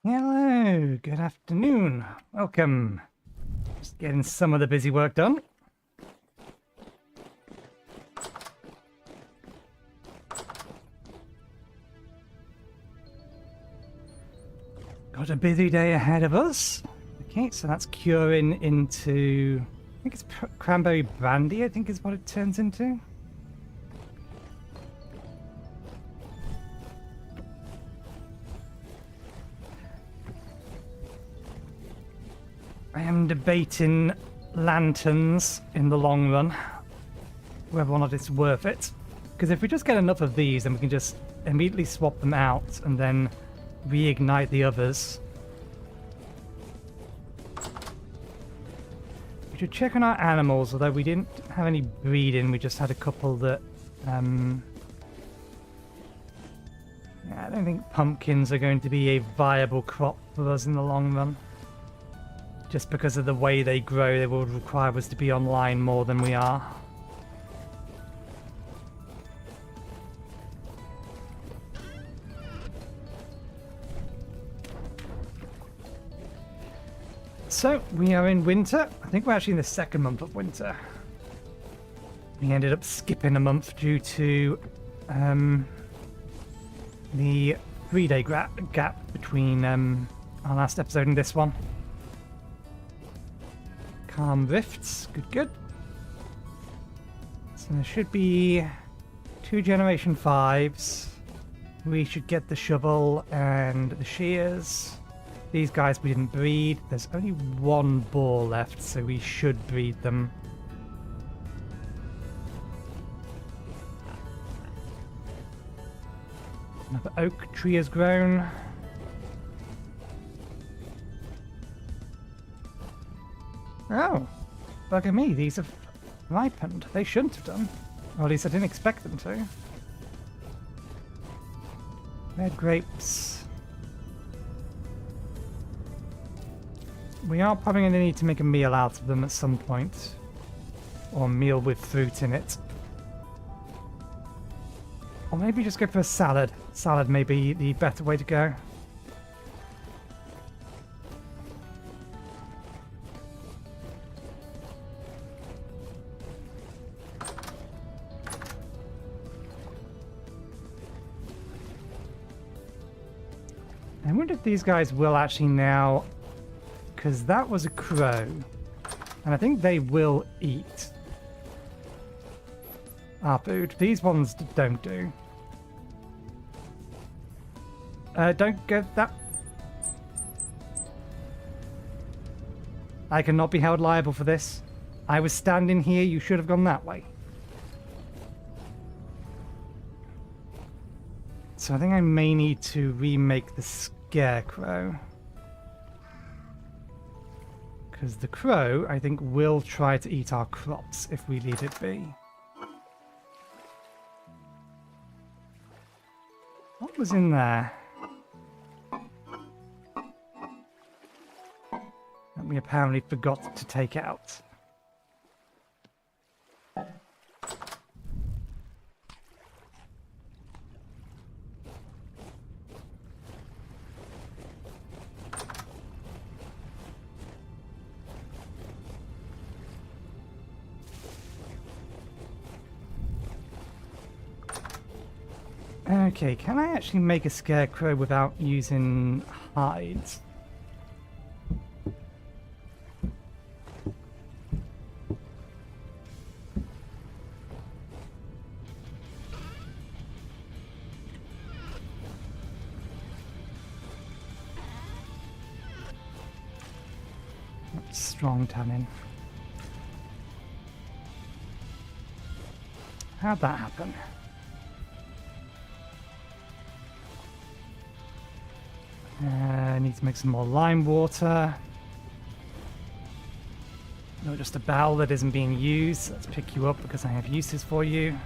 Hello, good afternoon. Welcome. Just getting some of the busy work done. Got a busy day ahead of us. Okay, so that's curing into, I think it's cranberry brandy, I think is what it turns into. I am debating lanterns in the long run, whether or not it's worth it. Because if we just get enough of these, then we can just immediately swap them out and then reignite the others. We should check on our animals, although we didn't have any breeding, we just had a couple that... yeah, I don't think pumpkins are going to be a viable crop for us in the long run. Just because of the way they grow, they will require us to be online more than we are. So, we are in winter. I think we're actually in the second month of winter. We ended up skipping a month due to the 3-day gap between our last episode and this one. Calm rifts, good. So there should be 2 generation 5s. We should get the shovel and the shears. These guys we didn't breed. There's only 1 boar left, so we should breed them. Another oak tree has grown. Oh, bugger me, these have ripened. They shouldn't have done. Or at least I didn't expect them to. Red grapes. We are probably going to need to make a meal out of them at some point. Or a meal with fruit in it. Or maybe just go for a salad. Salad may be the better way to go. I wonder if these guys will actually now, because that was a crow, and I think they will eat our food. These ones don't do. Don't go that. I cannot be held liable for this. I was standing here, you should have gone that way. So I think I may need to remake the scarecrow. Because the crow, I think, will try to eat our crops if we leave it be. What was in there? That we apparently forgot to take out. Okay, can I actually make a scarecrow without using hides? Strong tannin. How'd that happen? I need to make some more lime water. No, just a barrel that isn't being used. Let's pick you up because I have uses for you.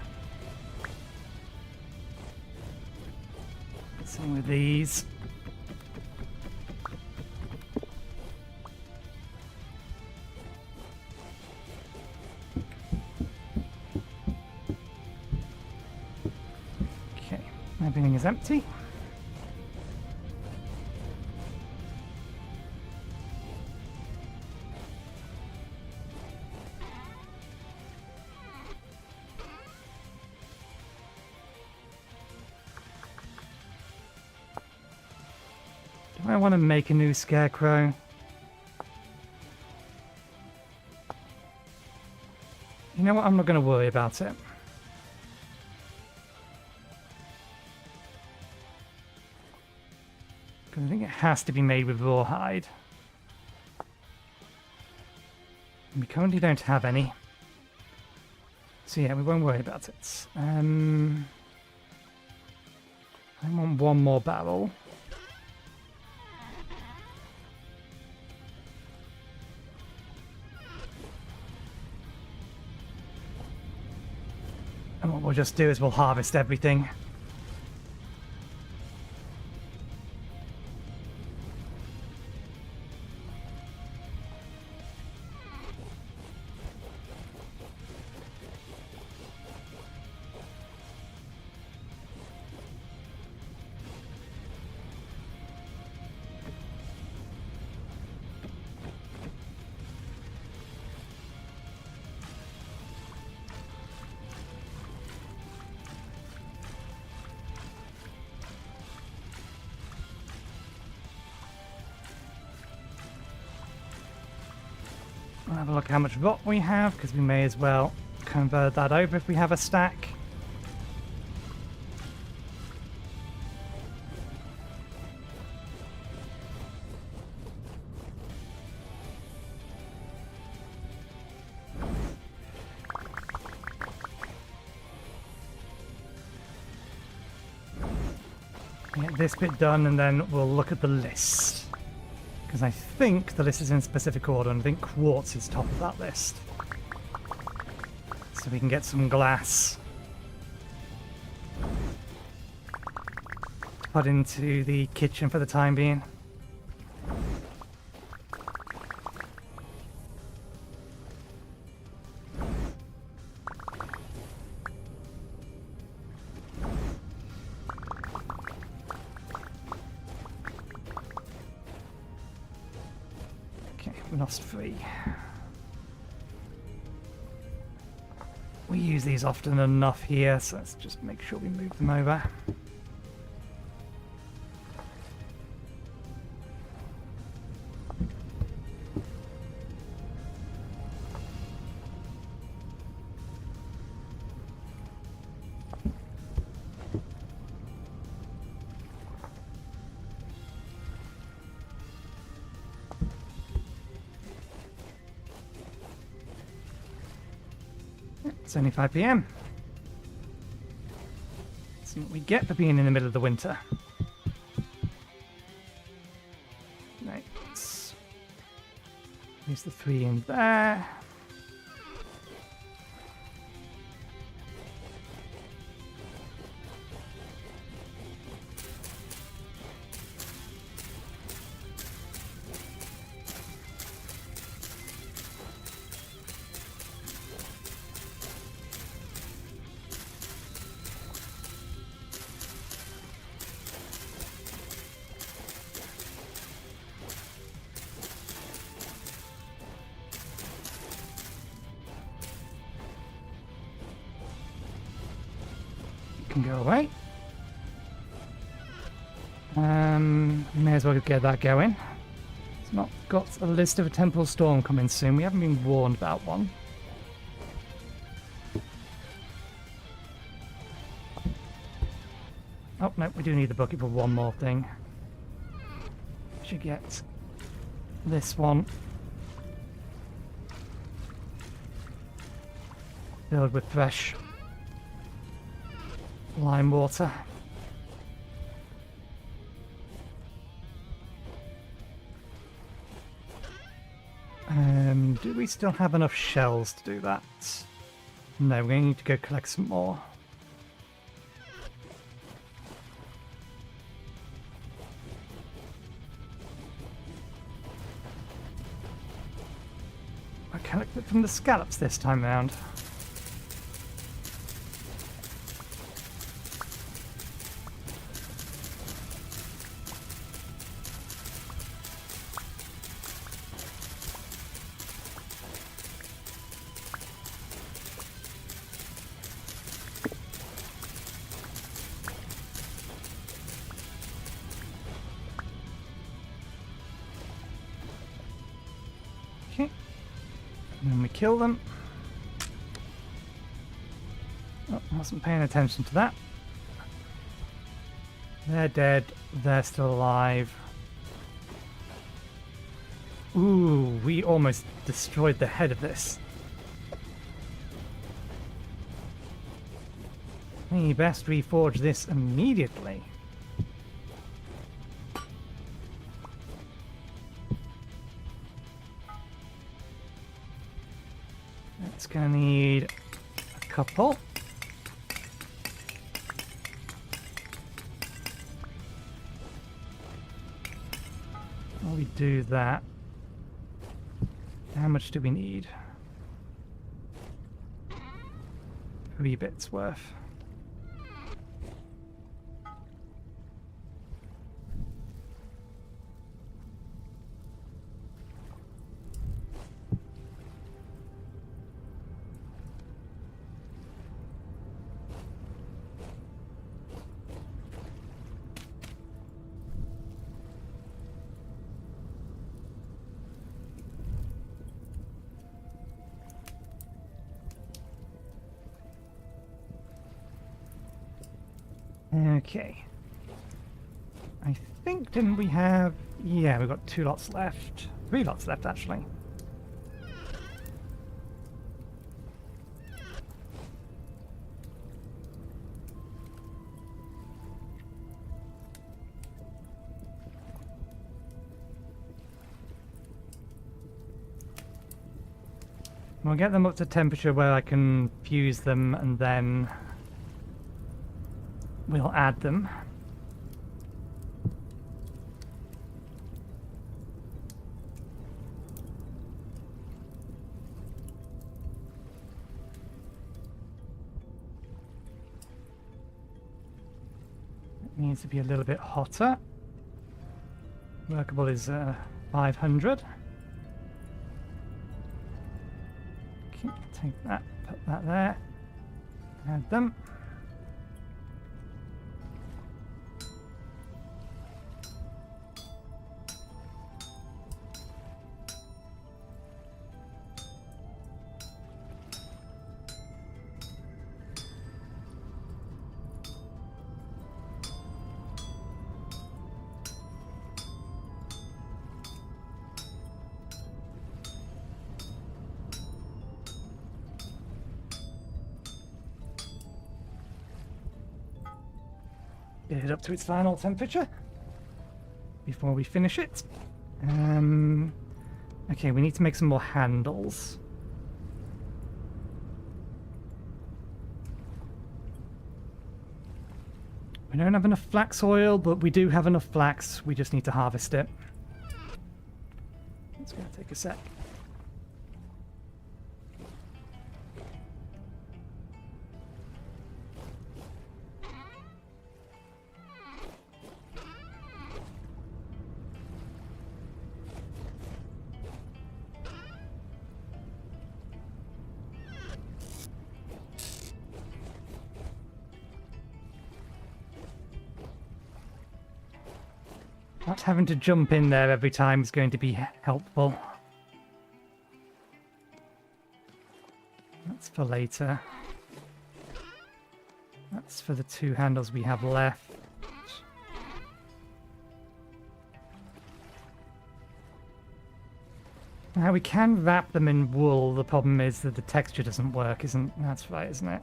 Same with these. Okay, everything is empty. I want to make a new scarecrow. You know what? I'm not going to worry about it. Because I think it has to be made with rawhide. We currently don't have any. So yeah, we won't worry about it. I want one more barrel. And what we'll just do is we'll harvest everything. We'll have a look how much rot we have, because we may as well convert that over if we have a stack. Get this bit done and then we'll look at the list. Because I think the list is in specific order, and I think quartz is top of that list. So we can get some glass to put into the kitchen for the time being. We lost 3. We use these often enough here, so let's just make sure we move them over. It's only 5 PM. That's what we get for being in the middle of the winter. Right. There's the 3 in there. Can go away. May as well get that going. It's not got a list of a temporal storm coming soon. We haven't been warned about one. Oh no, we do need the bucket for one more thing. Should get this one filled with fresh lime water. Do we still have enough shells to do that? No, we're going to need to go collect some more. I collect it from the scallops this time round. And then we kill them. Oh, wasn't paying attention to that. They're dead. They're still alive. Ooh, we almost destroyed the head of this. We best reforge this immediately. It's gonna need a couple. While we do that, how much do we need? 3 bits worth. Okay. I think, didn't we have... Yeah, we've got 2 lots left. 3 lots left, actually. We'll get them up to temperature where I can fuse them, and then we'll add them. It needs to be a little bit hotter. Workable is 500. Okay, take that, put that there, add them. Get it up to its final temperature before we finish it. Okay, we need to make some more handles. We don't have enough flax oil, but we do have enough flax. We just need to harvest it. It's going to take a sec. Not having to jump in there every time is going to be helpful. That's for later. That's for the 2 handles we have left. Now we can wrap them in wool. The problem is that the texture doesn't work, that's right, isn't it?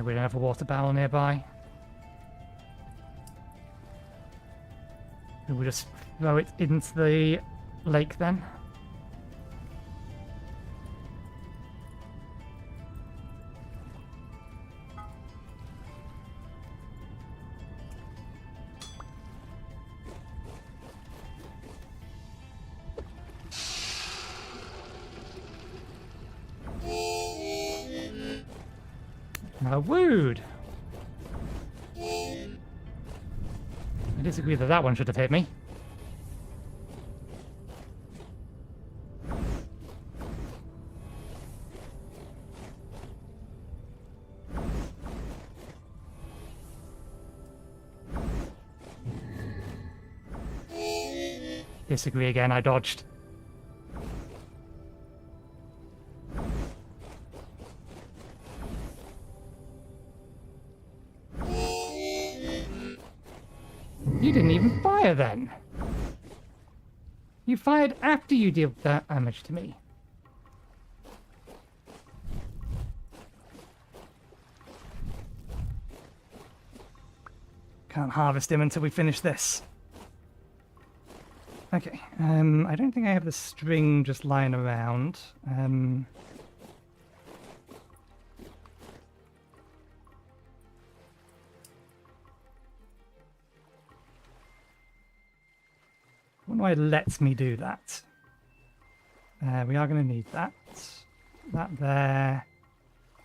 We don't have a water barrel nearby. We'll just throw it into the lake then. Wooed! I disagree that one should have hit me. Disagree again, I dodged. You didn't even fire then. You fired after you dealt that damage to me. Can't harvest him until we finish this. Okay, I don't think I have the string just lying around. I wonder why it lets me do that. We are going to need that. That there.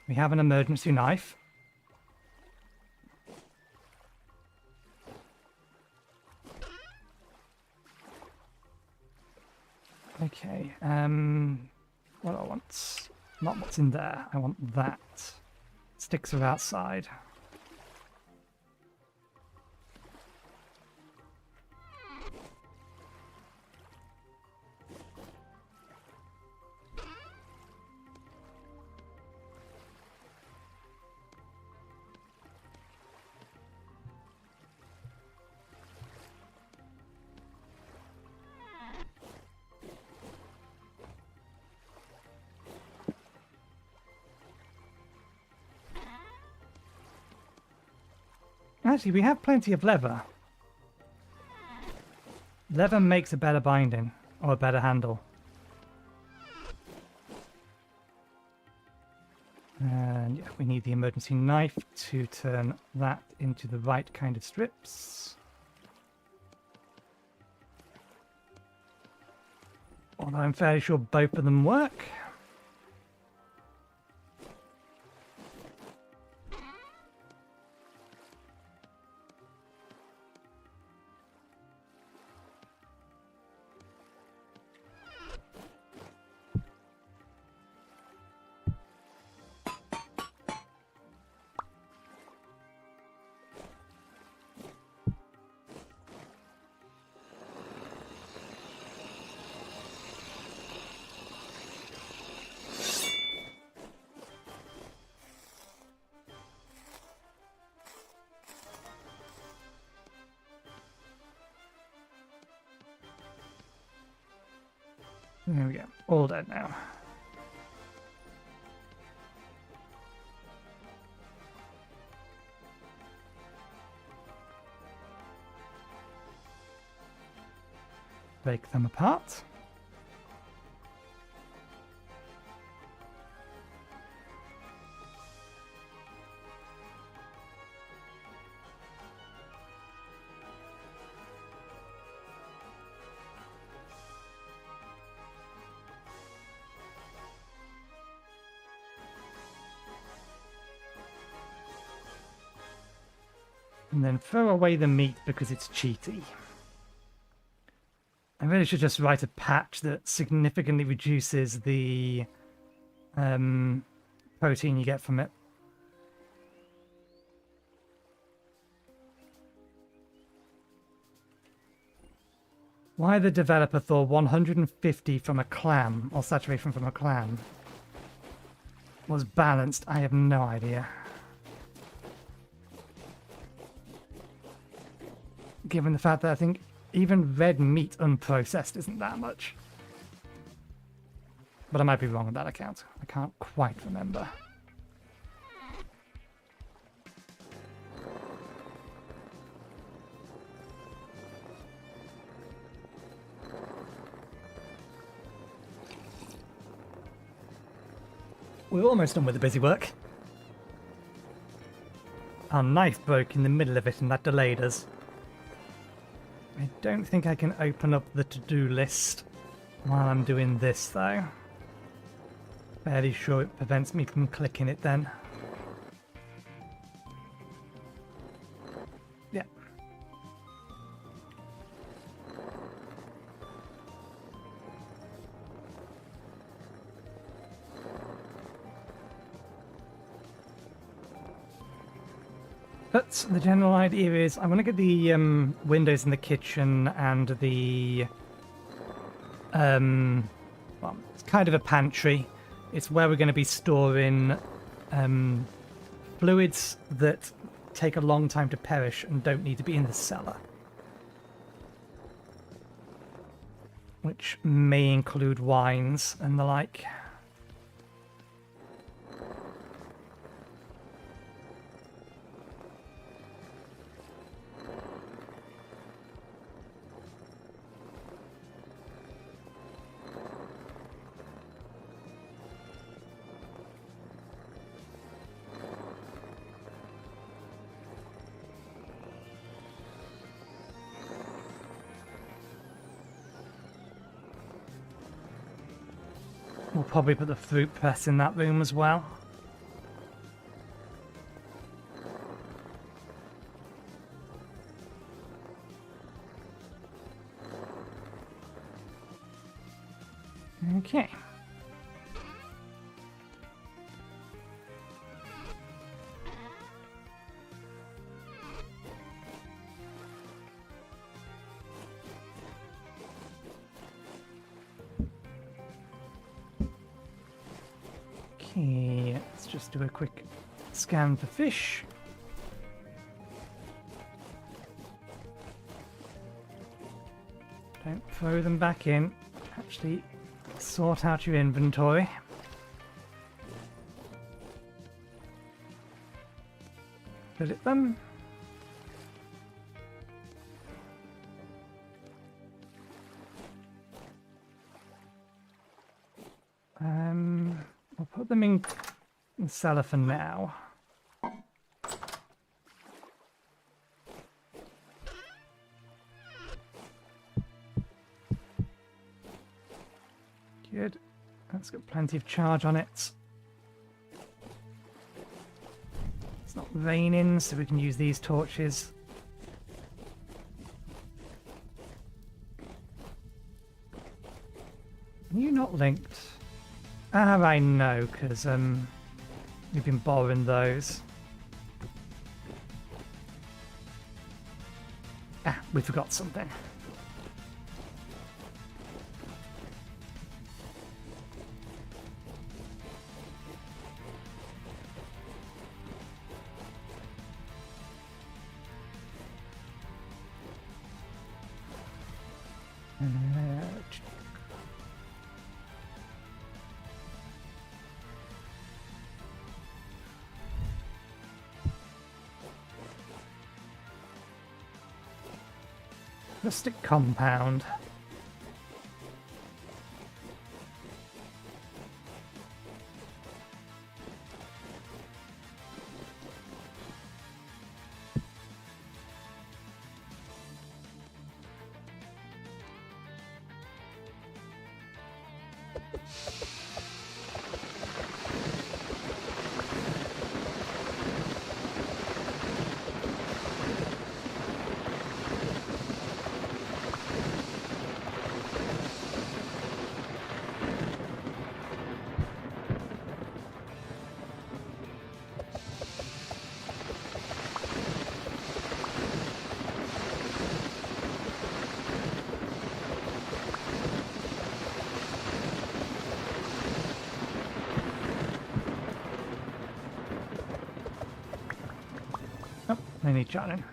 We have an emergency knife. Okay, what do I want? Not what's in there, I want that. Sticks are outside. Actually, we have plenty of leather. Leather makes a better binding, or a better handle. And yeah, we need the emergency knife to turn that into the right kind of strips. Although I'm fairly sure both of them work. There we go. All dead now. Break them apart. And then throw away the meat because it's cheaty. I really should just write a patch that significantly reduces the protein you get from it. Why the developer thought 150 from a clam, or saturation from a clam, was balanced, I have no idea. Given the fact that I think even red meat unprocessed isn't that much. But I might be wrong on that account. I can't quite remember. We're almost done with the busy work. Our knife broke in the middle of it and that delayed us. I don't think I can open up the to-do list while I'm doing this, though. Fairly sure it prevents me from clicking it then. Yeah. But the general idea is I want to get the windows in the kitchen and the well, it's kind of a pantry. It's where we're going to be storing fluids that take a long time to perish and don't need to be in the cellar. Which may include wines and the like. We'll probably put the fruit press in that room as well. Okay. Okay, let's just do a quick scan for fish. Don't throw them back in. Actually, sort out your inventory. Edit them. We'll put them in the cellar for now. Good. That's got plenty of charge on it. It's not raining, so we can use these torches. Are you not linked? Ah, I know, because we've been borrowing those. Ah, we forgot something. Rustic compound. Oh, I need chatting.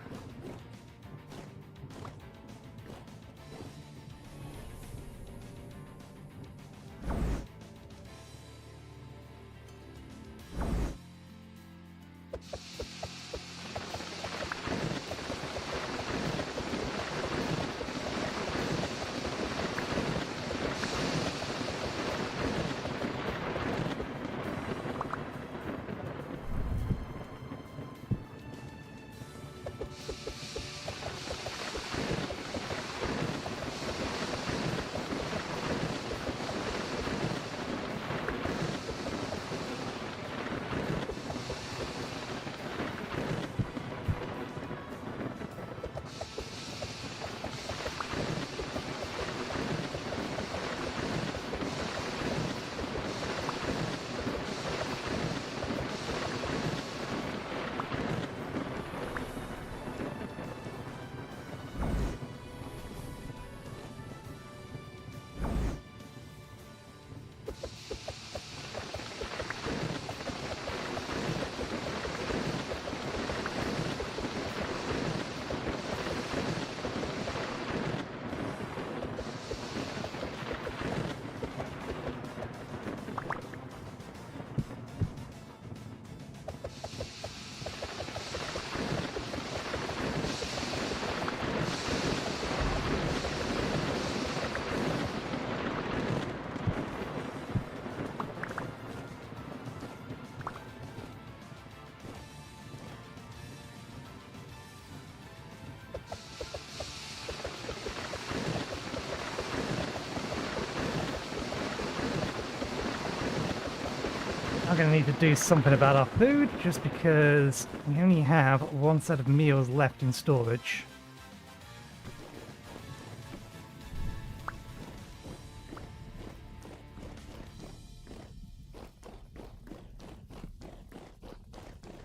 I'm going to need to do something about our food, just because we only have one set of meals left in storage.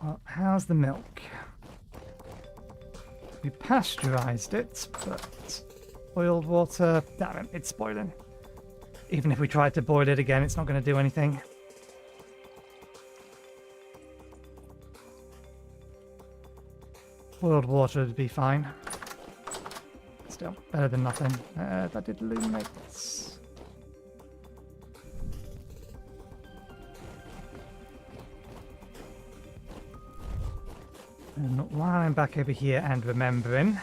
Well, how's the milk? We pasteurized it, but boiled water, damn it, it's spoiling. Even if we tried to boil it again, it's not going to do anything. Boiled water would be fine. Still, better than nothing. That did illuminate. And while I'm back over here and remembering...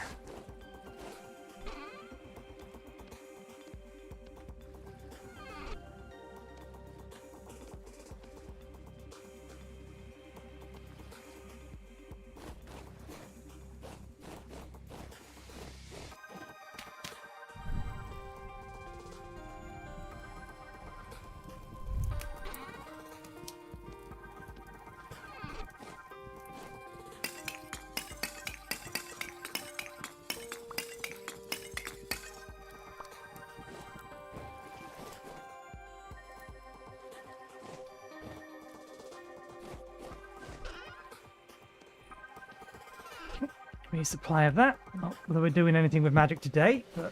resupply of that. Not whether we're doing anything with magic today, but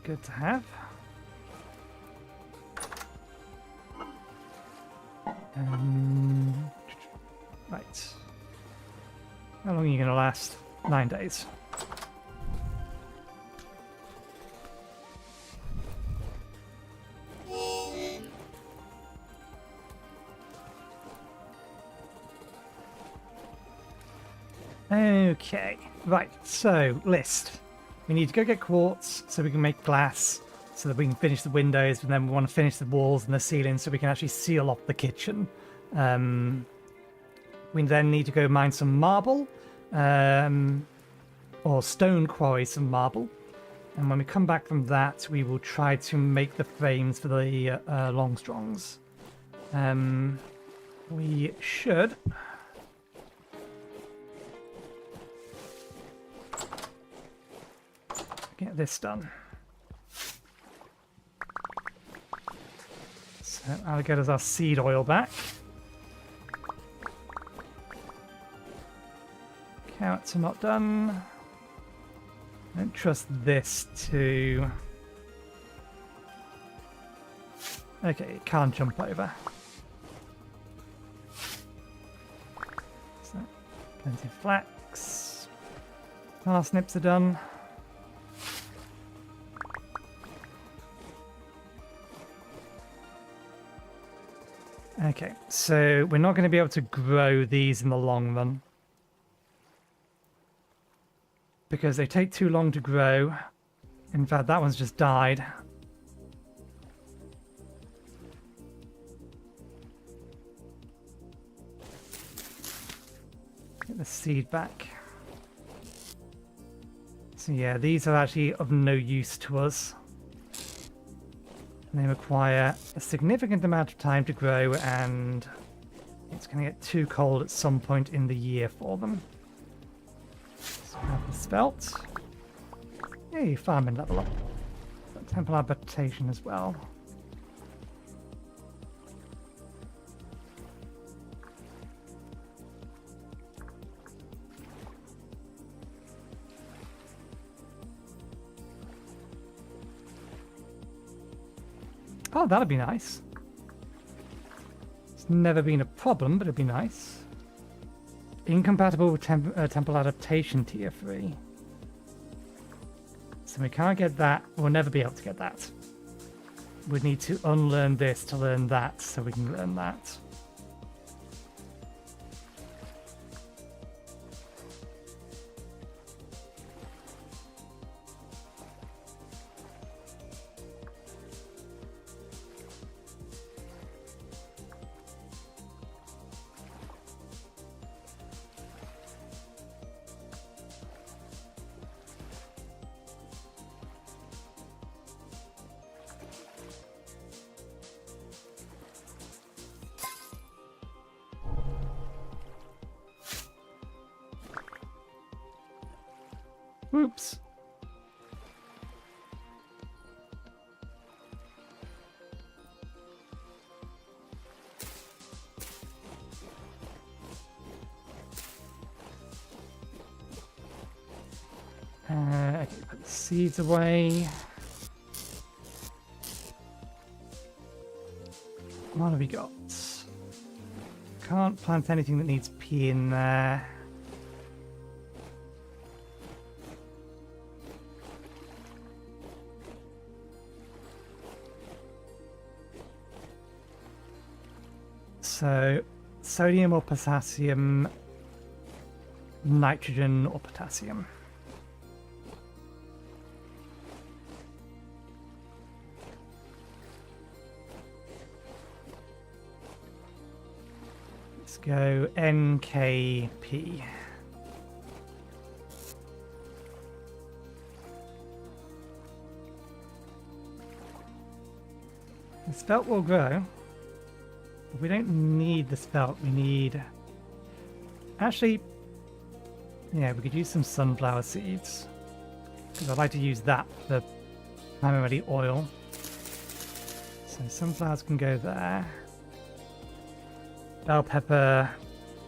good to have. Right. How long are you going to last? 9 days. Okay, right, so list. We need to go get quartz so we can make glass, so that we can finish the windows, and then we want to finish the walls and the ceiling so we can actually seal off the kitchen. We then need to go mine some marble, or stone quarry some marble. And when we come back from that, we will try to make the frames for the Longstrongs. We should... get this done. So I'll get us our seed oil back. Carrots are not done. I don't trust this to... Okay, it can't jump over. So, plenty of flax. Parsnips are done. Okay, so we're not going to be able to grow these in the long run, because they take too long to grow. In fact, that one's just died. Get the seed back. So yeah, these are actually of no use to us. They require a significant amount of time to grow, and it's going to get too cold at some point in the year for them. So we have the spelt. Hey, farming level up. Temple habitation as well. Oh, that'd be nice. It's never been a problem, but it'd be nice. Incompatible with temple adaptation tier 3. So we can't get that. We'll never be able to get that. We'd need to unlearn this to learn that, so we can learn that. Whoops. Okay, put the seeds away. What have we got? Can't plant anything that needs P in there. So, sodium or potassium, nitrogen or potassium. Let's go NKP. The spelt will grow. We don't need the spelt, we need... Actually, yeah, we could use some sunflower seeds. Because I'd like to use that for primarily oil. So sunflowers can go there. Bell pepper,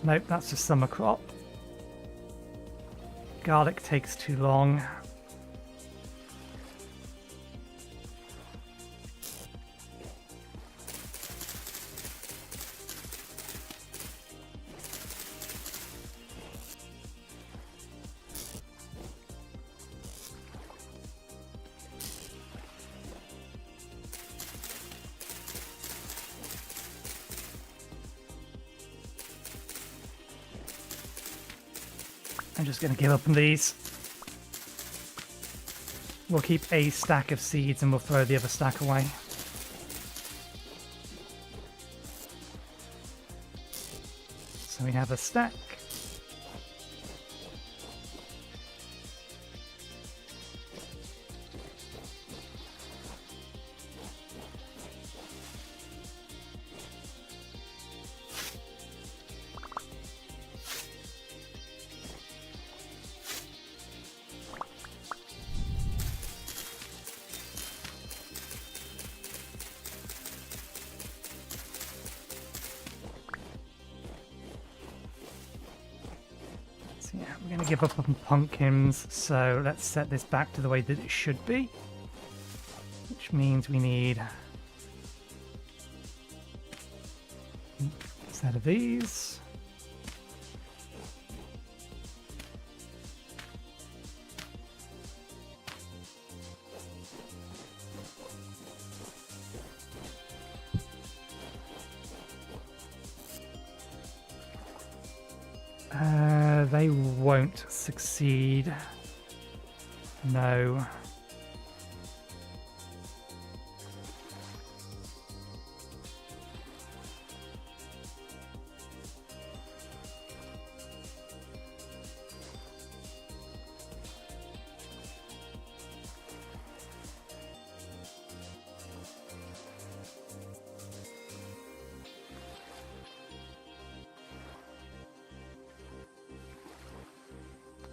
nope, that's just summer crop. Garlic takes too long. I'm just going to give up on these. We'll keep a stack of seeds and we'll throw the other stack away. So we have a stack. Yeah, we're going to give up on pumpkins, so let's set this back to the way that it should be. Which means we need a set of these. They won't succeed. No.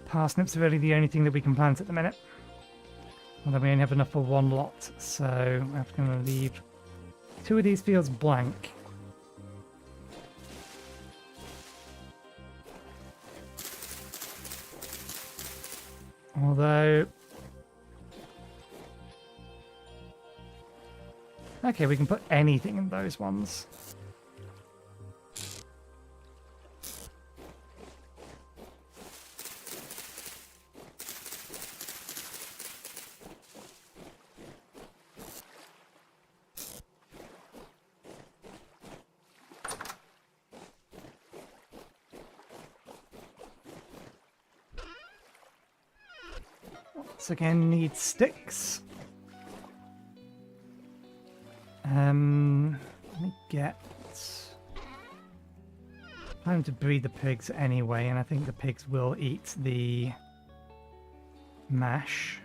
Parsnips are really the only thing that we can plant at the minute. Although we only have enough for one lot, so I'm going to leave 2 of these fields blank. Although... okay, we can put anything in those ones. Once again, need sticks. Let me get... time to breed the pigs anyway, and I think the pigs will eat the mash.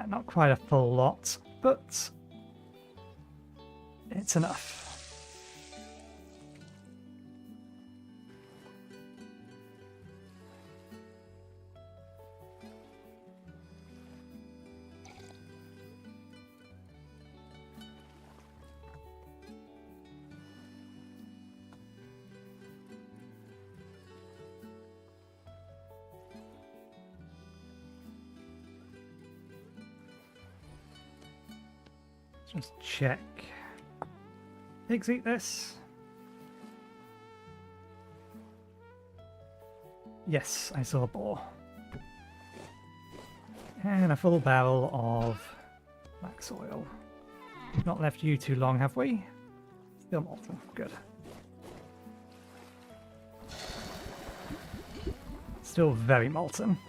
not quite a full lot, but it's enough. Just check. Pigs eat this? Yes, I saw a boar. And a full barrel of wax oil. We've not left you too long, have we? Still molten. Good. Still very molten.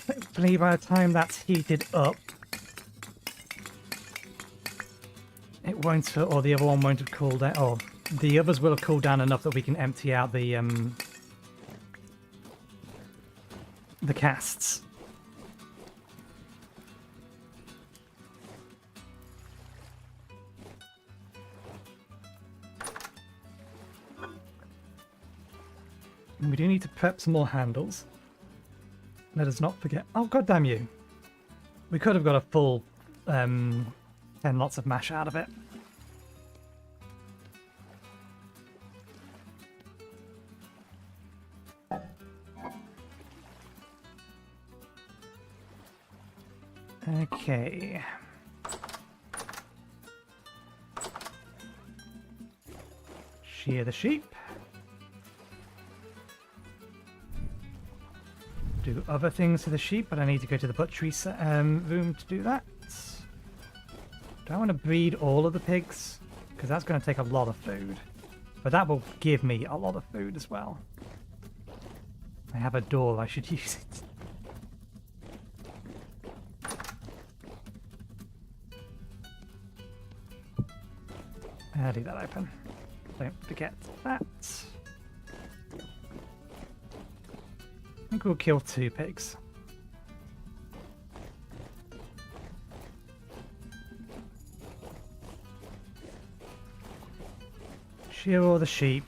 Hopefully by the time that's heated up, it won't, or the other one won't have cooled down, or the others will have cooled down enough that we can empty out the casts. And we do need to prep some more handles. Let us not forget. Oh, god damn you! We could have got a full 10 lots of mash out of it. Okay. Shear the sheep. Do other things to the sheep, but I need to go to the butchery room to do that. Do I want to breed all of the pigs? Because that's going to take a lot of food. But that will give me a lot of food as well. I have a door, I should use it. I'll leave that open. Don't forget that. I think we'll kill 2 pigs. Shear all the sheep.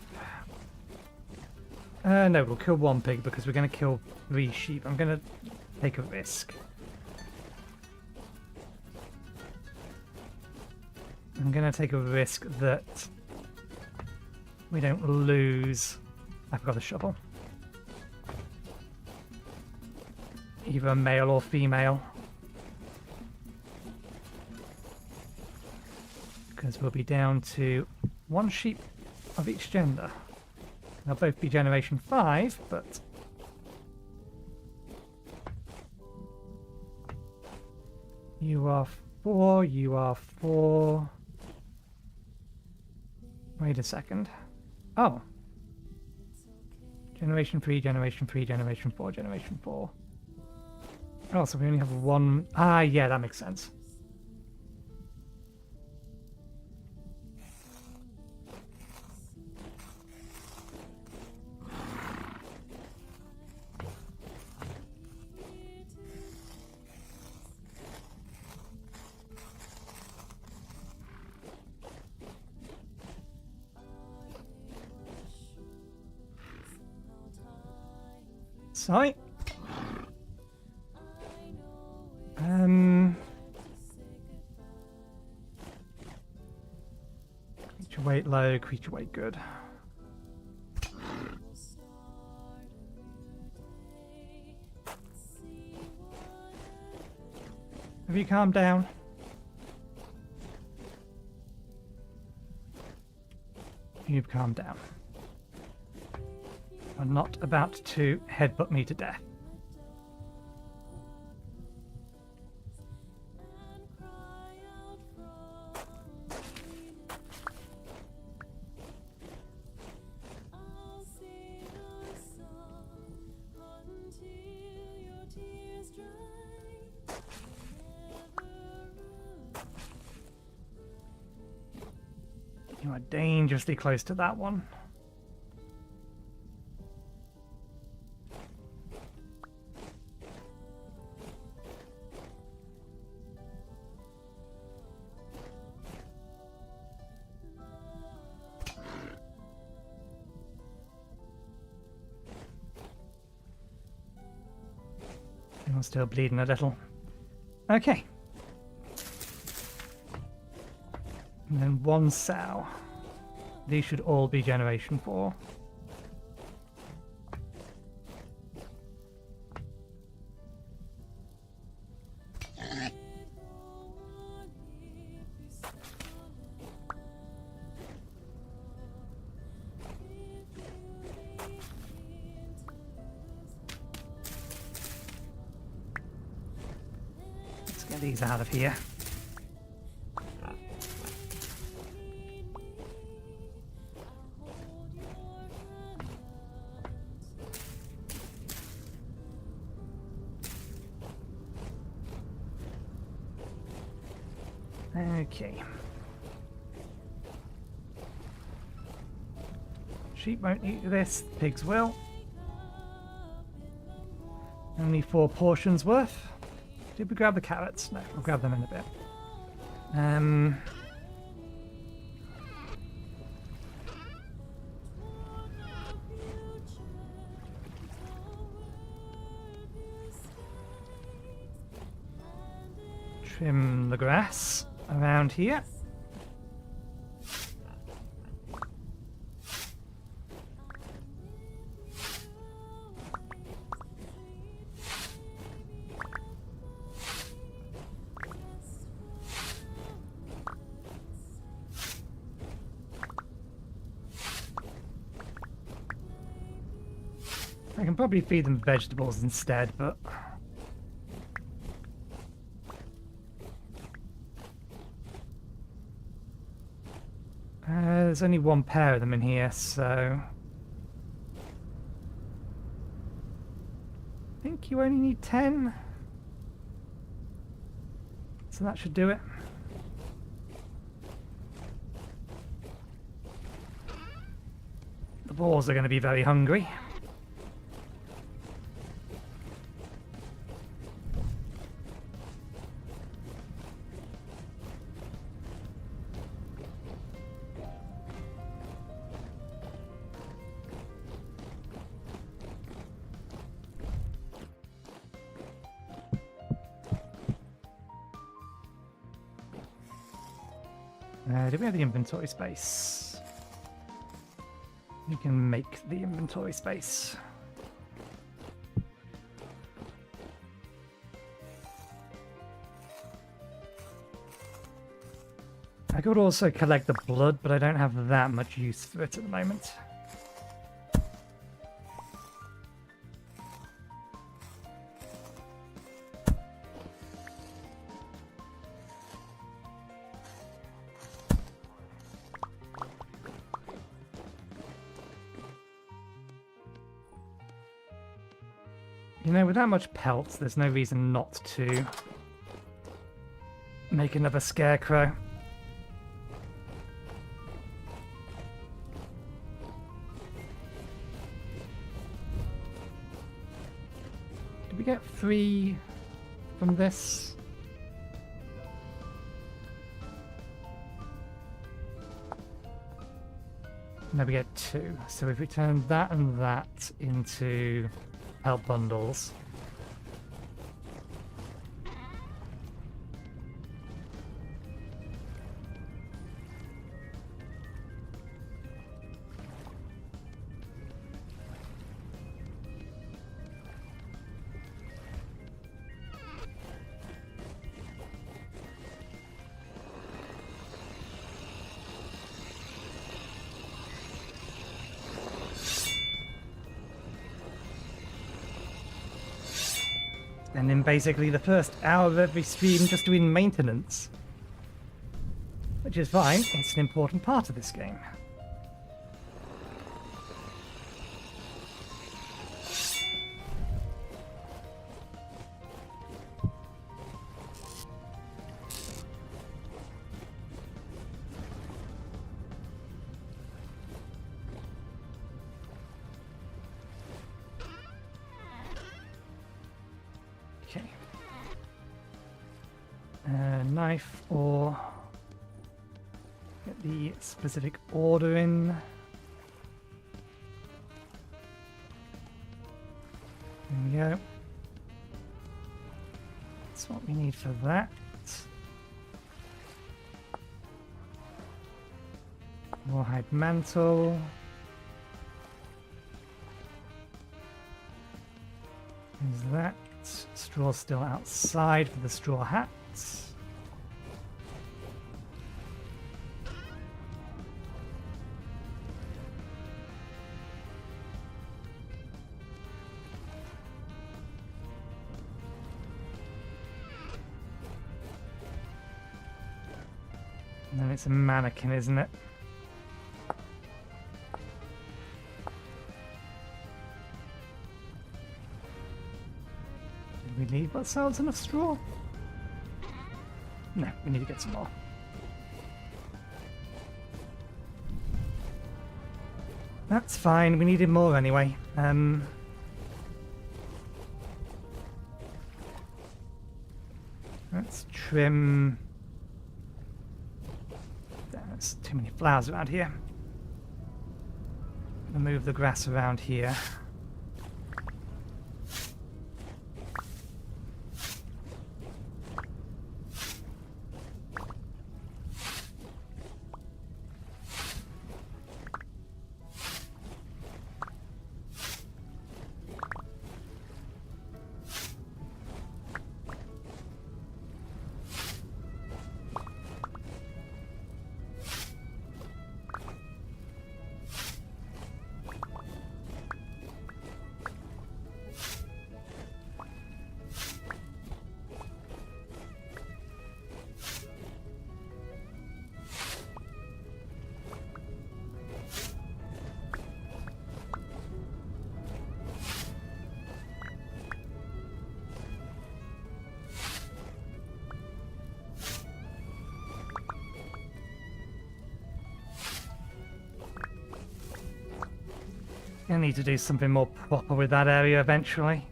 No, we'll kill 1 pig because we're going to kill 3 sheep. I'm going to take a risk. I'm going to take a risk that we don't lose... I forgot the shovel. Either a male or female. Because we'll be down to 1 sheep of each gender. They'll both be generation 5, but... You are 4, you are 4... Wait a second. Oh! Generation 3, Generation 3, Generation 4, Generation 4. Oh, so we only have 1... Ah, yeah, that makes sense. Sorry. Creature weight low, creature weight good. Have you calmed down? You've calmed down. You're not about to headbutt me to death. You are dangerously close to that one. You're still bleeding a little. Okay. And then one sow. These should all be generation 4. Let's get these out of here. Okay. Sheep won't eat this, pigs will. Only 4 portions worth. Did we grab the carrots? No, we'll grab them in a bit. Trim the grass around here. I can probably feed them vegetables instead, but there's only 1 pair of them in here, so I think you only need 10. So that should do it. The boars are going to be very hungry. Do we have the inventory space? We can make the inventory space. I could also collect the blood, but I don't have that much use for it at the moment. You know, with that much pelts, there's no reason not to make another scarecrow. Did we get 3 from this? No, we get 2. So if we turn that and that into help bundles. Spending basically the first hour of every stream just doing maintenance. Which is fine, it's an important part of this game. Knife or get the specific order in. There we go. That's what we need for that. Rawhide mantle. There's that. Straw still outside for the straw hats. And then it's a mannequin, isn't it? Did we leave ourselves enough straw? No, we need to get some more. That's fine, we needed more anyway. Let's trim... There's too many flowers around here. Move the grass around here. I need to do something more proper with that area eventually.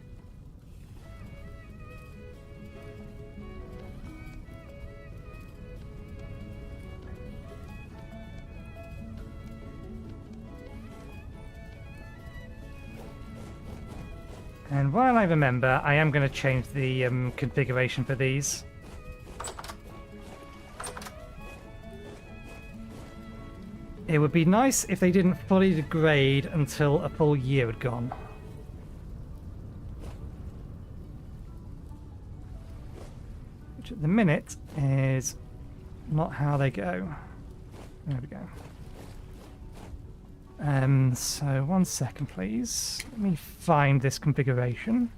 And while I remember, I am going to change the configuration for these. It would be nice if they didn't fully degrade until a full year had gone. Which at the minute is not how they go. There we go. So 1 second please. Let me find this configuration.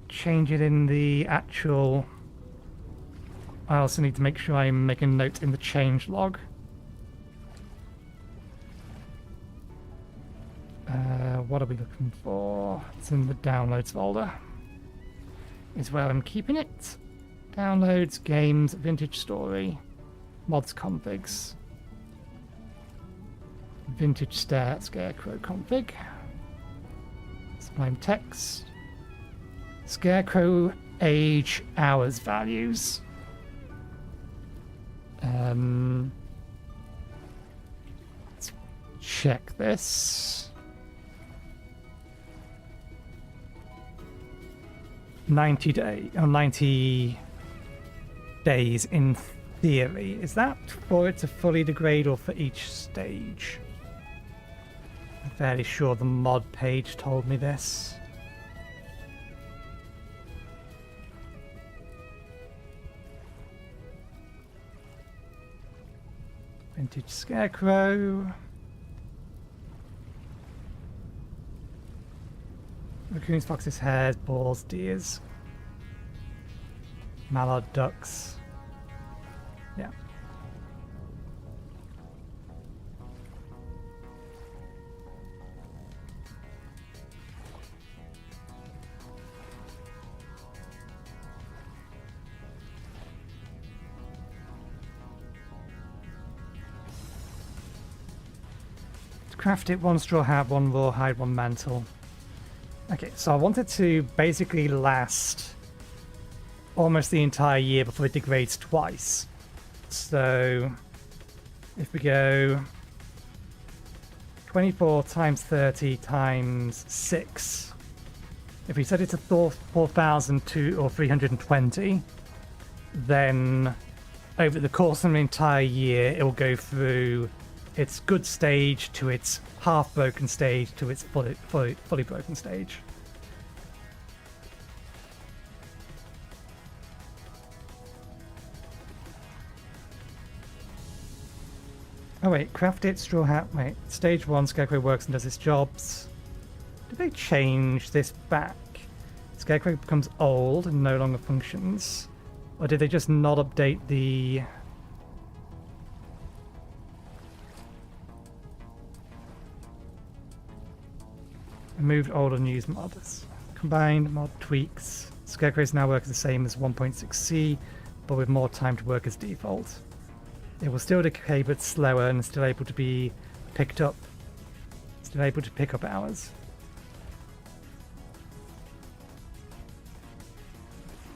Change it in the actual... I also need to make sure I make a note in the change log. What are we looking for? It's in the downloads folder. Is where I'm keeping it. Downloads, games, VintageStory, mods configs. Vintage Scarecrow config. Sublime text. Scarecrow age hours values. Let's check this. 90 days in theory. Is that for it to fully degrade or for each stage? I'm fairly sure the mod page told me this. Vintage Scarecrow. raccoons, foxes, hares, boars, deers, mallard ducks. Yeah. To craft it, 1 straw hat, 1 rawhide, 1 mantle. Okay, so I wanted to basically last almost the entire year before it degrades twice. So if we go 24 times 30 times 6, if we set it to 4,002 or 320, then over the course of an entire year it will go through its good stage to its half broken stage to its fully broken stage. Oh wait, craft it, straw hat, wait, stage 1, Scarecrow works and does its jobs. Did they change this back? Scarecrow becomes old and no longer functions. Or did they just not update the... Removed old and used mods. Combined mod tweaks. Scarecrows now work the same as 1.6c, but with more time to work as default. It will still decay but slower and still able to be picked up. Still able to pick up hours.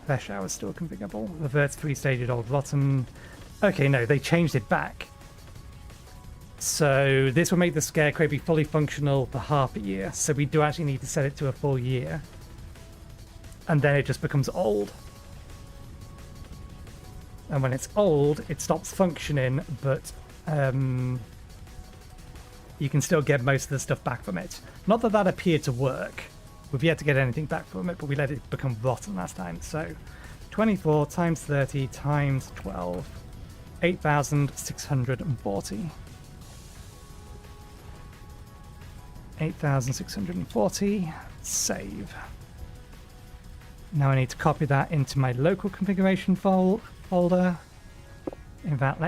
Fresh hours still configurable. Reverts 3-staged old rotten. Okay, no, they changed it back. So this will make the Scarecrow be fully functional for half a year. So we do actually need to set it to a full year. And then it just becomes old. And when it's old, it stops functioning, but you can still get most of the stuff back from it. Not that that appeared to work. We've yet to get anything back from it, but we let it become rotten last time. So 24 times 30 times 12, 8,640. 8,640, save. Now I need to copy that into my local configuration folder. In fact,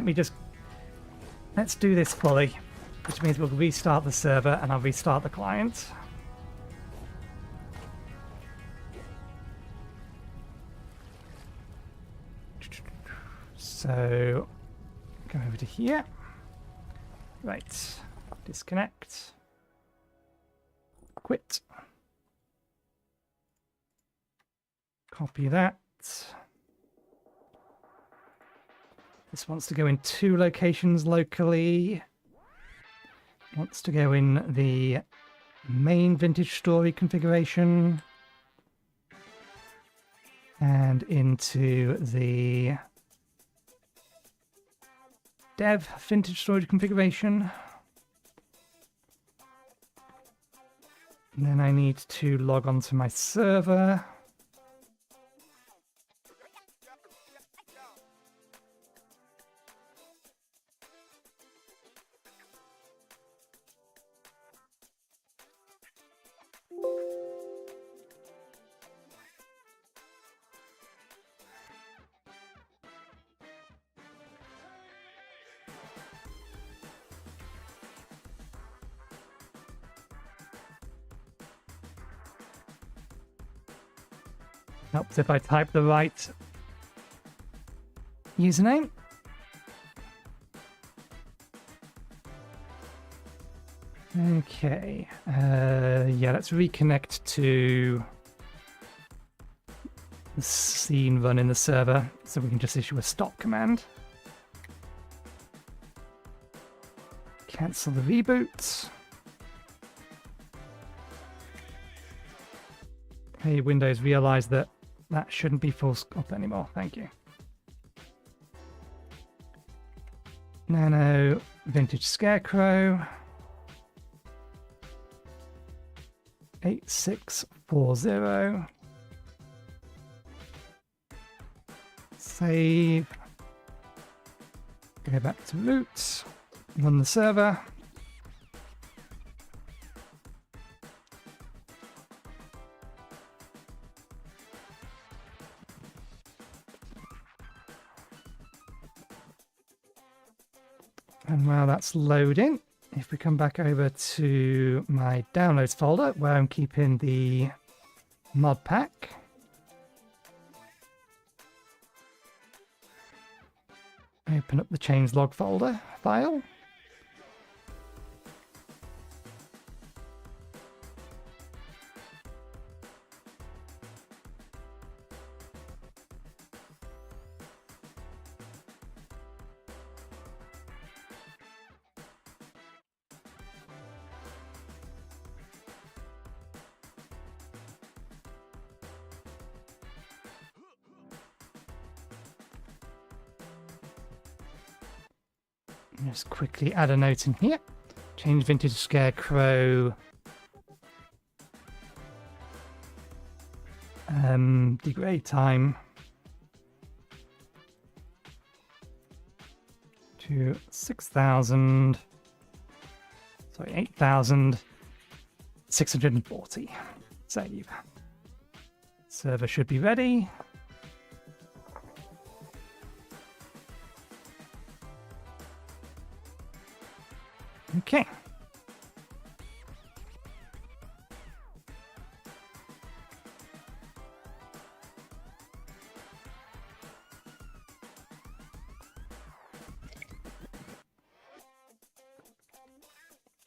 let's do this fully, which means we'll restart the server and I'll restart the client. So go over to here. Right, disconnect. Quit. Copy that. This wants to go in 2 locations locally. Wants to go in the main VintageStory configuration. And into the dev VintageStory configuration. And then I need to log on to my server. Helps if I type the right username. Okay, yeah, let's reconnect to the scene run in the server so we can just issue a stop command. Cancel the reboot. Hey, Windows, realize that shouldn't be full scope anymore. Thank you. Nano Vintage Scarecrow 8640. Save. Go back to root. Run the server. And while that's loading, if we come back over to my downloads folder where I'm keeping the mod pack, open up the changelog folder file. Just quickly add a note in here. Change Vintage Scarecrow degrade time to 6,000. Sorry, 8,640. Save. Server should be ready. Okay.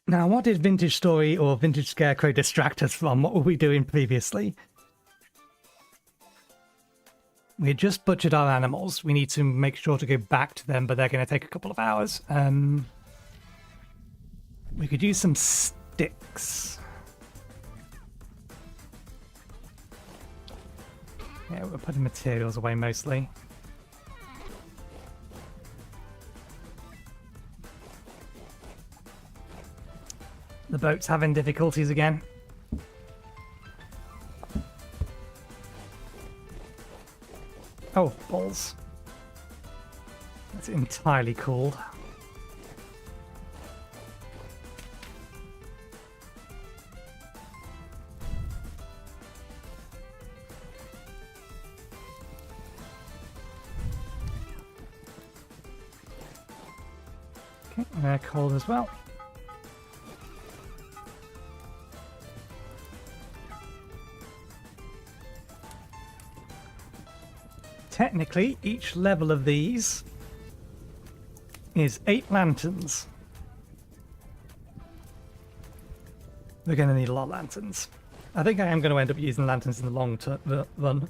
Now, what did VintageStory or Vintage Scarecrow distract us from? What were we doing previously? We had just butchered our animals. We need to make sure to go back to them, but they're going to take a couple of hours. We could use some sticks. Yeah, we're putting materials away mostly. The boat's having difficulties again. Oh, balls. That's entirely cooled. Okay, they're cold as well. Technically, each level of these is 8 lanterns. We're going to need a lot of lanterns. I think I am going to end up using lanterns in the long run,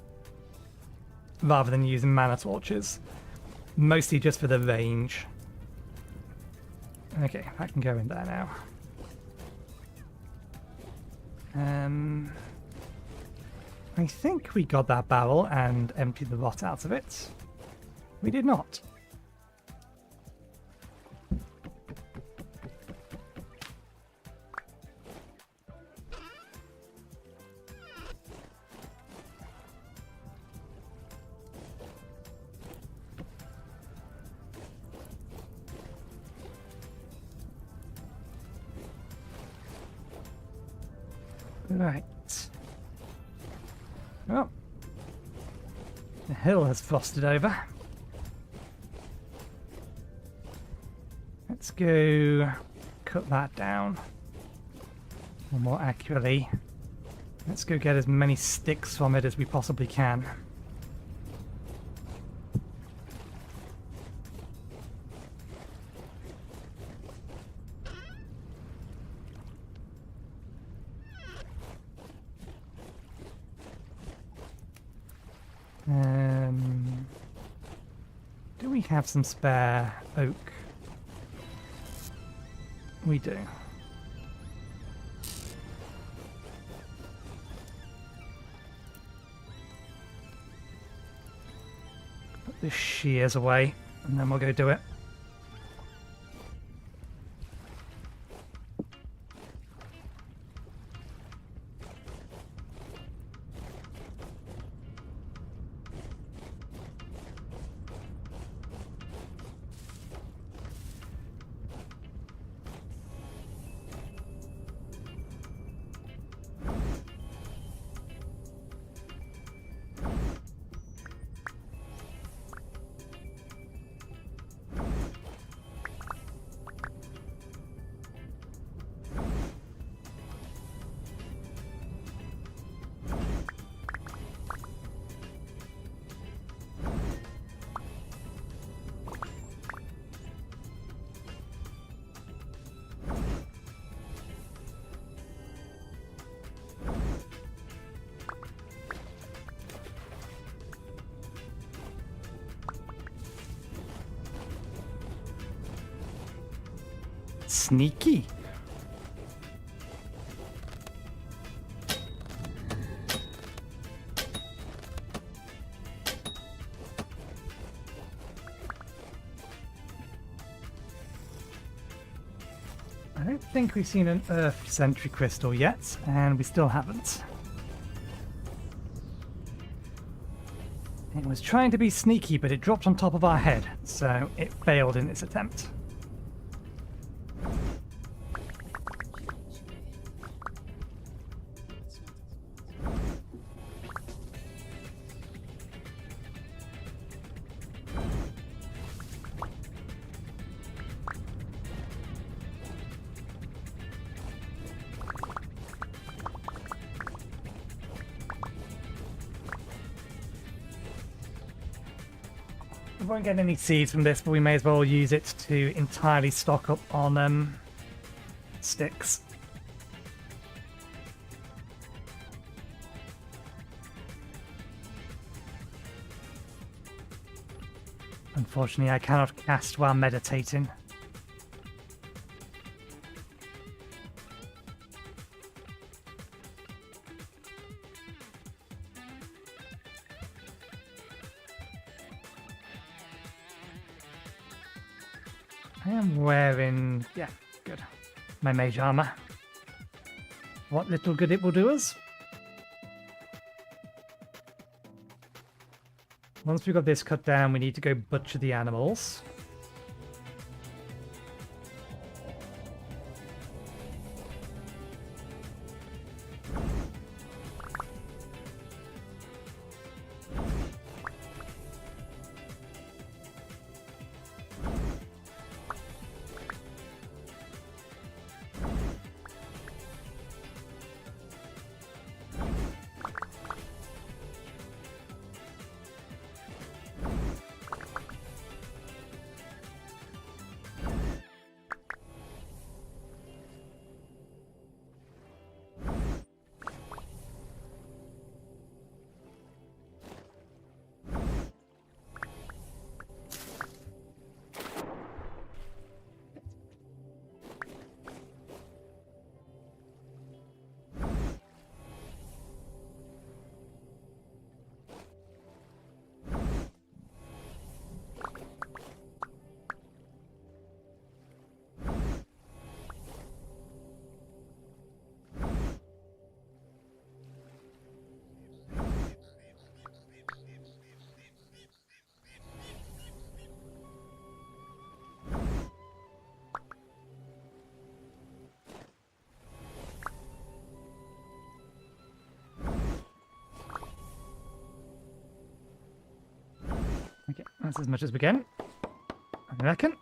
rather than using mana torches. Mostly just for the range. Okay, I can go in there now. I think we got that barrel and emptied the rot out of it. We did not. Right. Oh. The hill has frosted over. Let's go cut that down. Or more accurately, let's go get as many sticks from it as we possibly can. Do we have some spare oak? We do. Put the shears away, and then we'll go do it. Sneaky. I don't think we've seen an Earth Sentry Crystal yet, and we still haven't. It was trying to be sneaky, but it dropped on top of our head, so it failed in its attempt. We won't get any seeds from this, but we may as well use it to entirely stock up on sticks. Unfortunately, I cannot cast while meditating. I am wearing, yeah, good, my mage armor. What little good it will do us. Once we've got this cut down, we need to go butcher the animals. Okay, that's as much as we can, I reckon.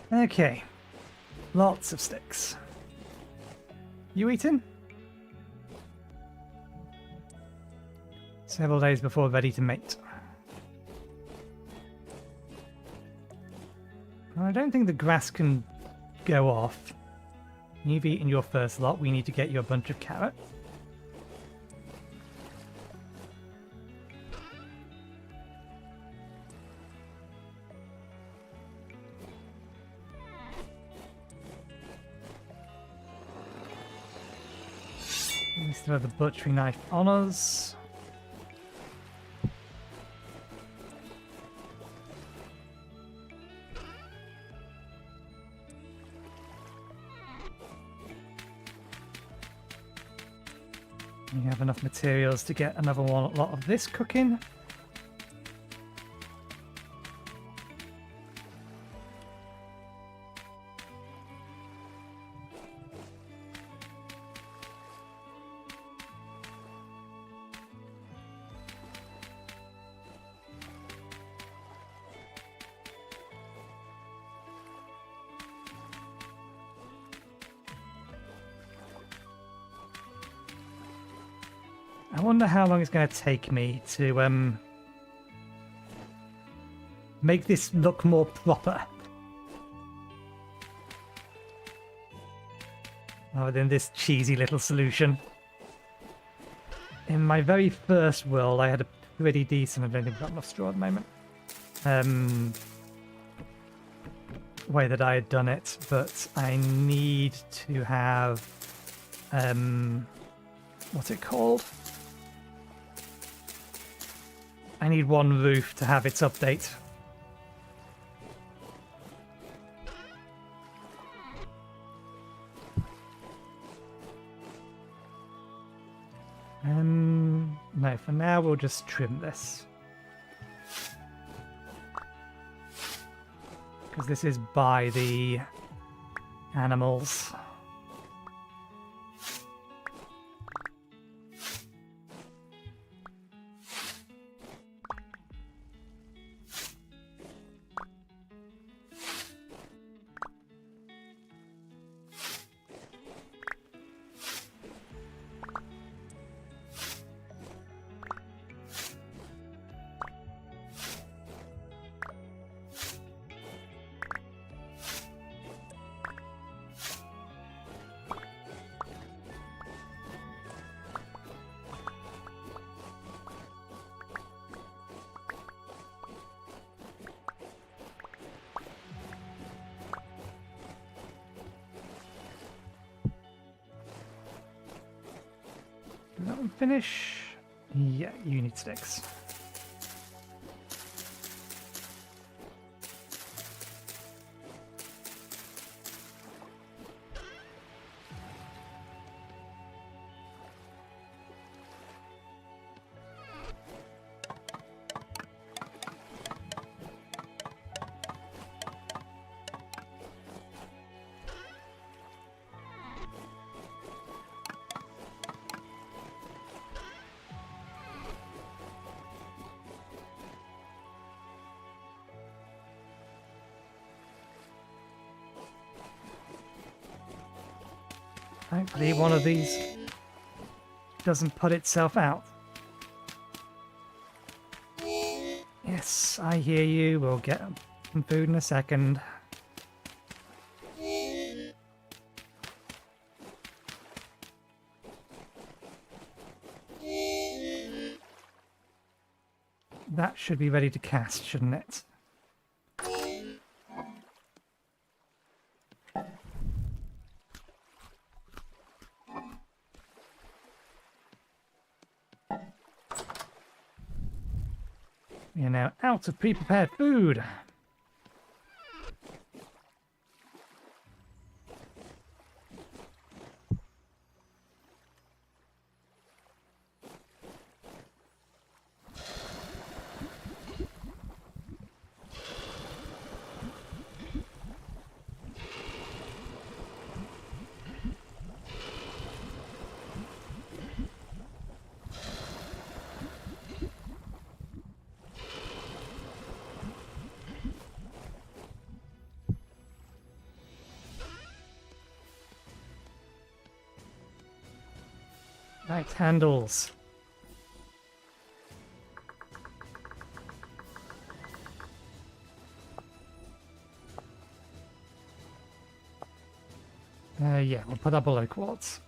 Okay, lots of sticks. You eating? Several days before ready to mate. I don't think the grass can go off. You've eaten your first lot, we need to get you a bunch of carrot. We still have the butchery knife on us. We have enough materials to get another lot of this cooking. I wonder how long it's going to take me to make this look more proper. Rather than this cheesy little solution. In my very first world, I had a pretty decent, I don't think I've got enough straw at the moment, way that I had done it, but I need to have, what's it called? I need one roof to have its update. No, for now we'll just trim this. Because this is by the animals. Did that one finish? Yeah, you need sticks. Hopefully one of these doesn't put itself out. Yes, I hear you. We'll get some food in a second. That should be ready to cast, shouldn't it? We are now out of pre-prepared food. Right, handles. Yeah, we'll put that below quartz.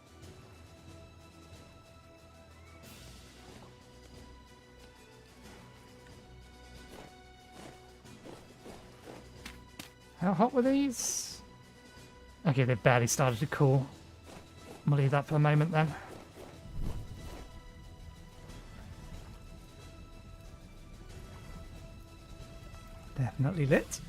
How hot were these? Okay, they barely started to cool. We'll leave that for a moment then. Definitely lit.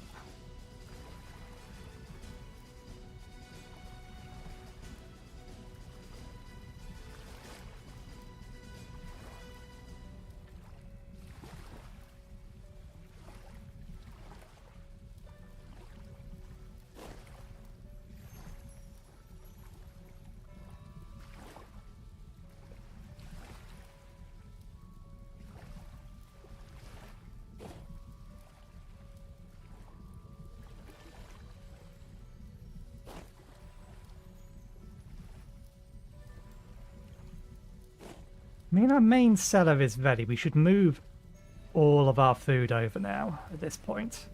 I mean, our main cellar is ready. We should move all of our food over now at this point.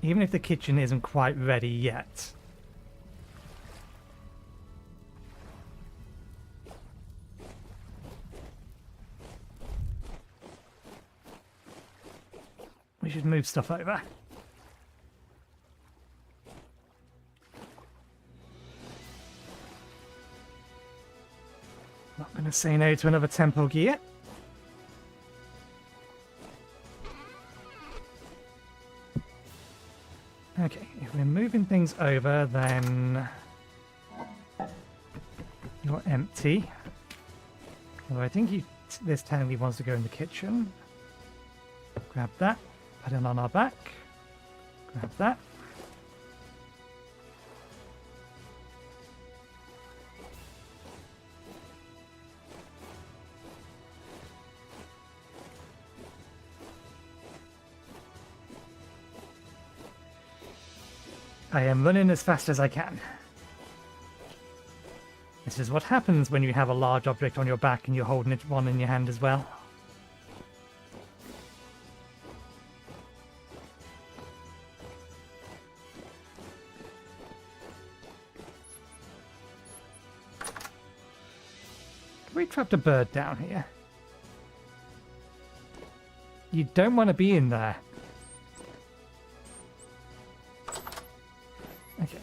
Even if the kitchen isn't quite ready yet. We should move stuff over. Not going to say no to another temple gear. Okay, if we're moving things over, then you're empty. Although I think this technically wants to go in the kitchen. Grab that, put it on our back. Grab that. I am running as fast as I can. This is what happens when you have a large object on your back and you're holding one in your hand as well. We trapped a bird down here. You don't want to be in there. Okay,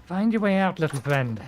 find your way out, little friend.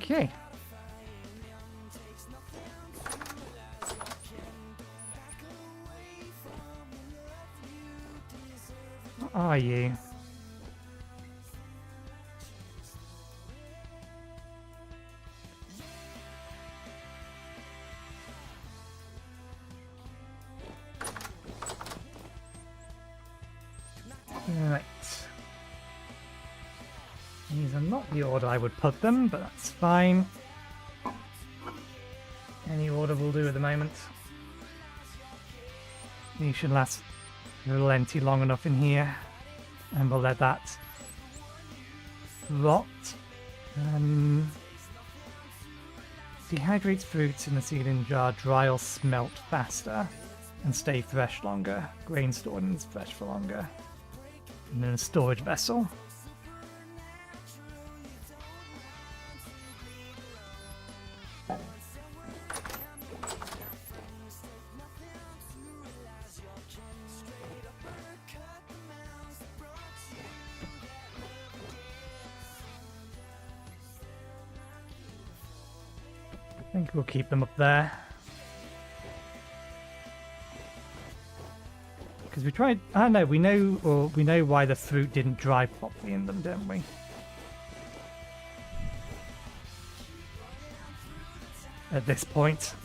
Okay. What are you? Right. These are not the order I would put them, but that's fine. Any order will do at the moment. These should last a little empty long enough in here, and we'll let that rot. Dehydrates fruits in the sealing jar, dry or smelt faster, and stay fresh longer. Grain stored and fresh for longer. And then a storage vessel. I think we'll keep them up there. Because we tried... I know, we know why the fruit didn't dry properly in them, don't we? At this point.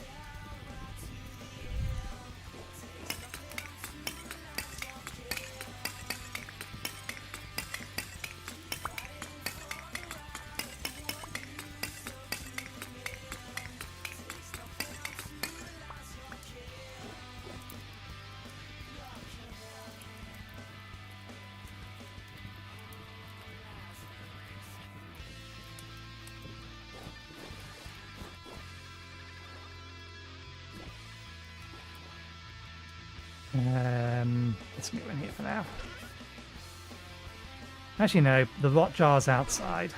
Let's go in here for now. Actually, no, the rot jar's outside.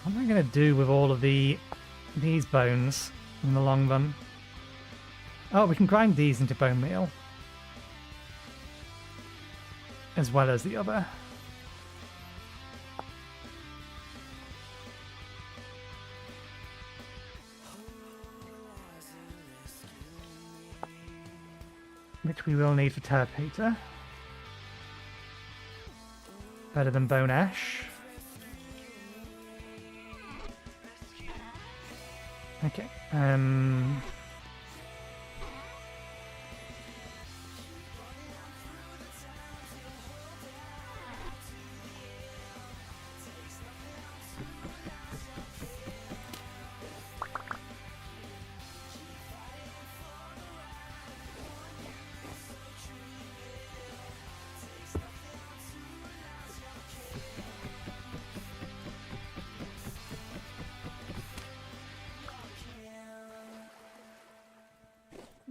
What am I going to do with all of these bones in the long run? Oh, we can grind these into bone meal. As well as the other. Which we will need for Terrapater. Better than Bone Ash. Okay,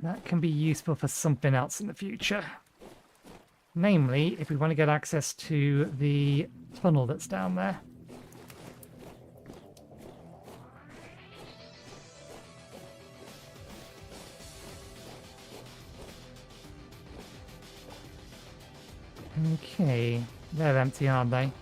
that can be useful for something else in the future. Namely, if we want to get access to the tunnel that's down there. Okay, they're empty, aren't they?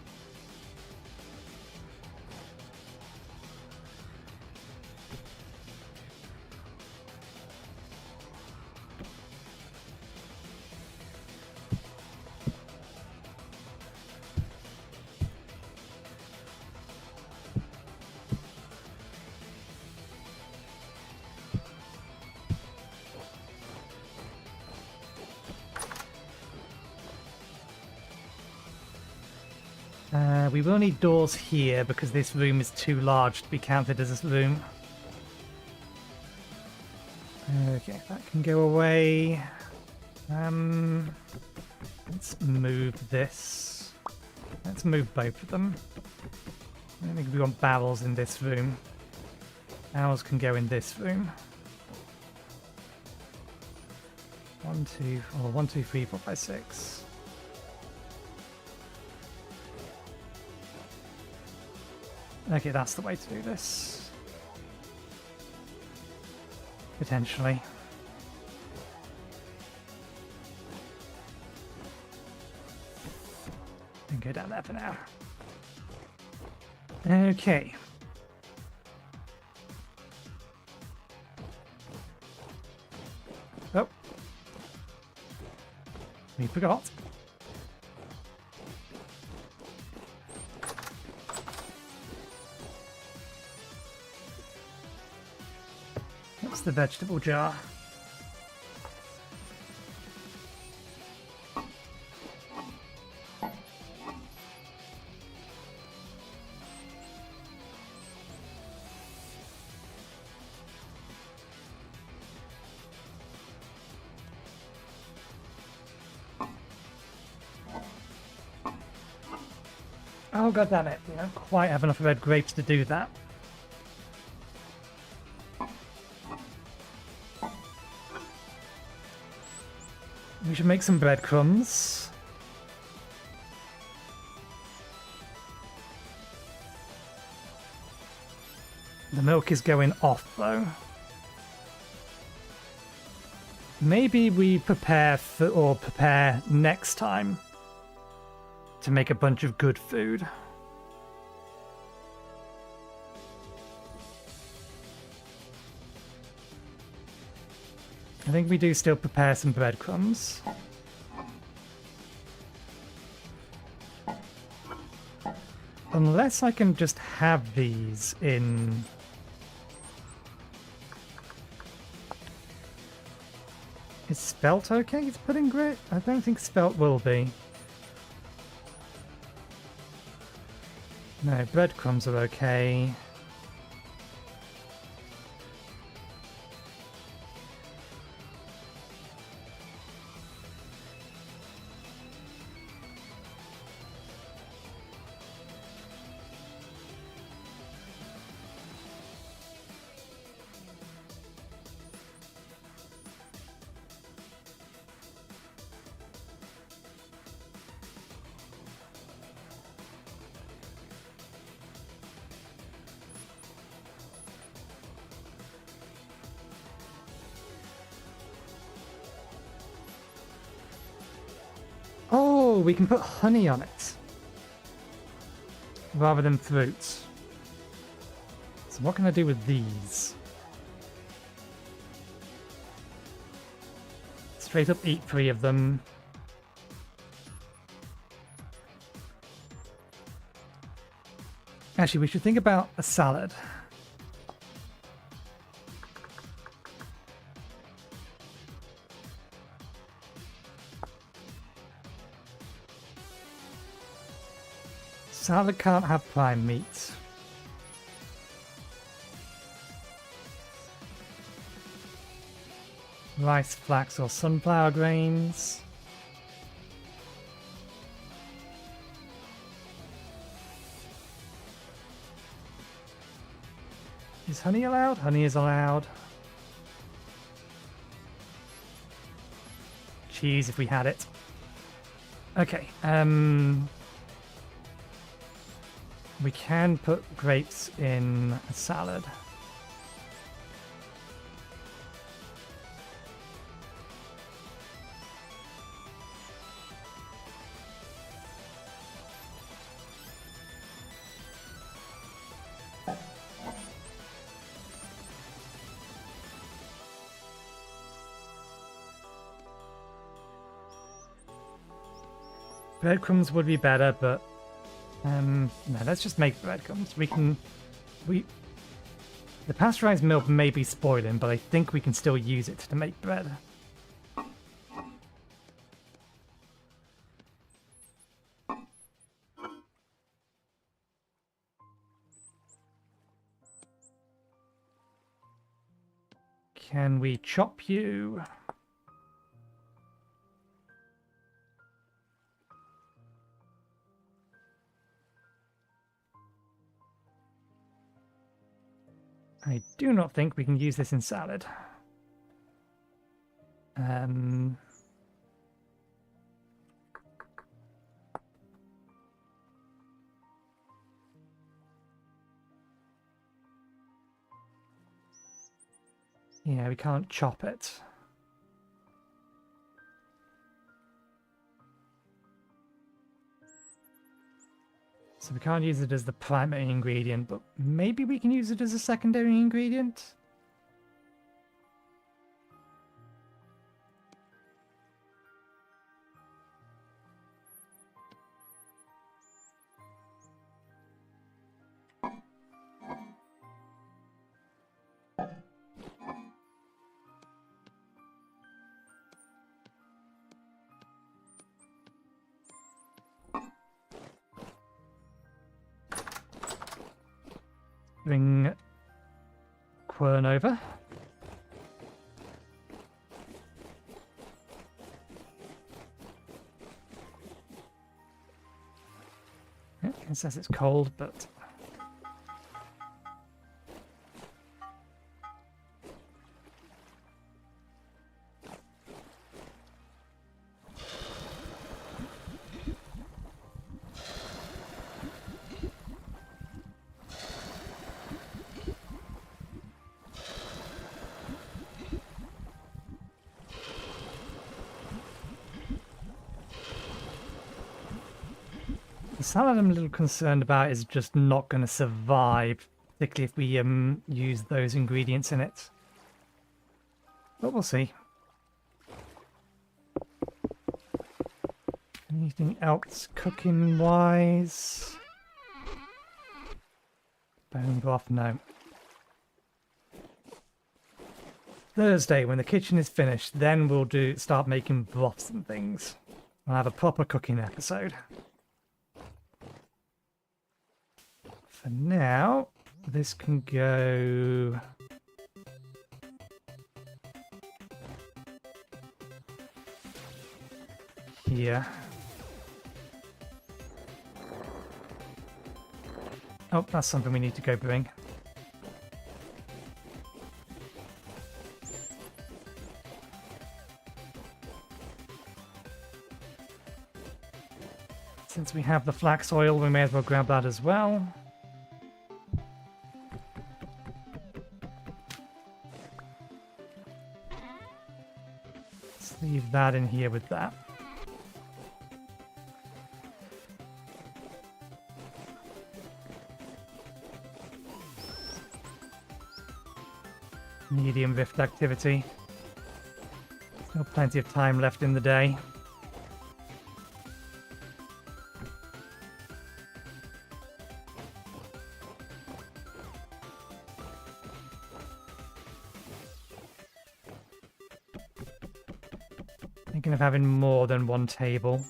We will need doors here because this room is too large to be counted as a room. Okay, that can go away. Let's move this. Let's move both of them. I don't think we want barrels in this room. Barrels can go in this room. 1, 2, 3, 4, 5, 6. Okay, that's the way to do this. Potentially. And go down there for now. Okay. Oh. We forgot. What's the vegetable jar? Oh god damn it, we don't quite have enough red grapes to do that. We should make some breadcrumbs. The milk is going off though. Maybe we prepare next time to make a bunch of good food. I think we do still prepare some breadcrumbs. Unless I can just have these in... Is spelt okay to put in grit? I don't think spelt will be. No, breadcrumbs are okay. Oh, we can put honey on it rather than fruit. So what can I do with these? Straight up eat 3 of them. Actually, we should think about a salad. Salad can't have prime meat. Rice, flax, or sunflower grains. Is honey allowed? Honey is allowed. Cheese if we had it. Okay, we can put grapes in a salad. Breadcrumbs would be better, but no, let's just make breadcrumbs. The pasteurized milk may be spoiling, but I think we can still use it to make bread. Can we chop you? I do not think we can use this in salad. Yeah, we can't chop it. So we can't use it as the primary ingredient, but maybe we can use it as a secondary ingredient? Bring Quern over. Yeah, it says it's cold, but the salad I'm a little concerned about is just not going to survive, particularly if we use those ingredients in it. But we'll see. Anything else cooking-wise? Bone broth, no. Thursday, when the kitchen is finished, then we'll start making broths and things. We'll have a proper cooking episode. For now, this can go here. Oh, that's something we need to go bring. Since we have the flax oil, we may as well grab that as well. Let's leave that in here with that. medium rift activity. Still plenty of time left in the day. Thinking of having more than one table.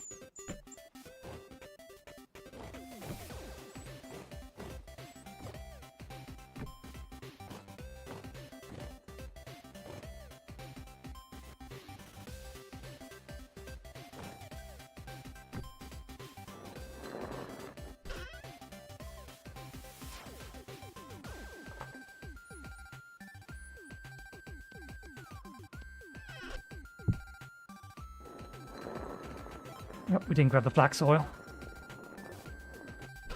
Oh, we didn't grab the flax oil.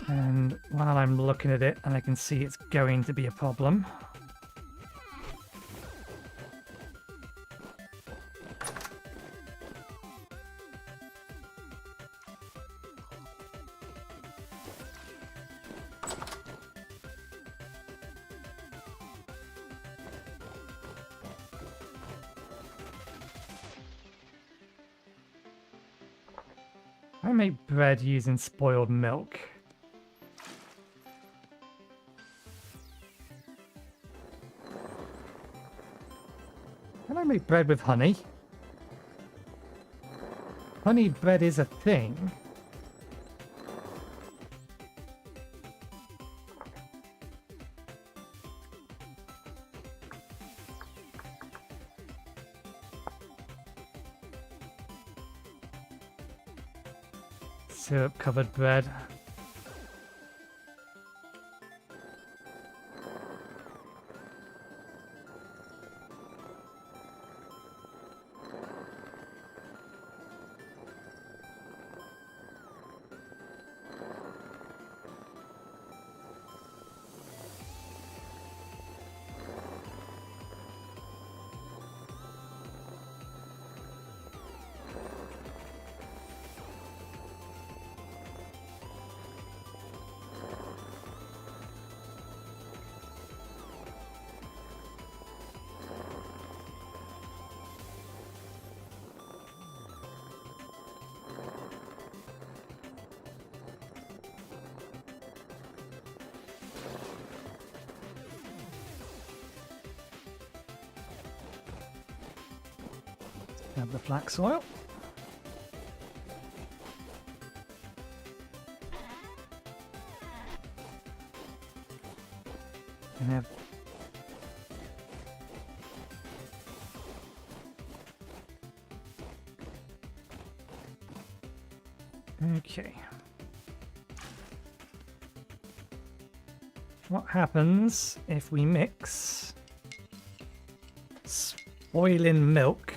And while I'm looking at it, and I can see it's going to be a problem. I make bread using spoiled milk. Can I make bread with honey? Honey bread is a thing. Syrup covered bread. Grab the flax oil. And have okay. What happens if we mix spoiling milk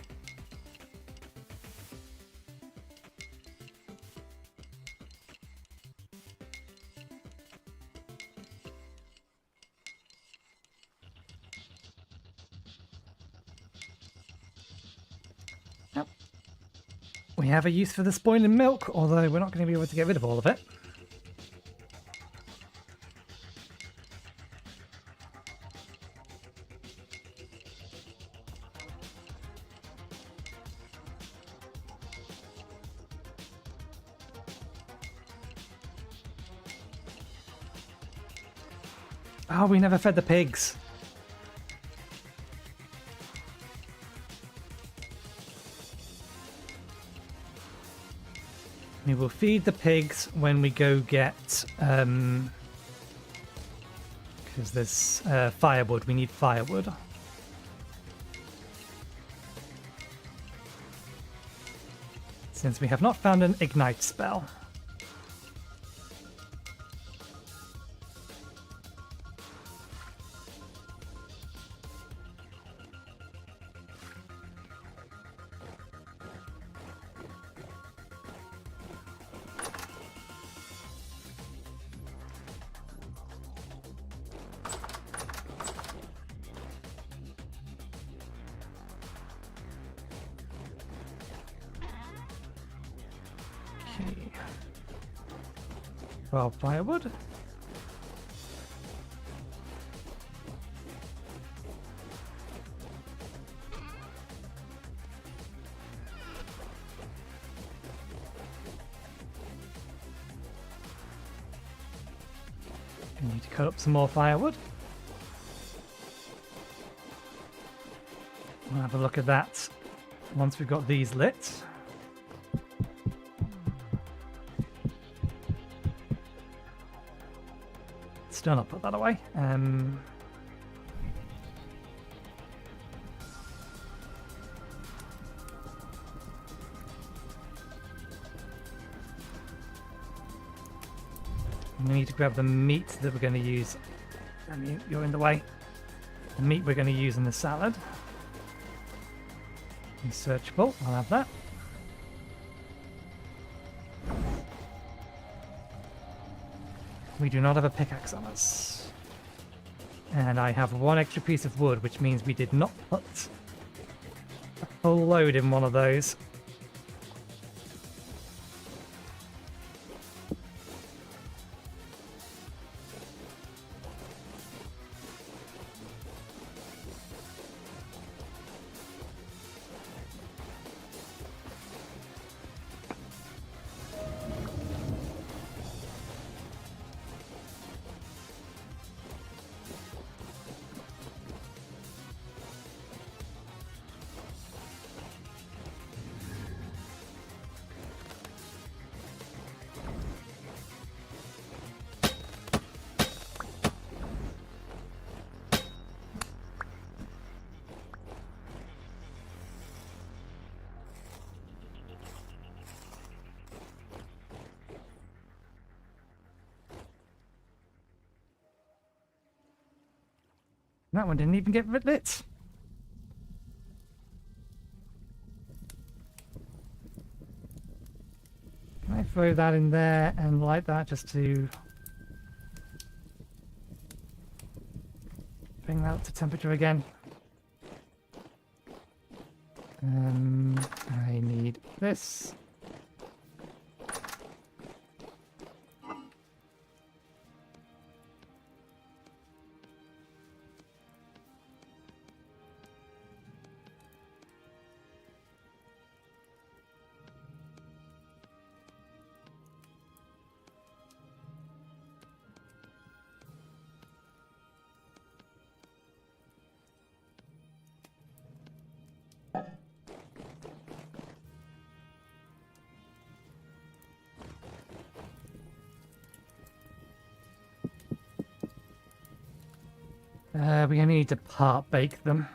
We have a use for the spoiling milk, although we're not going to be able to get rid of all of it. Oh, we never fed the pigs. We will feed the pigs when we go get, because there's firewood. We need firewood. Since we have not found an ignite spell. Okay. 12 firewood. I need to cut up some more firewood. We'll have a look at that once we've got these lit. Still not put that away. We need to grab the meat that we're going to use. I mean, you're in the way. The meat we're going to use in the salad. Searchable, I'll have that. We do not have a pickaxe on us. And I have one extra piece of wood, which means we did not put a full load in one of those. That one didn't even get lit. Can I throw that in there and light that just to bring that up to temperature again? I need this. We only need to part bake them.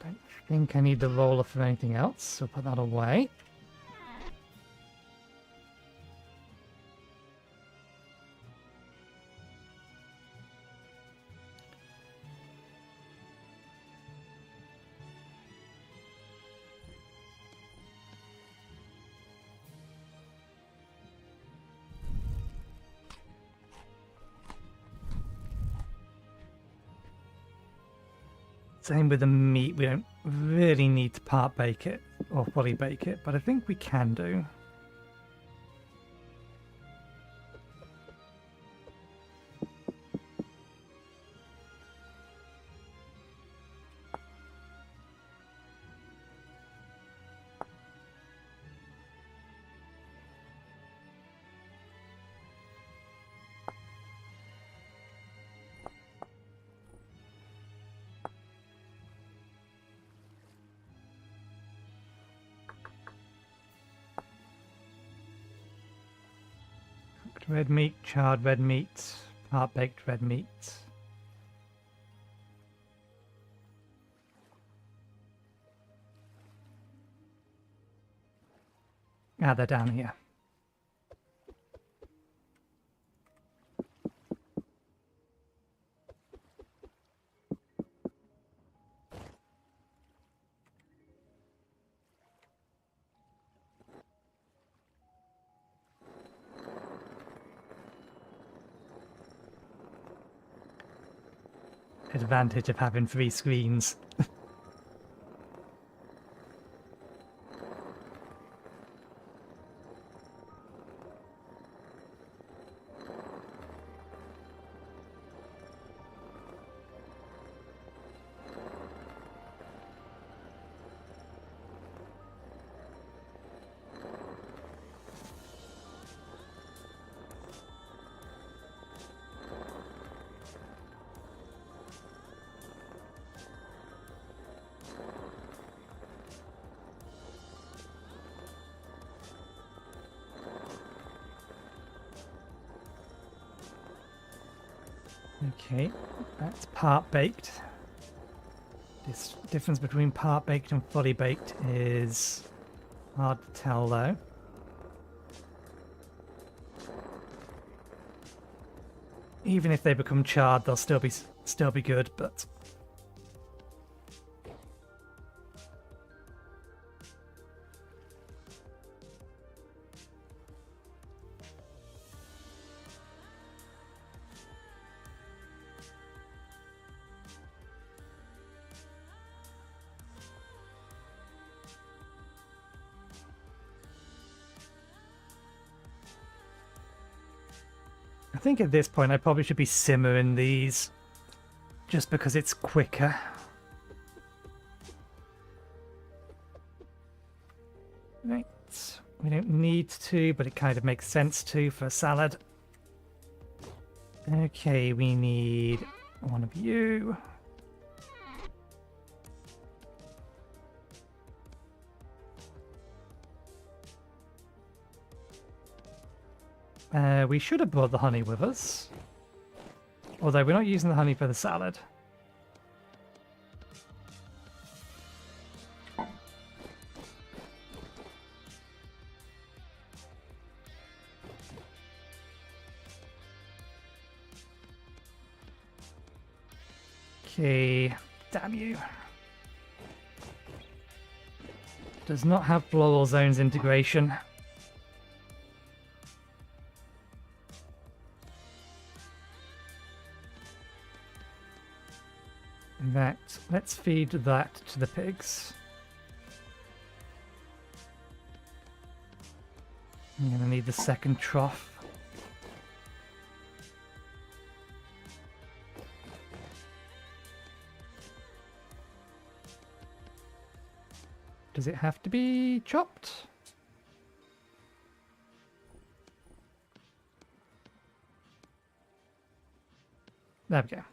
Don't think I need the roller for anything else, so put that away. Same with the meat, we don't really need to part bake it or fully bake it, but I think we can do. Red meat, charred red meat, part-baked red meat. Ah, they're down here. Advantage of having 3 screens. Okay, that's part baked. This difference between part baked and fully baked is hard to tell though. Even if they become charred, they'll still be good, but I think at this point I probably should be simmering these just because it's quicker. Right, we don't need to, but it kind of makes sense to for a salad. Okay, we need one of you. We should have brought the honey with us. Although we're not using the honey for the salad. Okay, damn you. Does not have floral zones integration. That, let's feed that to the pigs. I'm gonna need the second trough. Does it have to be chopped? There we go.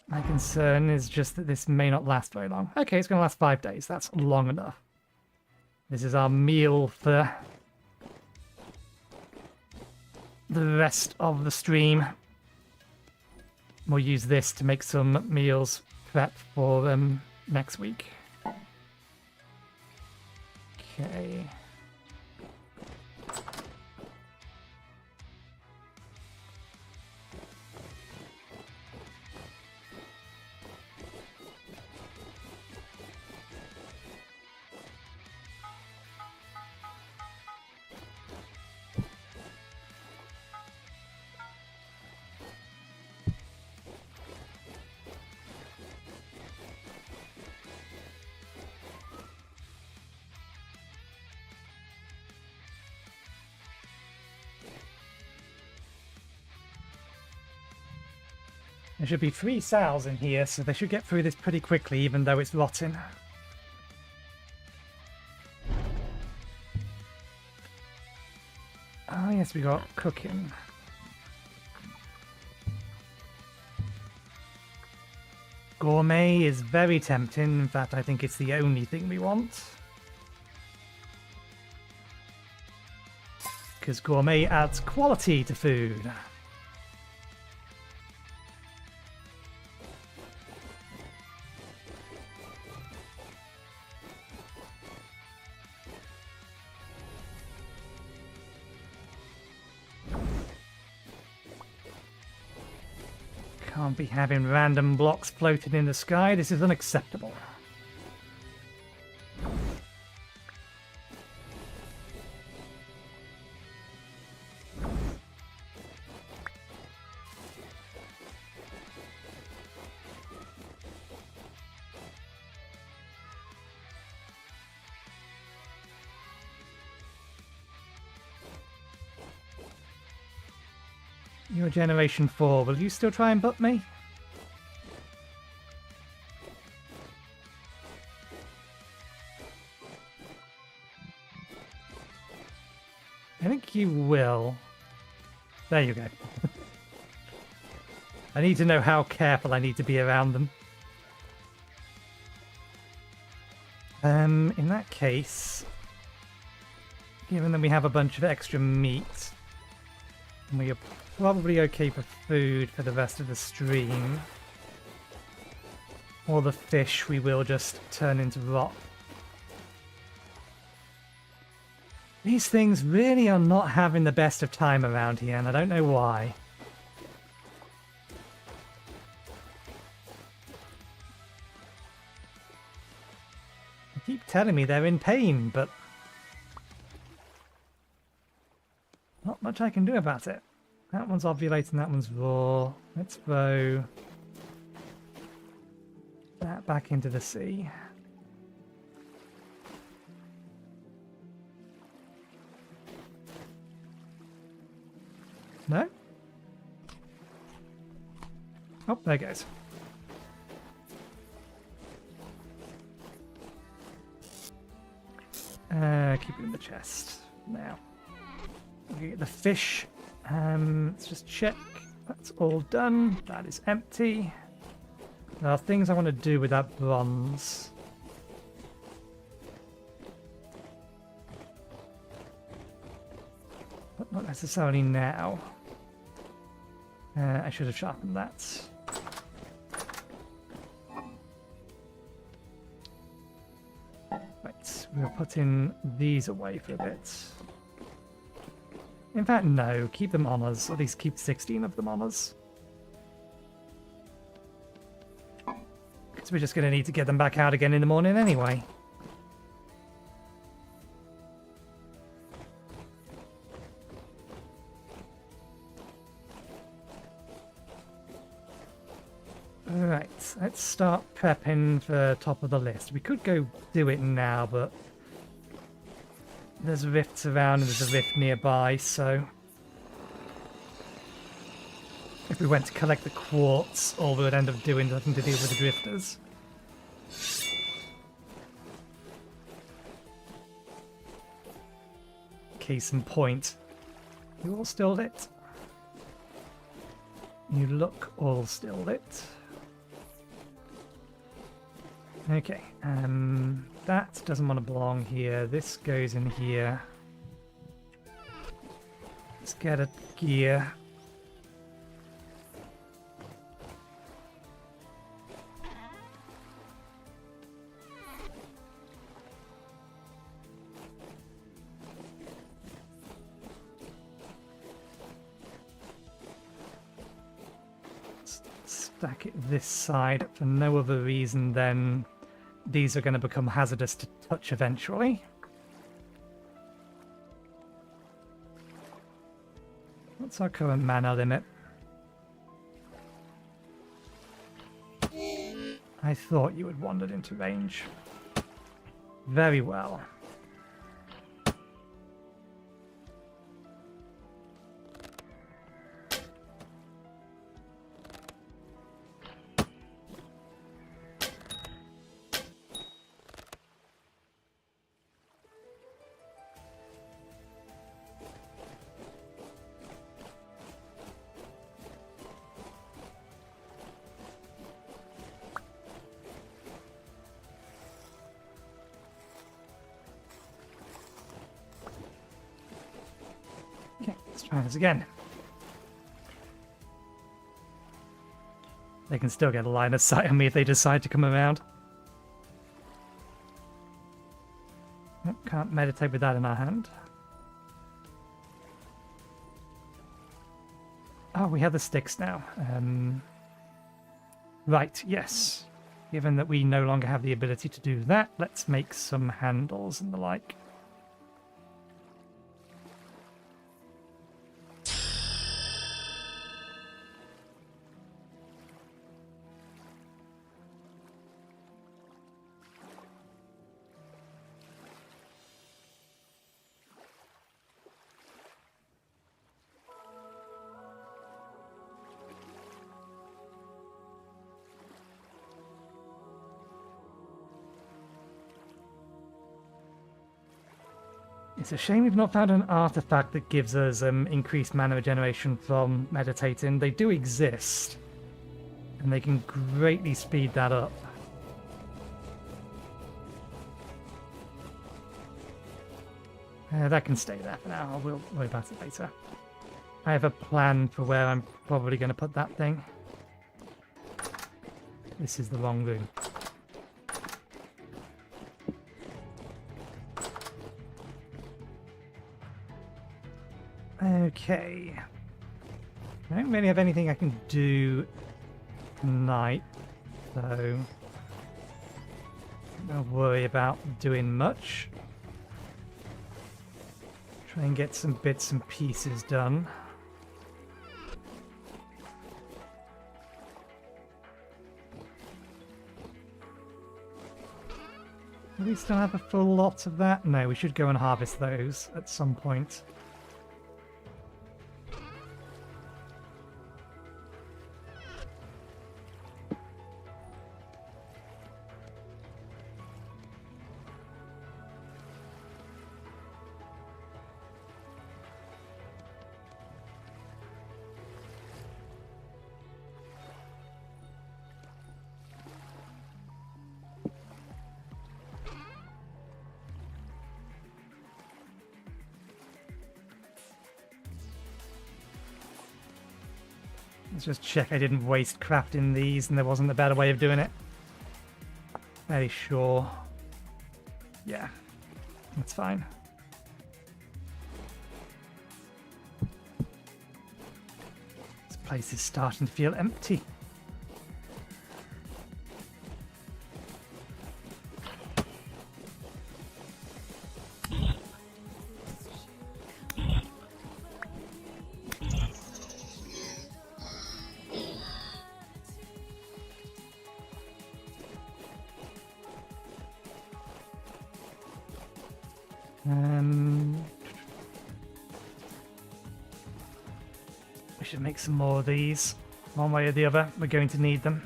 My concern is just that this may not last very long. Okay, it's going to last 5 days. That's long enough. This is our meal for the rest of the stream. We'll use this to make some meals prep for next week. Okay. There should be 3 sows in here, so they should get through this pretty quickly, even though it's rotten. Oh yes, we got cooking. Gourmet is very tempting. In fact, I think it's the only thing we want. Because gourmet adds quality to food. Can't be having random blocks floating in the sky. This is unacceptable. You're Generation 4. Will you still try and butt me? I think you will. There you go. I need to know how careful I need to be around them. In that case, given that we have a bunch of extra meat, we are probably okay for food for the rest of the stream. All the fish we will just turn into rot. These things really are not having the best of time around here, and I don't know why. They keep telling me they're in pain, but not much I can do about it. That one's ovulating, that one's raw. Let's throw that back into the sea. No? Oh, there it goes. Keep it in the chest now. We get the fish. Let's just check. That's all done. That is empty. There are things I want to do with that bronze. But not necessarily now. I should have sharpened that. Right, we'll put in these away for a bit. In fact, no, keep them on us. At least keep 16 of them on us. Because we're just going to need to get them back out again in the morning anyway. Right, let's start prepping for top of the list. We could go do it now, but there's rifts around and there's a rift nearby, so if we went to collect the quartz, all we would end up doing is having to deal with the drifters. Case in point, you all still lit? You look all still lit. Okay, that doesn't want to belong here. This goes in here. Let's get a gear. Stack it this side for no other reason than these are going to become hazardous to touch eventually. What's our current mana limit? I thought you had wandered into range. Very well. Okay, let's try this again. They can still get a line of sight on me if they decide to come around. Nope, can't meditate with that in our hand. Oh, we have the sticks now. Right, yes. Given that we no longer have the ability to do that, let's make some handles and the like. It's a shame we've not found an artifact that gives us increased mana regeneration from meditating. They do exist, and they can greatly speed that up. That can stay there for now. We'll worry about it later. I have a plan for where I'm probably going to put that thing. This is the wrong room. Okay. I don't really have anything I can do tonight, so don't worry about doing much. Try and get some bits and pieces done. Do we still have a full lot of that? No, we should go and harvest those at some point. Let's just check I didn't waste crafting these and there wasn't a better way of doing it. Very sure. Yeah, that's fine. This place is starting to feel empty. We should make some more of these. One way or the other, we're going to need them.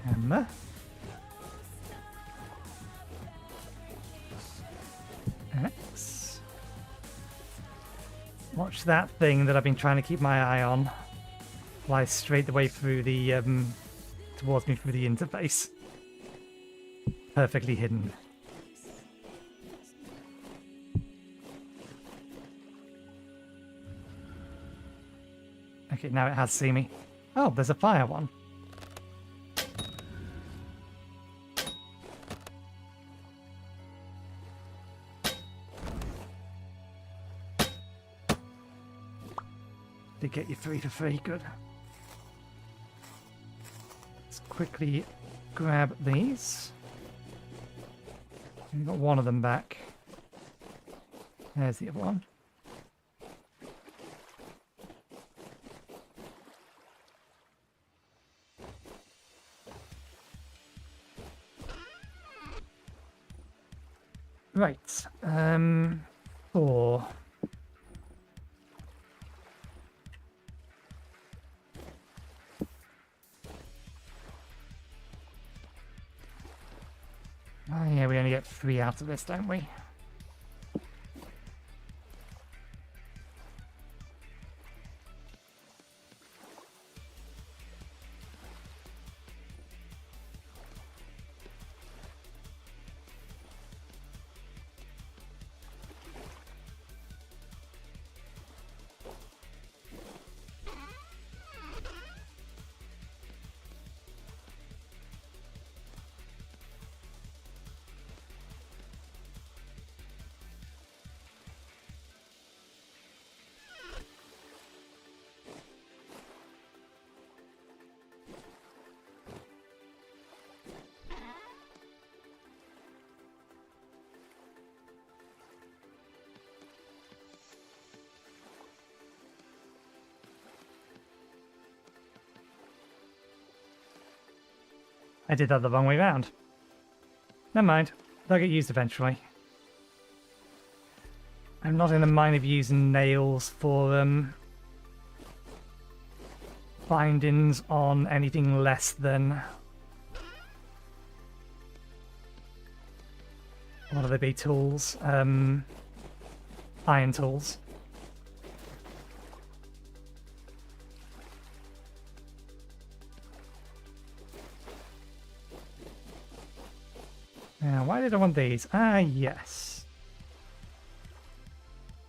Hammer. Axe. Watch that thing that I've been trying to keep my eye on. Flies straight the way through the, towards me through the interface. Perfectly hidden. Okay, now it has seen me. Oh, there's a fire one. Did get you 3 for free, good. Let's quickly grab these. We've got one of them back. There's the other one. Right, 4. Oh yeah, we only get 3 out of this, don't we? I did that the wrong way round. Never mind. They'll get used eventually. I'm not in the mind of using nails for bindings on anything less than... what do they be? Tools? Iron tools. Now, why did I want these? Ah, yes.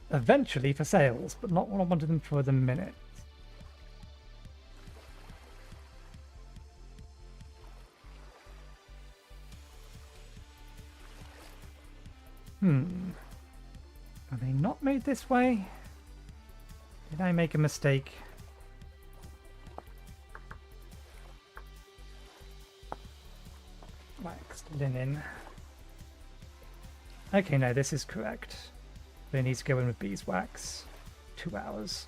Eventually for sales, but not what I wanted them for the minute. Are they not made this way? Did I make a mistake? Waxed linen. Okay, no, this is correct. But it needs to go in with beeswax. 2 hours.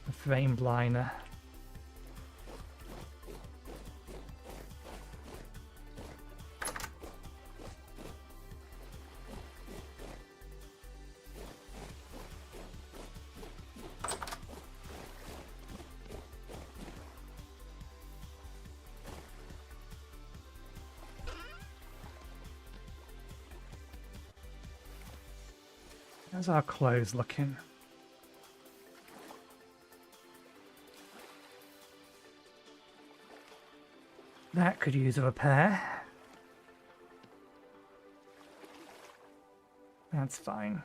A framed liner. How's our clothes looking? That could use a repair. That's fine.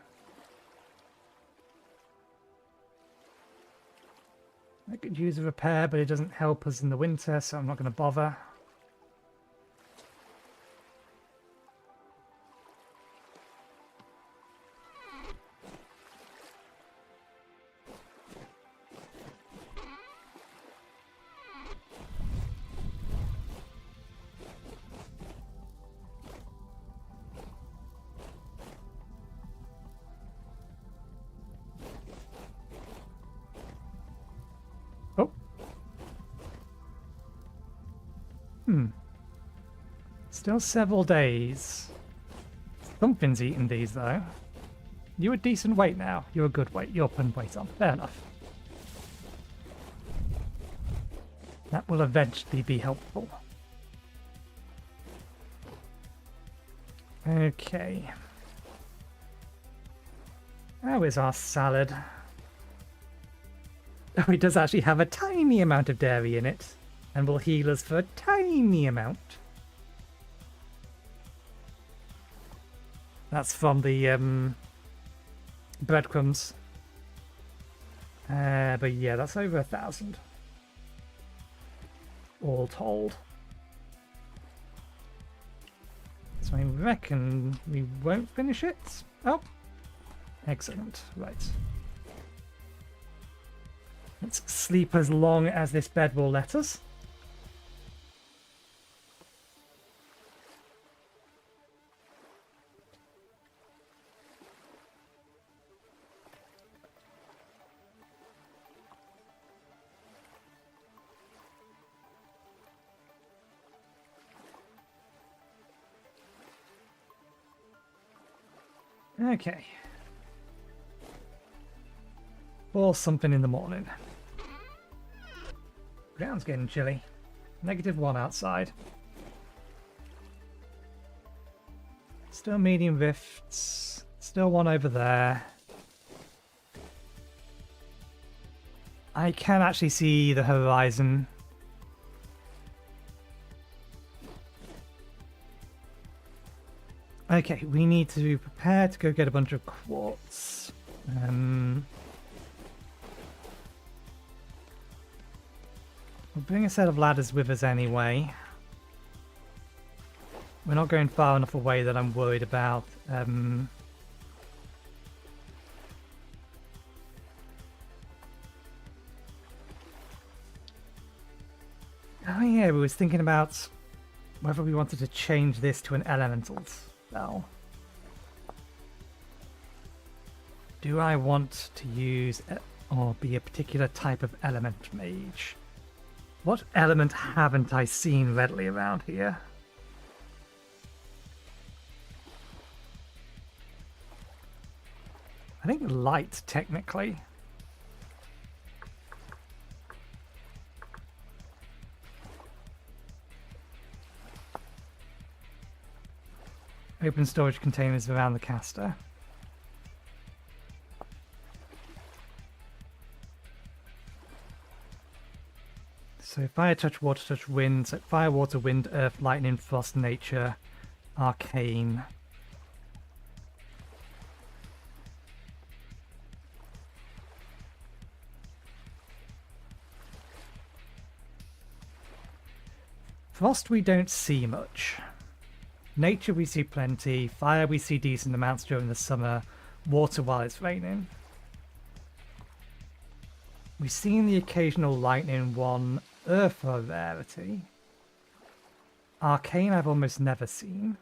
That could use a repair, but it doesn't help us in the winter, so I'm not going to bother. Oh. Still several days. Something's eating these, though. You're a decent weight now. You're a good weight. You're putting weight on. Fair enough. That will eventually be helpful. Okay. How is our salad? Oh, it does actually have a tiny amount of dairy in it, and will heal us for a tiny amount. That's from the breadcrumbs. But yeah, that's over 1,000. All told. So I reckon we won't finish it. Oh, excellent. Right. Let's sleep as long as this bed will let us. Okay. Or something in the morning. Ground's getting chilly. -1 outside. Still medium rifts. Still one over there. I can actually see the horizon. Okay, we need to prepare to go get a bunch of quartz. We'll bring a set of ladders with us anyway. We're not going far enough away that I'm worried about. Oh yeah, we was thinking about whether we wanted to change this to an elemental spell. Do I want to use or be a particular type of element mage? What element haven't I seen readily around here? I think light, technically. Open storage containers around the caster. So fire, touch, water, touch, wind. So fire, water, wind, earth, lightning, frost, nature, arcane. Frost we don't see much. Nature we see plenty. Fire we see decent amounts during the summer. Water while it's raining. We've seen the occasional lightning one. Earth a rarity. Arcane I've almost never seen.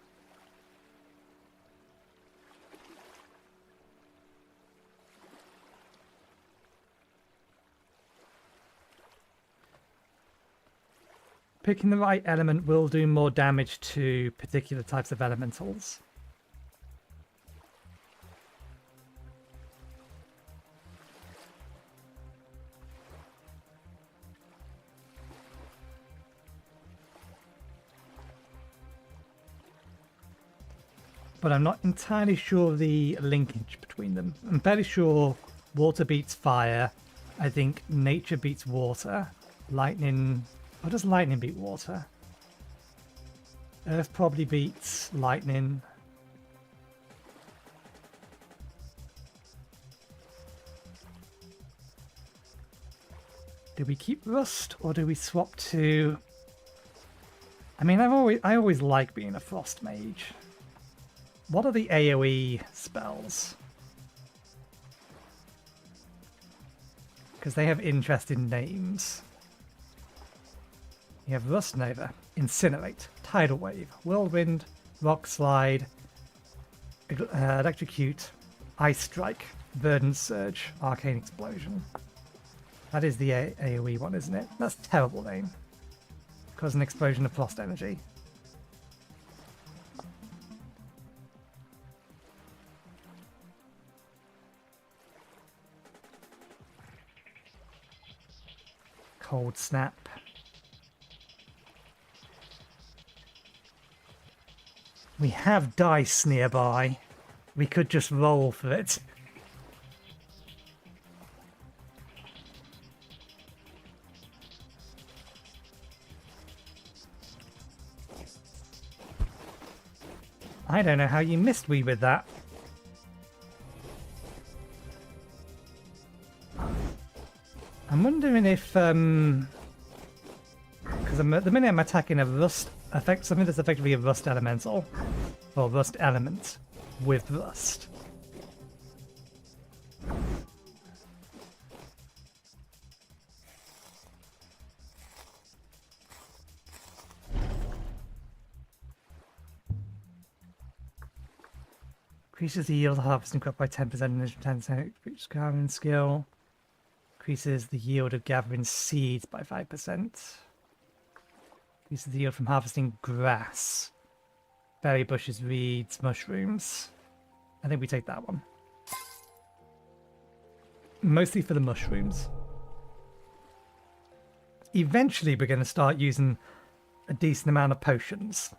Picking the right element will do more damage to particular types of elementals. But I'm not entirely sure the linkage between them. I'm fairly sure water beats fire. I think nature beats water. Lightning... Or does lightning beat water? Earth probably beats lightning. Do we keep rust or do we swap to... I mean, I always like being a frost mage. What are the AoE spells? Because they have interesting names. You have Rust Nova, Incinerate, Tidal Wave, Whirlwind, Rock Slide, Electrocute, Ice Strike, Verdant Surge, Arcane Explosion. That is the AoE one, isn't it? That's a terrible name. Cause an explosion of frost energy. Cold Snap. We have dice nearby. We could just roll for it. I don't know how you missed me with that. I'm wondering if, because at the minute I'm attacking a rust effect, something that's effectively a rust elemental, or rust element with rust. Increases the yield of harvesting crop by 10% initial 10%, increases gathering skill. Increases the yield of gathering seeds by 5%. Increases the yield from harvesting grass. Berry bushes, reeds, mushrooms. I think we take that one. Mostly for the mushrooms. Eventually we're going to start using a decent amount of potions.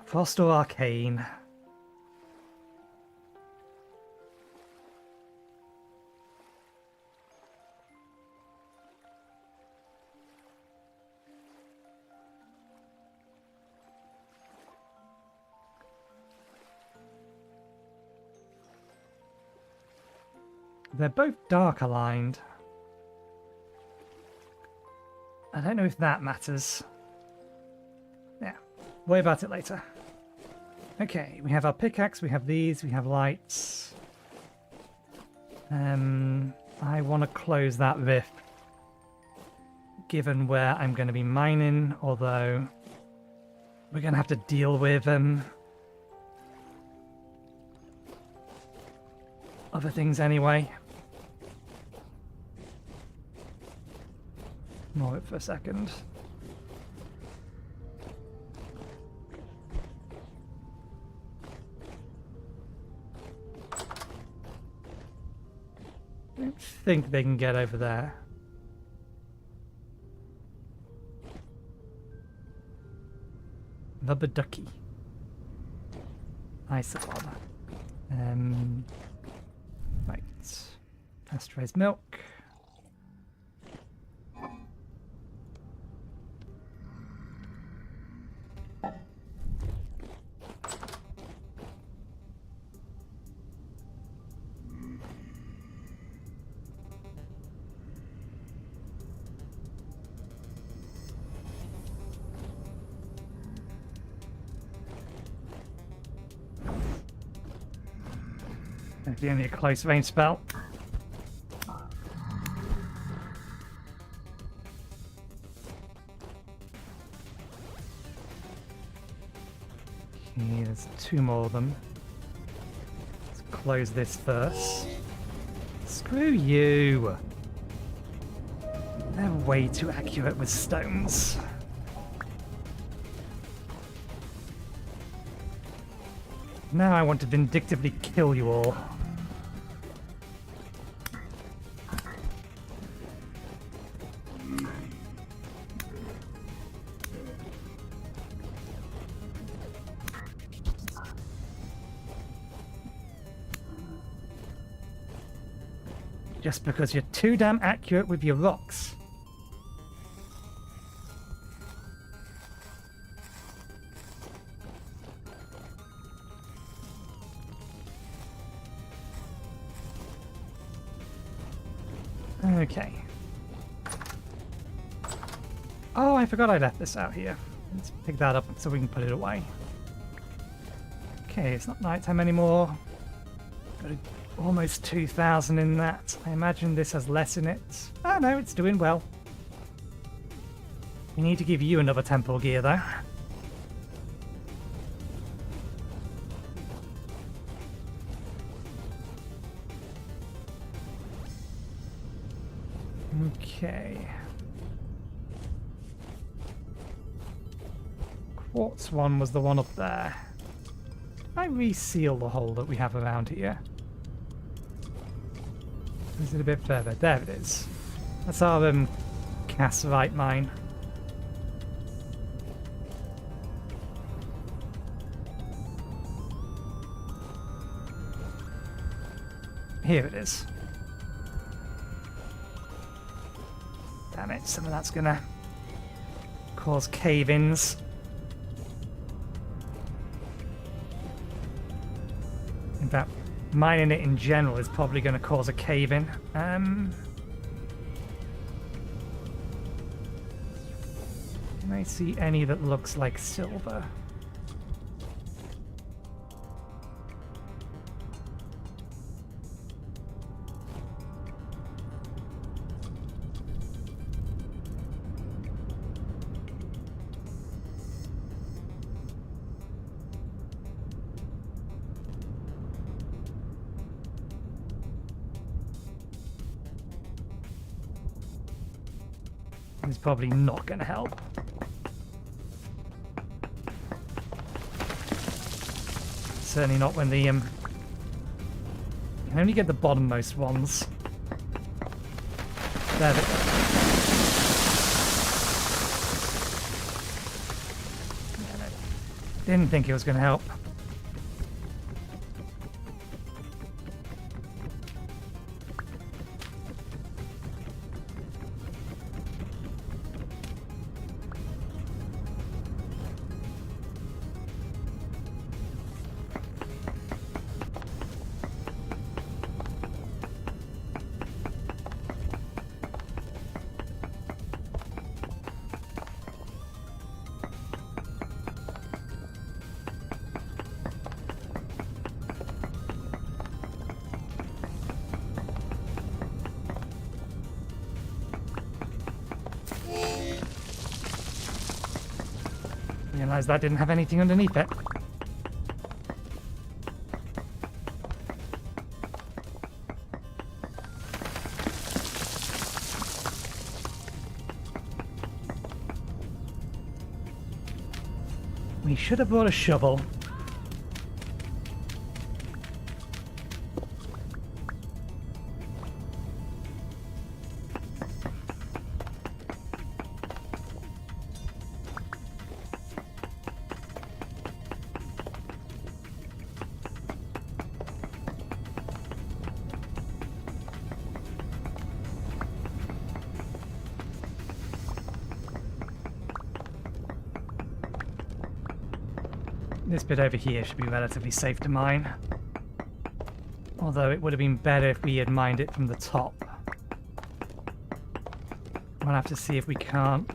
Frost or Arcane? They're both dark aligned. I don't know if that matters. Yeah, worry about it later. Okay, we have our pickaxe, we have these, we have lights. I want to close that rift, given where I'm going to be mining, although we're going to have to deal with other things anyway. Ignore it for a second. I don't think they can get over there. Rubber ducky. Isolon. Right. Pasteurized milk. Maybe only a close range spell. Okay, there's 2 more of them. Let's close this first. Screw you! They're way too accurate with stones. Now I want to vindictively kill you all. Just because you're too damn accurate with your rocks. Okay. Oh, I forgot I left this out here. Let's pick that up so we can put it away. Okay, it's not nighttime anymore. Got almost 2,000 in that. I imagine this has less in it. Oh no, it's doing well. We need to give you another temple gear though. Okay. Quartz one was the one up there. Did I reseal the hole that we have around here? Is it a bit further? There it is. That's our cassiterite mine. Here it is. Damn it, some of that's gonna cause cave-ins. In fact, mining it in general is probably going to cause a cave-in. Can I see any that looks like silver? It's probably not going to help. Certainly not when the you can only get the bottommost ones. There we go. Yeah, no, didn't think it was going to help. Realised that didn't have anything underneath it. We should have brought a shovel. This bit over here should be relatively safe to mine. Although it would have been better if we had mined it from the top. We'll have to see if we can't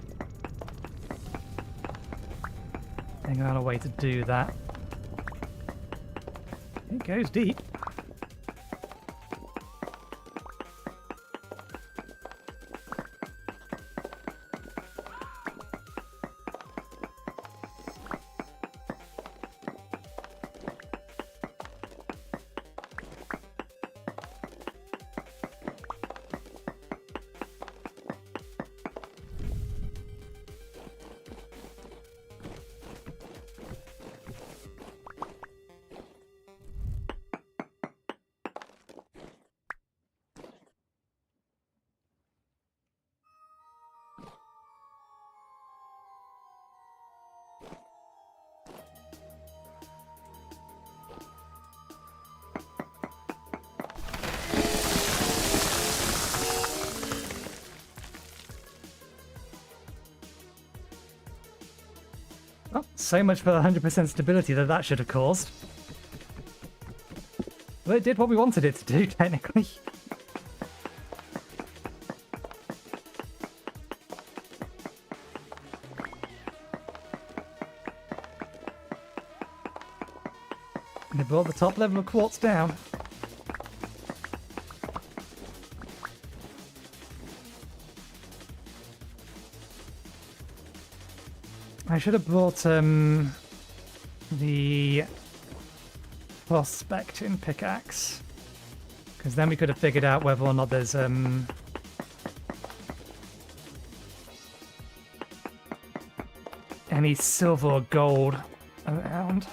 figure out a way to do that. It goes deep. Oh, so much for 100% stability that should have caused. Well, it did what we wanted it to do, technically. And it brought the top level of quartz down. I should have brought the prospecting pickaxe, because then we could have figured out whether or not there's any silver or gold around.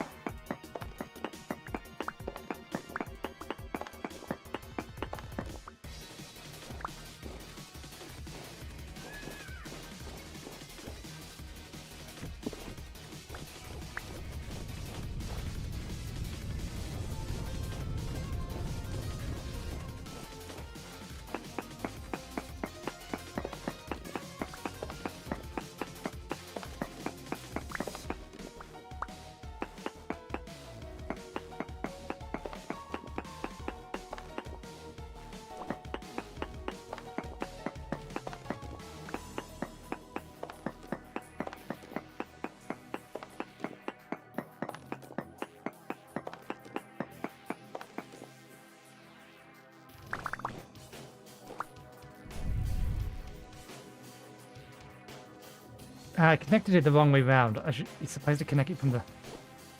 I connected it the wrong way round. It's supposed to connect it from the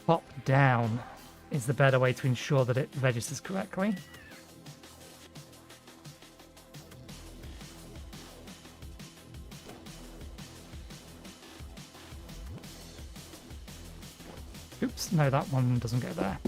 top down is the better way to ensure that it registers correctly. Oops, no, that one doesn't go there.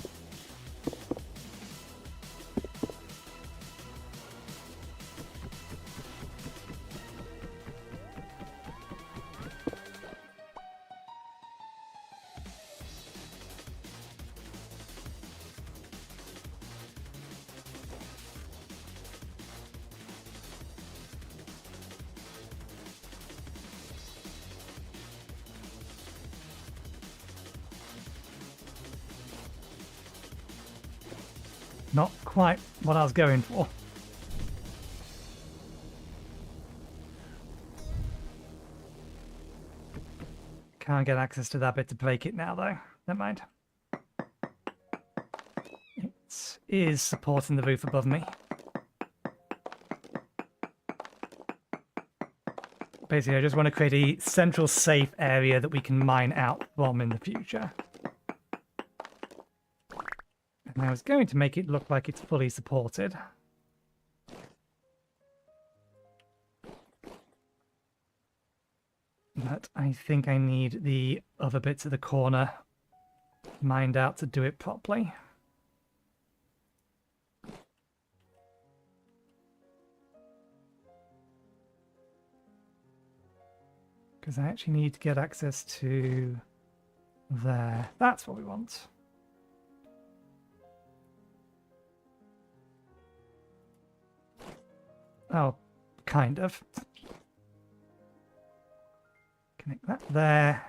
Not quite what I was going for. Can't get access to that bit to break it now, though. Never mind. It is supporting the roof above me. Basically, I just want to create a central safe area that we can mine out from in the future. And I was going to make it look like it's fully supported. But I think I need the other bits of the corner mined out to do it properly. Because I actually need to get access to there. That's what we want. Oh, kind of. Connect that there.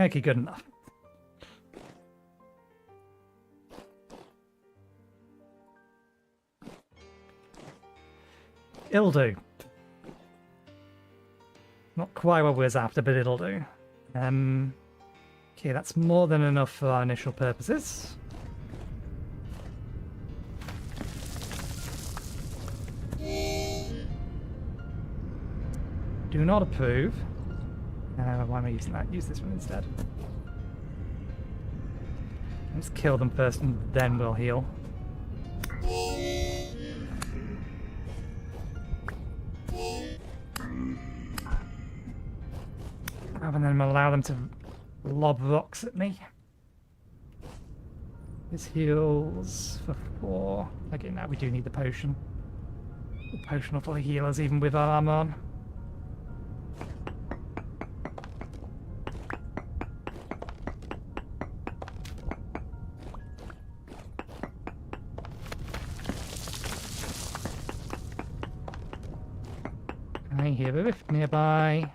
Okay, good enough. It'll do. Not quite what we was after, but it'll do. Okay, that's more than enough for our initial purposes. Do not approve. Why am I using that? Use this one instead. Let's kill them first and then we'll heal. And then allow them to lob rocks at me. This heals for 4. Okay, now we do need the potion. The potion will fully heal us even with our armor on. I hear a rift nearby.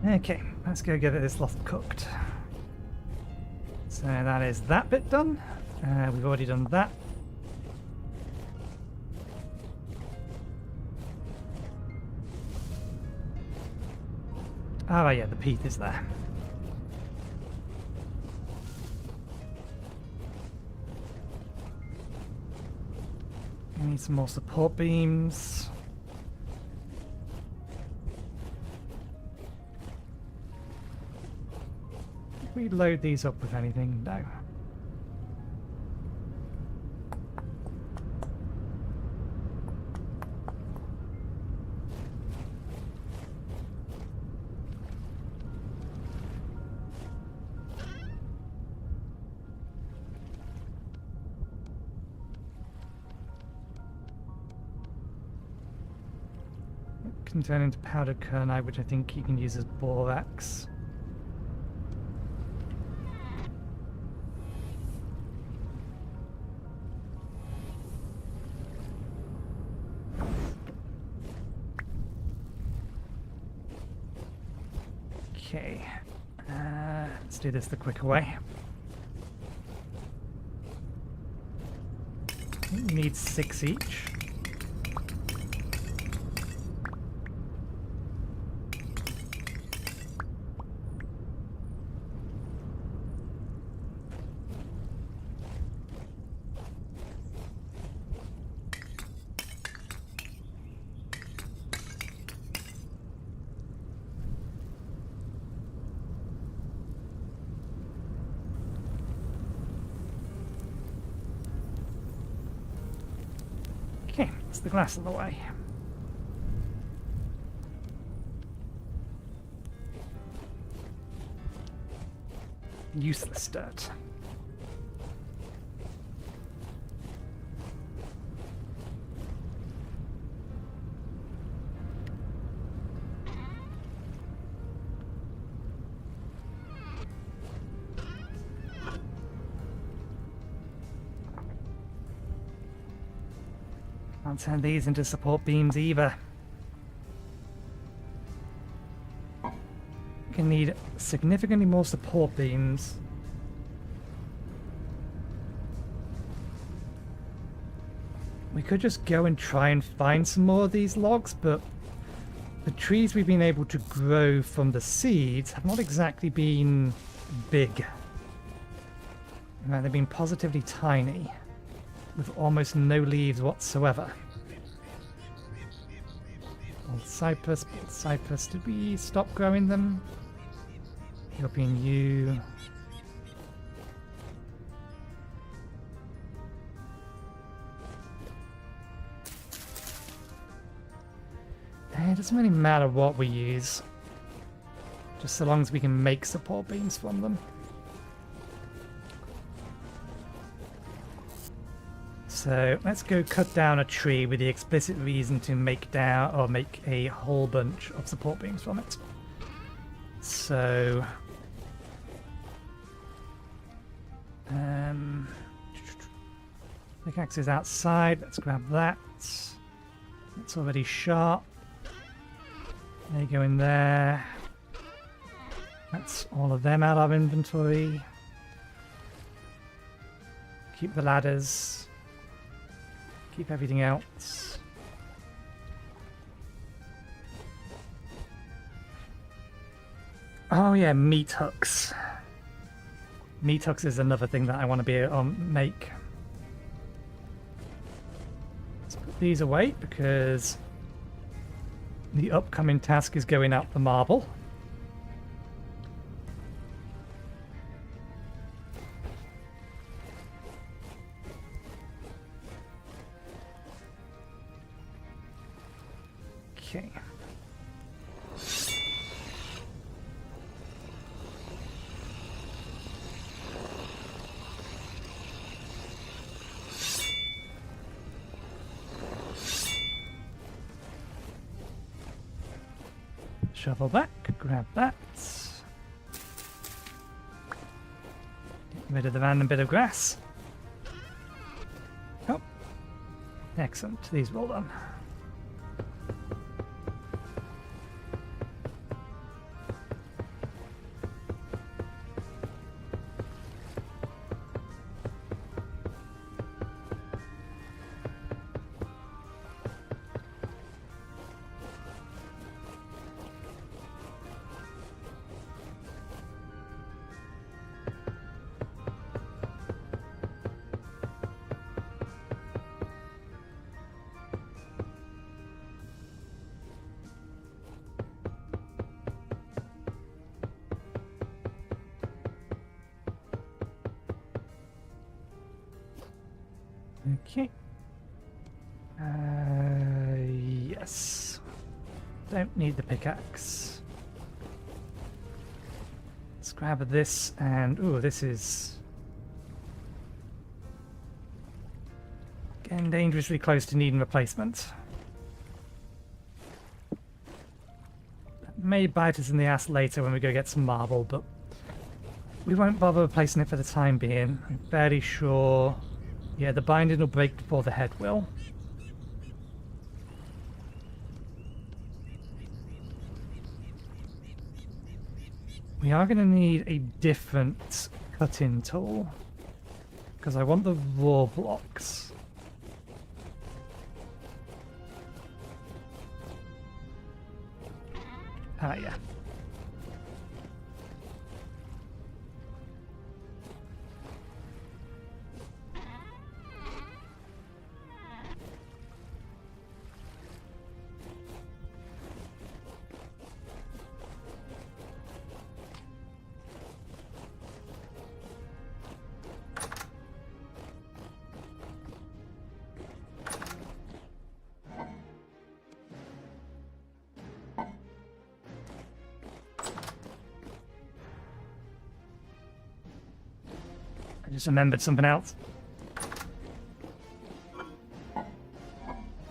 Okay, let's go get this lot cooked. So that is that bit done. We've already done that. Oh yeah, the peat is there. We need some more support beams. We load these up with anything? No. It can turn into powdered kernite, which I think you can use as borax. Okay, let's do this the quicker way. We need 6 each. Okay, that's the glass of the way. Useless dirt. Can't turn these into support beams either. Can need significantly more support beams. We could just go and try and find some more of these logs, but the trees we've been able to grow from the seeds have not exactly been big. They've been positively tiny, with almost no leaves whatsoever. Old cypress, did we stop growing them? European U. It doesn't really matter what we use, just so long as we can make support beams from them. So let's go cut down a tree with the explicit reason to make a whole bunch of support beams from it. So pickaxe is outside. Let's grab that. It's already sharp. They go in there. That's all of them out of inventory. Keep the ladders. Keep everything else. Oh yeah, meat hooks. Meat hooks is another thing that I want to be able to make. Let's put these away because the upcoming task is going out for marble. Okay. Shovel back, grab that. Get rid of the random bit of grass. Oh, excellent. These are all done. Okay. Yes. Don't need the pickaxe. Let's grab this and... ooh, this is... getting dangerously close to needing replacement. That may bite us in the ass later when we go get some marble, but we won't bother replacing it for the time being. I'm fairly sure... yeah, the binding will break before the head will. We are going to need a different cutting tool because I want the raw blocks. Ah, yeah. I just remembered something else.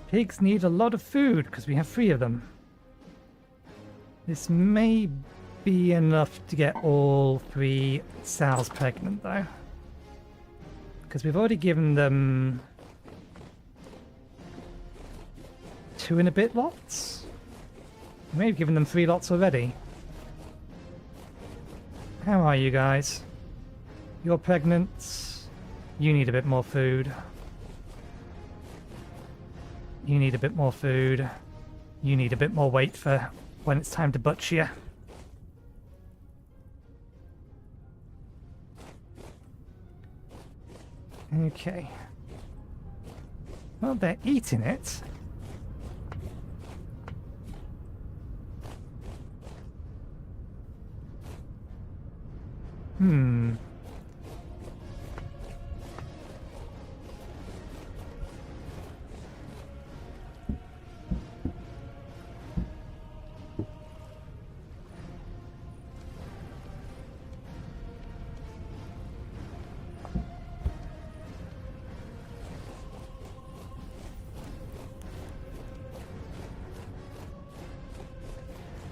Pigs need a lot of food because we have 3 of them. This may be enough to get all 3 sows pregnant though. Because we've already given them 2 and a bit lots. We may have given them 3 lots already. How are you guys? You're pregnant. You need a bit more food. You need a bit more food. You need a bit more weight for when it's time to butcher you. Okay. Well, they're eating it. Hmm.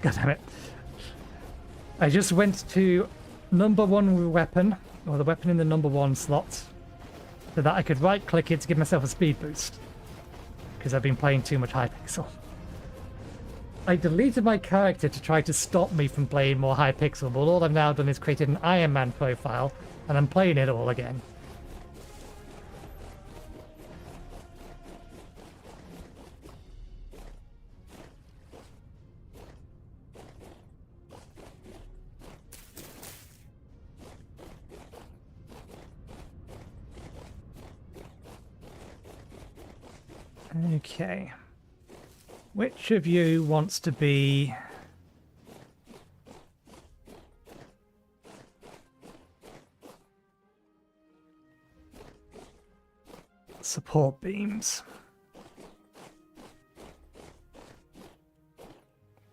God damn it. I just went to number 1 weapon, or the weapon in the number 1 slot, so that I could right click it to give myself a speed boost. Because I've been playing too much Hypixel. I deleted my character to try to stop me from playing more Hypixel, but all I've now done is created an Iron Man profile, and I'm playing it all again. Okay. Which of you wants to be... support beams?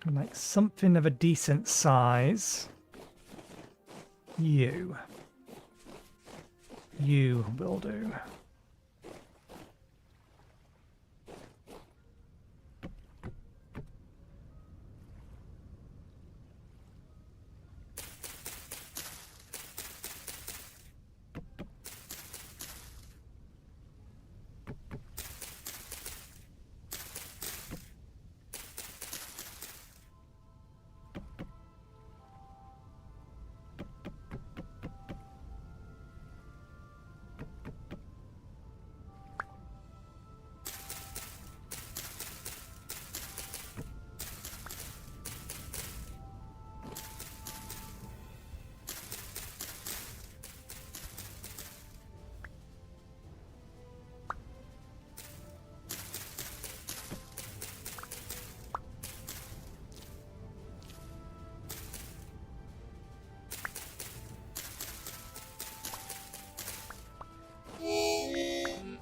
Like something of a decent size. You. You will do.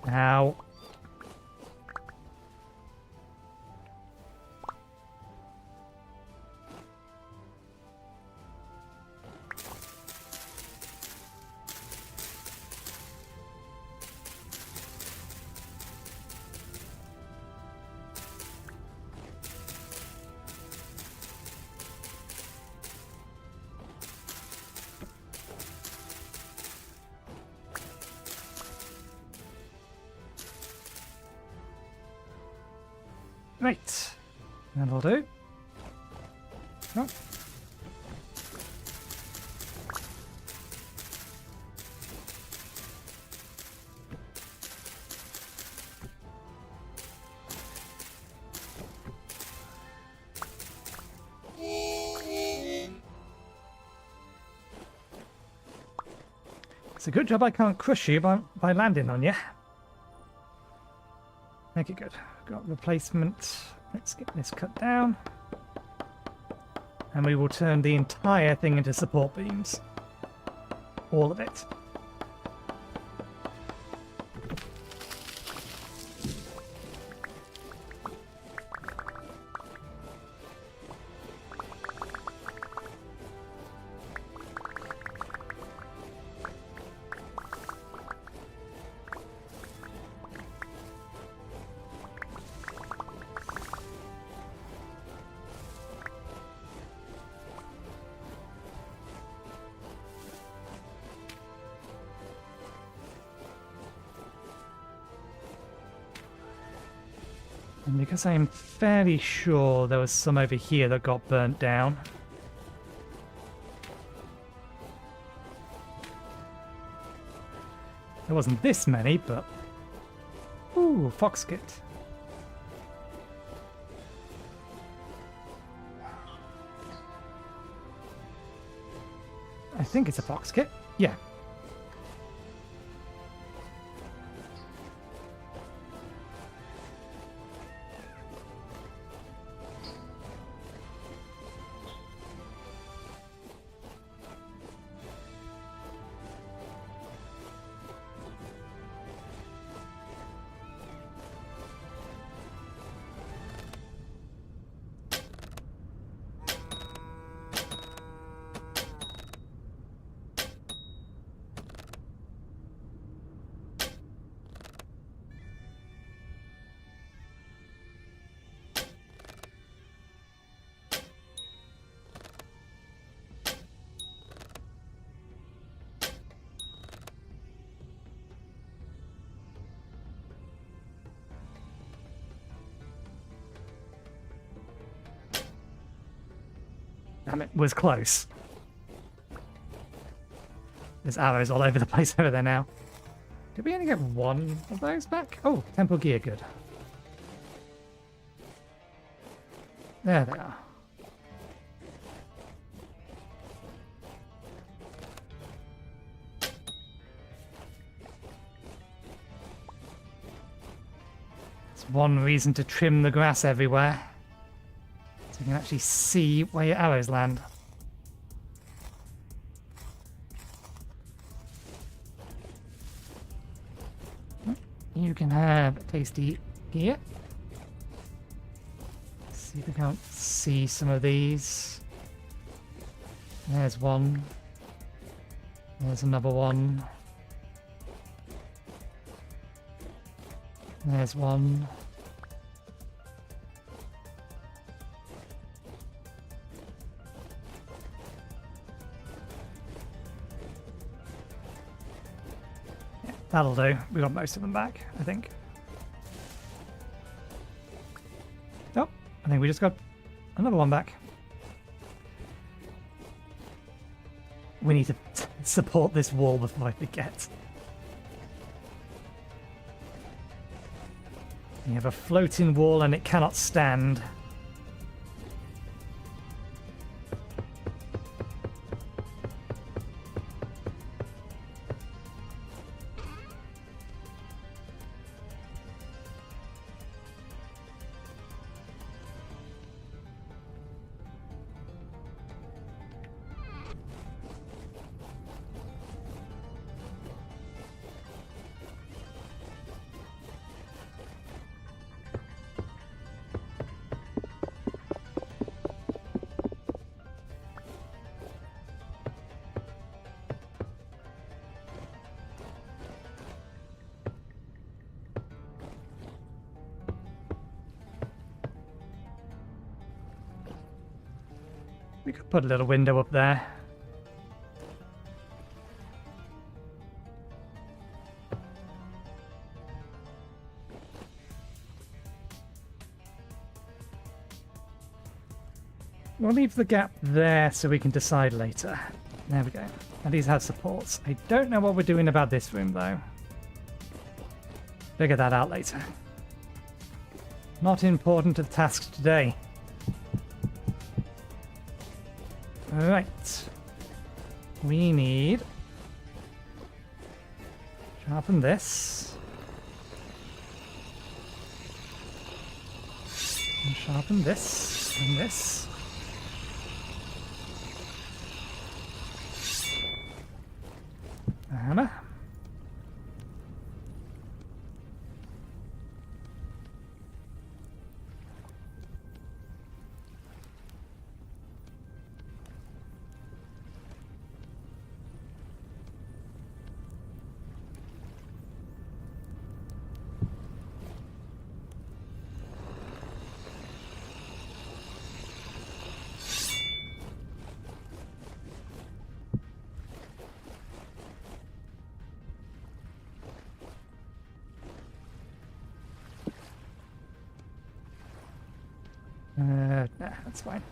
Ow. Right. That'll do. Oh. It's a good job I can't crush you by landing on you. Make it good. Got replacement. Let's get this cut down. And we will turn the entire thing into support beams. All of it. And because I am fairly sure there was some over here that got burnt down. There wasn't this many, but... Ooh, fox kit. I think it's a fox kit. Yeah. Damn it, was close. There's arrows all over the place over there now. Did we only get one of those back? Oh, temple gear, good. There they are. It's one reason to trim the grass everywhere. So you can actually see where your arrows land. You can have a tasty gear. See if we can't see some of these. There's one. There's another one. There's one. That'll do. We got most of them back, I think. Oh, I think we just got another one back. We need to support this wall before I forget. You have a floating wall and it cannot stand. We could put a little window up there. We'll leave the gap there so we can decide later. There we go. And these have supports. I don't know what we're doing about this room though. Figure that out later. Not important to the task today. Right. We need... sharpen this. And sharpen this. And this. A hammer. Nah, that's fine.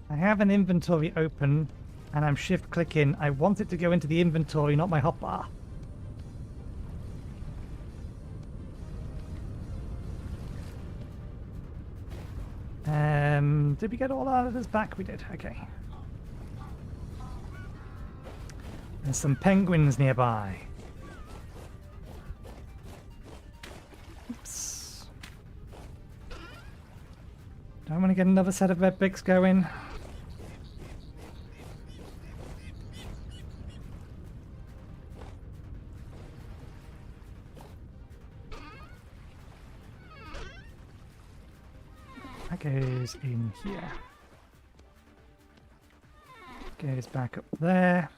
I have an inventory open and I'm shift clicking. I want it to go into the inventory, not my hotbar. Did we get all out of this back? We did, okay. There's some penguins nearby. Oops. Don't want to get another set of red bricks going. goes in here. Goes back up there.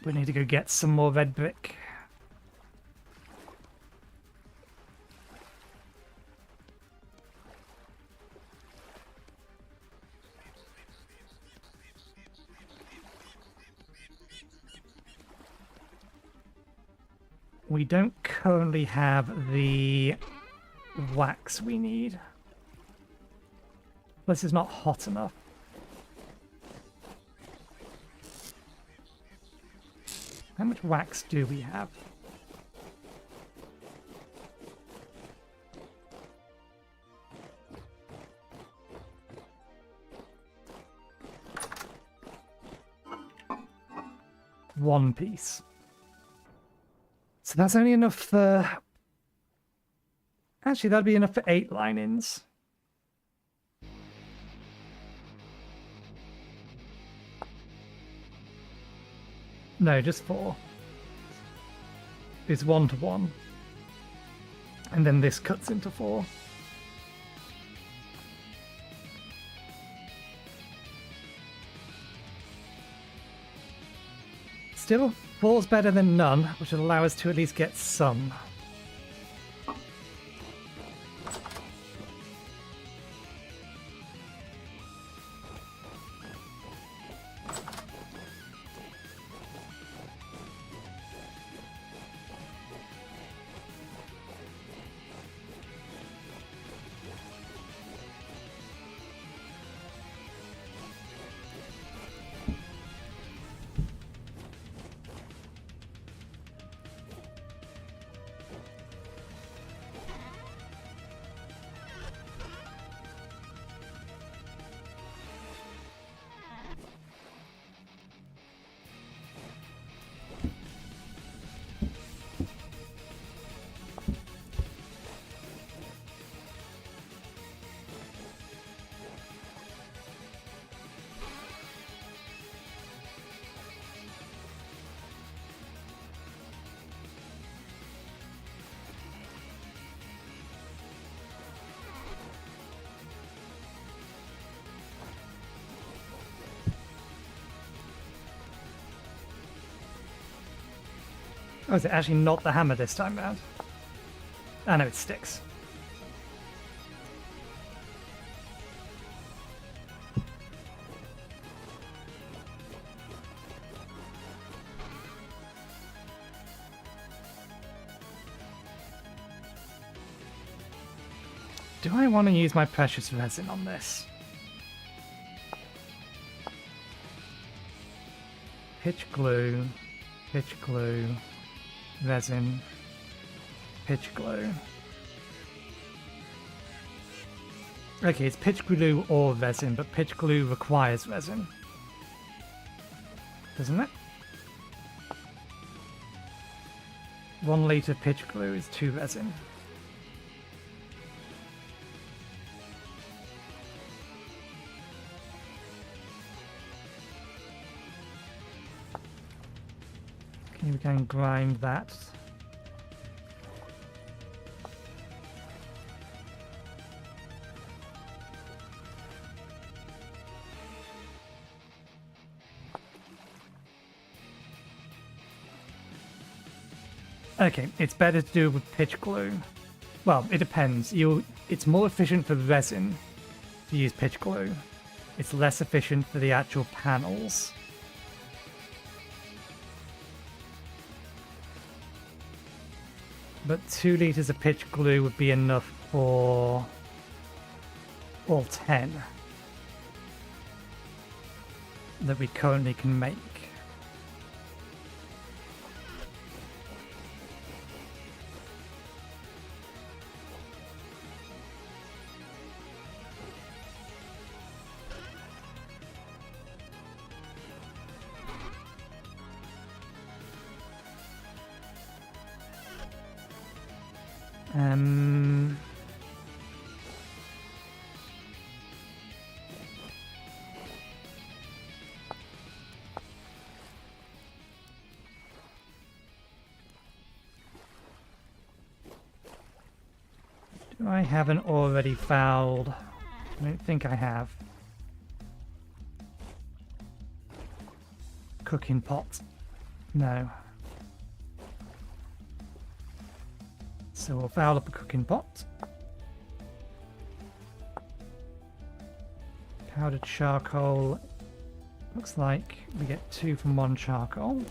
We need to go get some more red brick. We don't currently have the wax we need. This is not hot enough. How much wax do we have? One piece. So that's only enough for... Actually, that'd be enough for 8 line-ins. No, just 4. It's 1 to 1. And then this cuts into 4. Still, 4's better than none, which will allow us to at least get some. Oh, is it actually not the hammer this time round? Ah, no, it sticks. Do I want to use my precious resin on this? Pitch glue, resin, pitch glue. Okay, it's pitch glue or resin, but pitch glue requires resin. Doesn't it? 1 litre pitch glue is 2 resin. Okay, we can grind that. Okay, it's better to do with pitch glue. Well, it depends. It's more efficient for resin to use pitch glue. It's less efficient for the actual panels. But 2 litres of pitch glue would be enough for all 10 that we currently can make. I haven't already fouled. I don't think I have. Cooking pot. No. So we'll foul up a cooking pot. Powdered charcoal. Looks like we get 2 from 1 charcoal.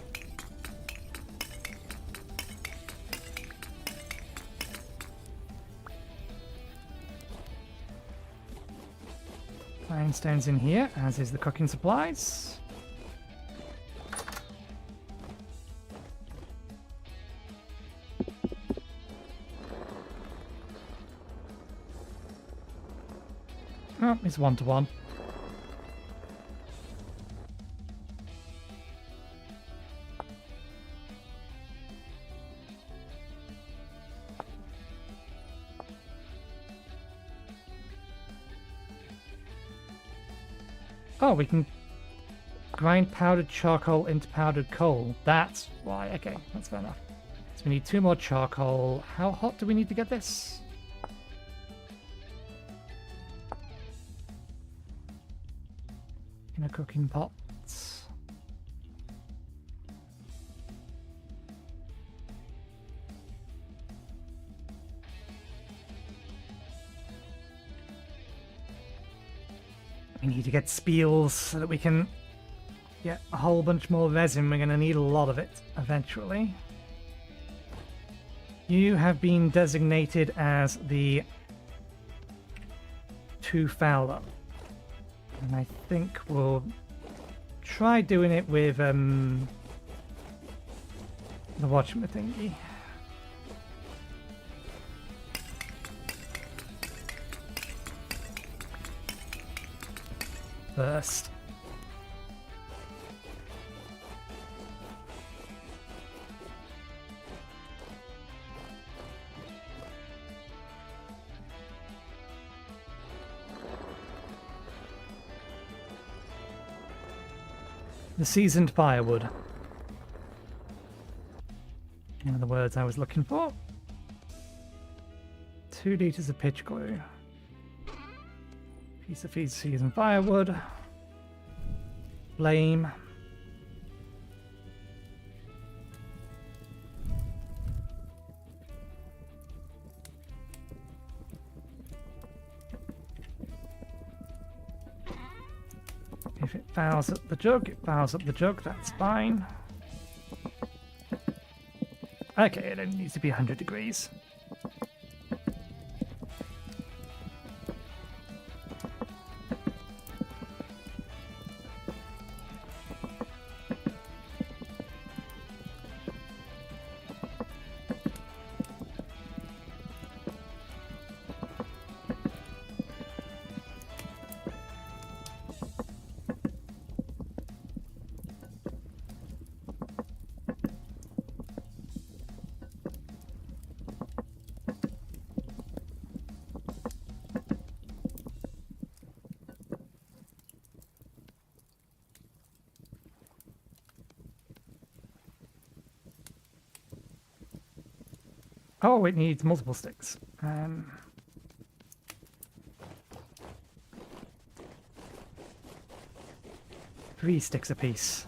Ironstone's in here, as is the cooking supplies. Oh, it's 1-to-1. Oh, we can grind powdered charcoal into powdered coal. That's why. Okay, that's fair enough. So we need 2 more charcoal. How hot do we need to get this? In a cooking pot. We need to get spiels so that we can get a whole bunch more resin. We're going to need a lot of it eventually. You have been designated as the 2 fowler. And I think we'll try doing it with the watchman thingy. First. The seasoned firewood. One of the words I was looking for. 2 liters of pitch glue. Piece of seasoned firewood. Flame. If it fouls up the jug, it fouls up the jug, that's fine. Okay, it only needs to be 100 degrees. Oh, it needs multiple sticks. 3 sticks apiece.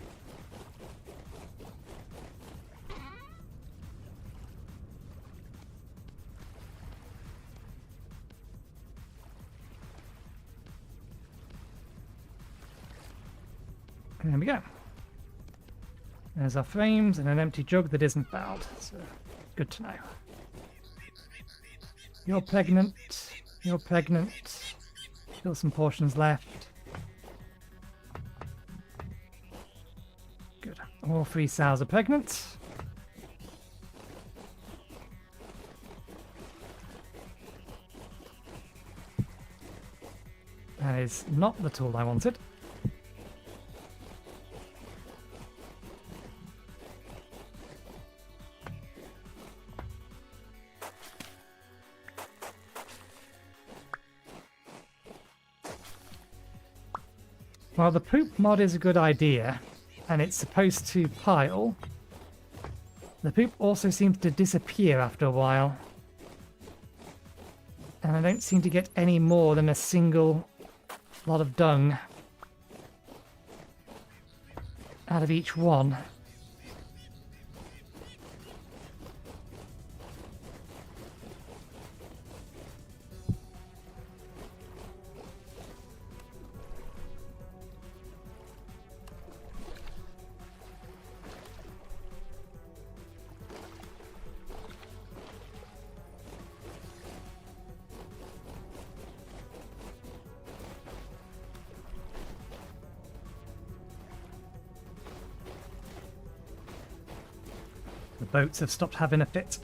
There we go. There's our frames and an empty jug that isn't fouled. So good to know. You're pregnant. You're pregnant. Still some portions left. Good. All 3 sows are pregnant. That is not the tool I wanted. While the poop mod is a good idea, and it's supposed to pile, the poop also seems to disappear after a while. I don't seem to get any more than a single lot of dung out of each one. The boats have stopped having a fit.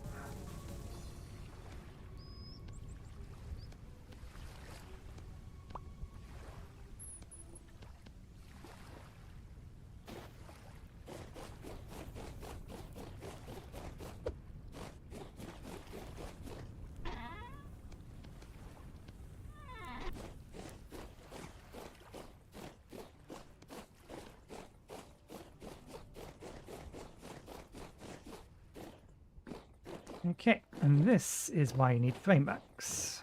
Okay, and this is why you need framebacks.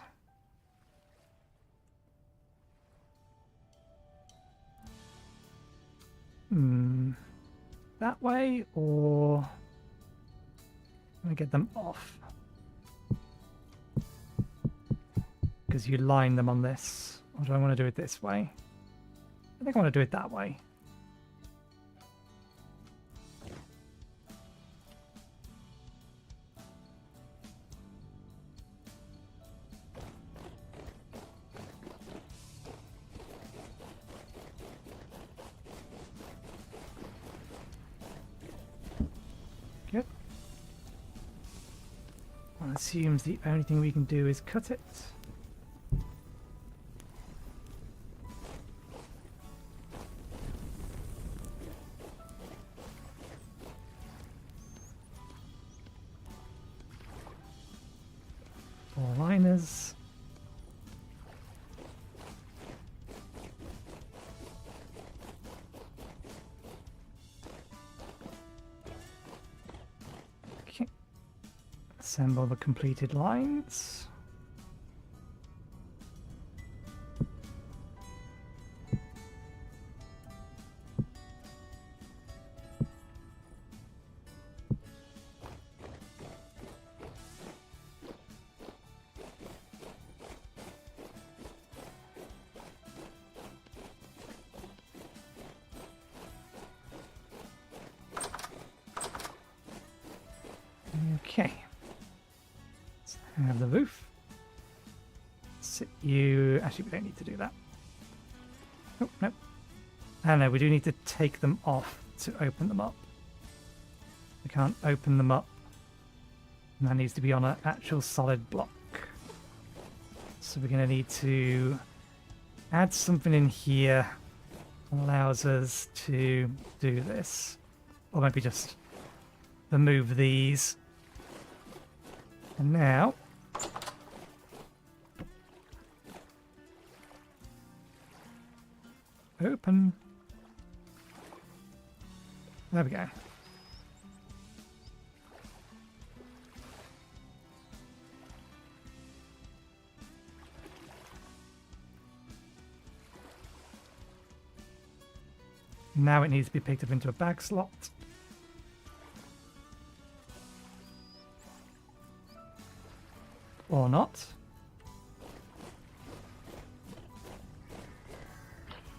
That way, or I'm gonna get them off because you line them on this. Or do I want to do it this way? I think I want to do it that way. Good. Well, it assumes the only thing we can do is cut it. Four liners. Okay. Assemble the completed lines. Okay. Let's have the roof. Sit you. Actually, we don't need to do that. Oh, no. I know, we do need to take them off to open them up. We can't open them up. And that needs to be on an actual solid block. So we're going to need to add something in here that allows us to do this. Or maybe just remove these. And now, open. There we go. Now it needs to be picked up into a bag slot. Or not.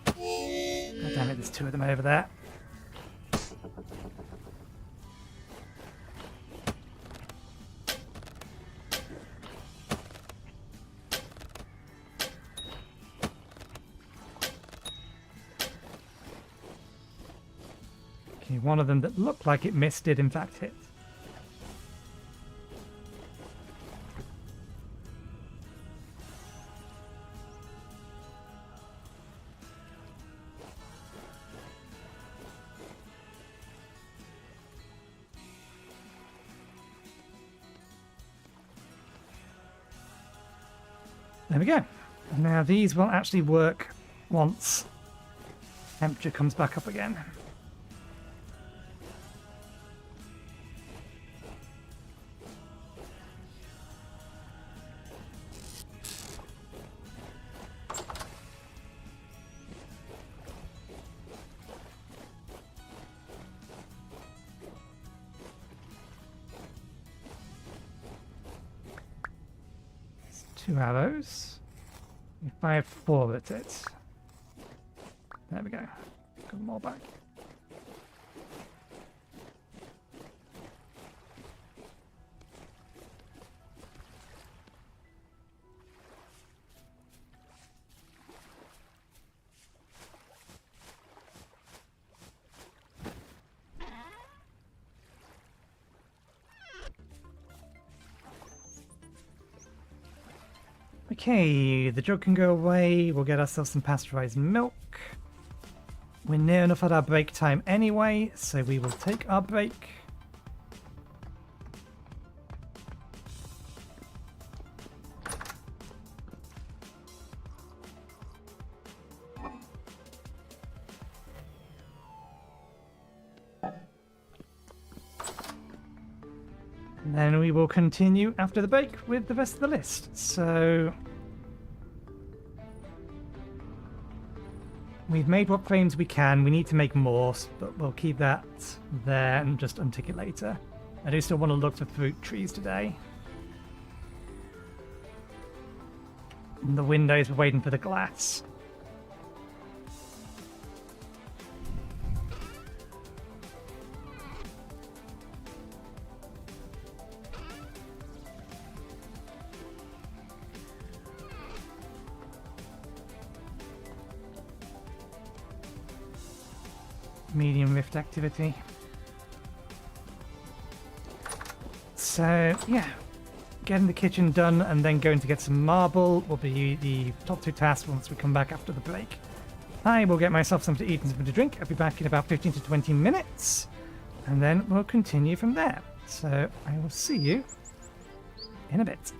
God damn it, there's two of them over there. Okay, one of them that looked like it missed did in fact hit. There we go. Now these will actually work once temperature comes back up again. 2 arrows. We fired 4 at it. There we go. Got them all back. Okay, the jug can go away. We'll get ourselves some pasteurized milk. We're near enough at our break time anyway, so we will take our break. And then we will continue after the break with the rest of the list. So we've made what frames we can. We need to make more, but we'll keep that there and just untick it later. I do still want to look for fruit trees today. And the windows are waiting for the glass. Medium rift activity. So, yeah. Getting the kitchen done and then going to get some marble will be the top 2 tasks once we come back after the break. I will get myself something to eat and something to drink. I'll be back in about 15 to 20 minutes. And then we'll continue from there. So, I will see you in a bit.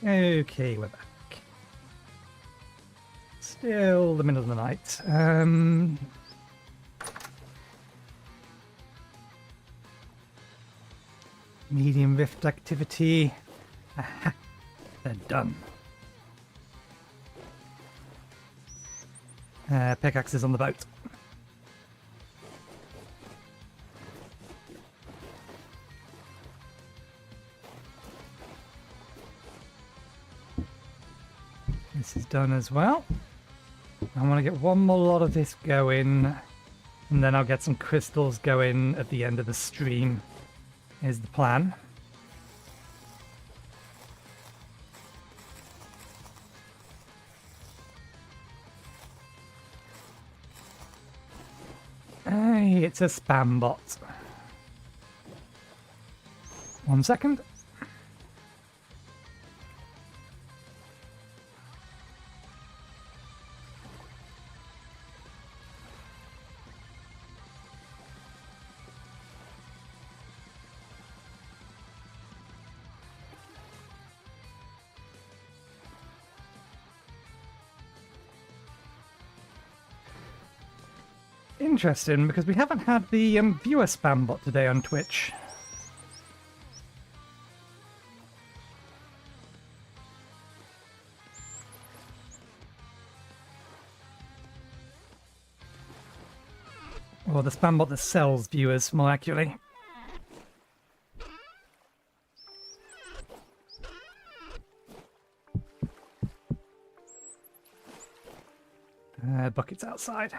Okay, we're back. Still the middle of the night. Medium rift activity. Aha, they're done. Pickaxes on the boat. This is done as well. I want to get one more lot of this going, and then I'll get some crystals going at the end of the stream, is the plan. Hey, it's a spam bot. 1 second. Interesting, because we haven't had the viewer spam bot today on Twitch. Or the spam bot that sells viewers, more accurately. Buckets outside.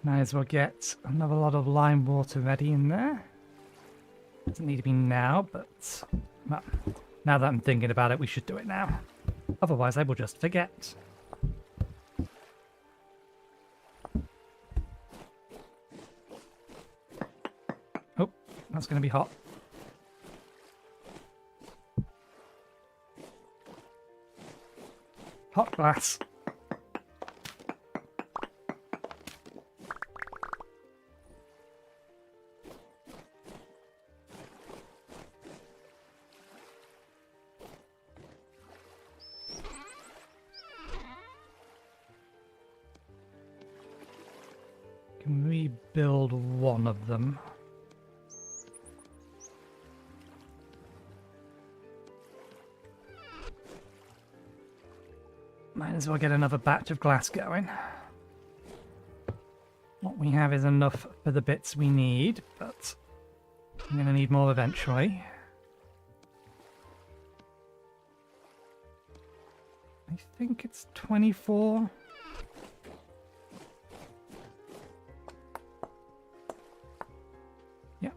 Might as well get another lot of lime water ready in there. Doesn't need to be now, but well, now that I'm thinking about it, we should do it now. Otherwise, I will just forget. Oh, that's going to be hot. Hot glass. Can rebuild one of them. Might as well get another batch of glass going. What we have is enough for the bits we need, but I'm going to need more eventually. I think it's 24. Yeah.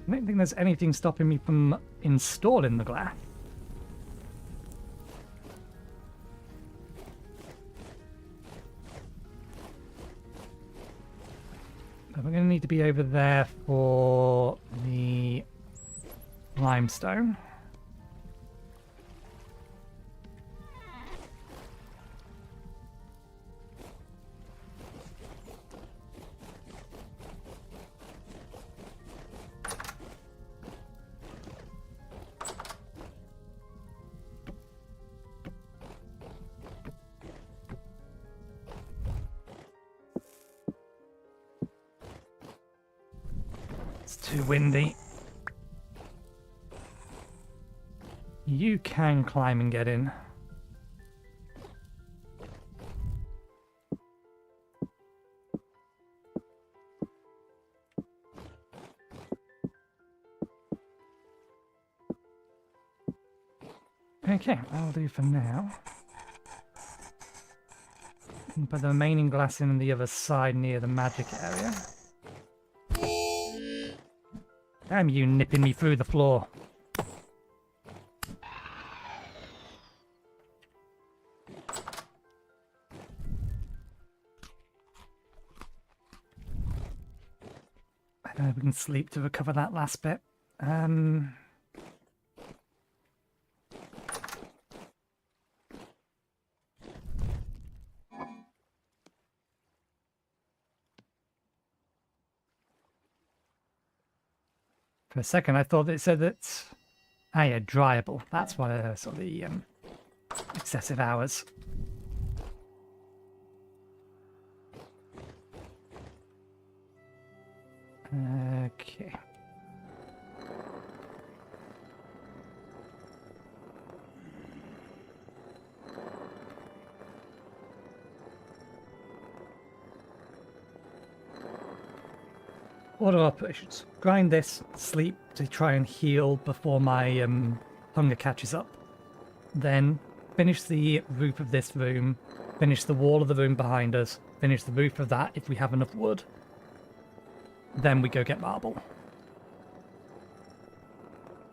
I don't think there's anything stopping me from installing the glass. But we're going to need to be over there for the limestone. It's too windy. You can climb and get in. Okay, that'll do for now. Put the remaining glass in on the other side near the magic area. Damn you nipping me through the floor. I don't know if we can sleep to recover that last bit. For a second, I thought it said that... Ah, yeah, dryable. That's one of the sort of the excessive hours. Okay. Order operations. Grind this, sleep to try and heal before my hunger catches up. Then finish the roof of this room, finish the wall of the room behind us, finish the roof of that if we have enough wood. Then we go get marble.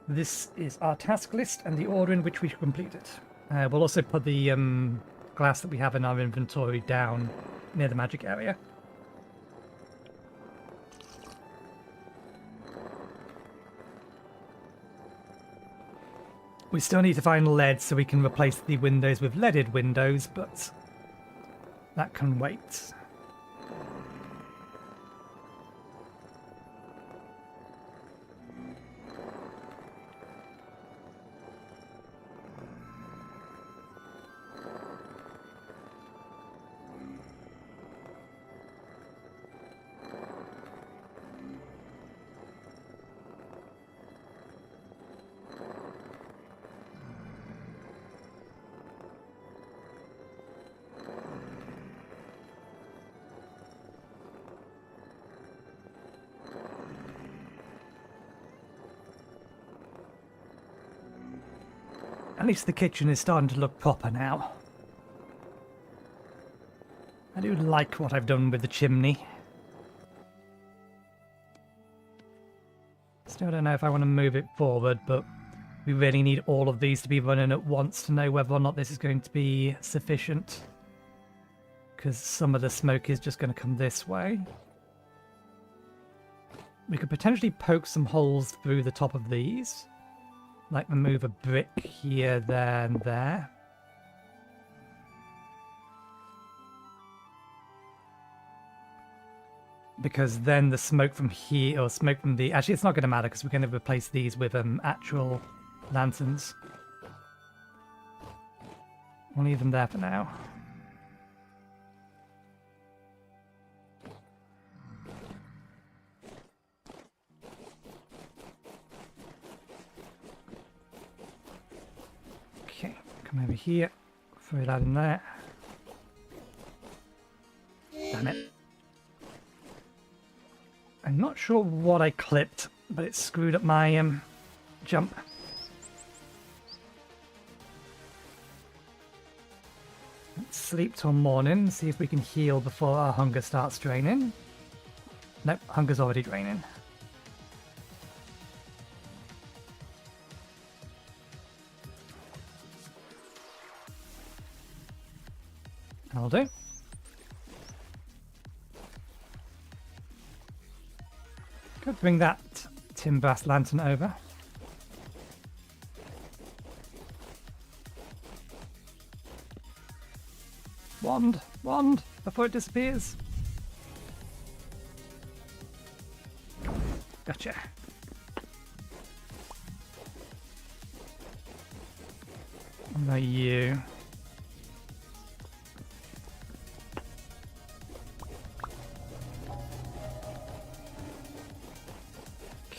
This is our task list and the order in which we complete it. We'll also put the glass that we have in our inventory down near the magic area. We still need to find lead so we can replace the windows with leaded windows, but that can wait. At least the kitchen is starting to look proper now. I do like what I've done with the chimney. Still don't know if I want to move it forward, but we really need all of these to be running at once to know whether or not this is going to be sufficient. Because some of the smoke is just going to come this way. We could potentially poke some holes through the top of these. Like remove a brick here, there, and there. Because then the smoke from here, or smoke from the... Actually, it's not going to matter because we're going to replace these with actual lanterns. We'll leave them there for now. Come over here, throw that in there. Damn it. I'm not sure what I clipped, but it screwed up my jump. Let's sleep till morning, see if we can heal before our hunger starts draining. Nope, hunger's already draining. That'll do. Could bring that tin brass lantern over. Wand! Wand! Before it disappears! Gotcha. What about you?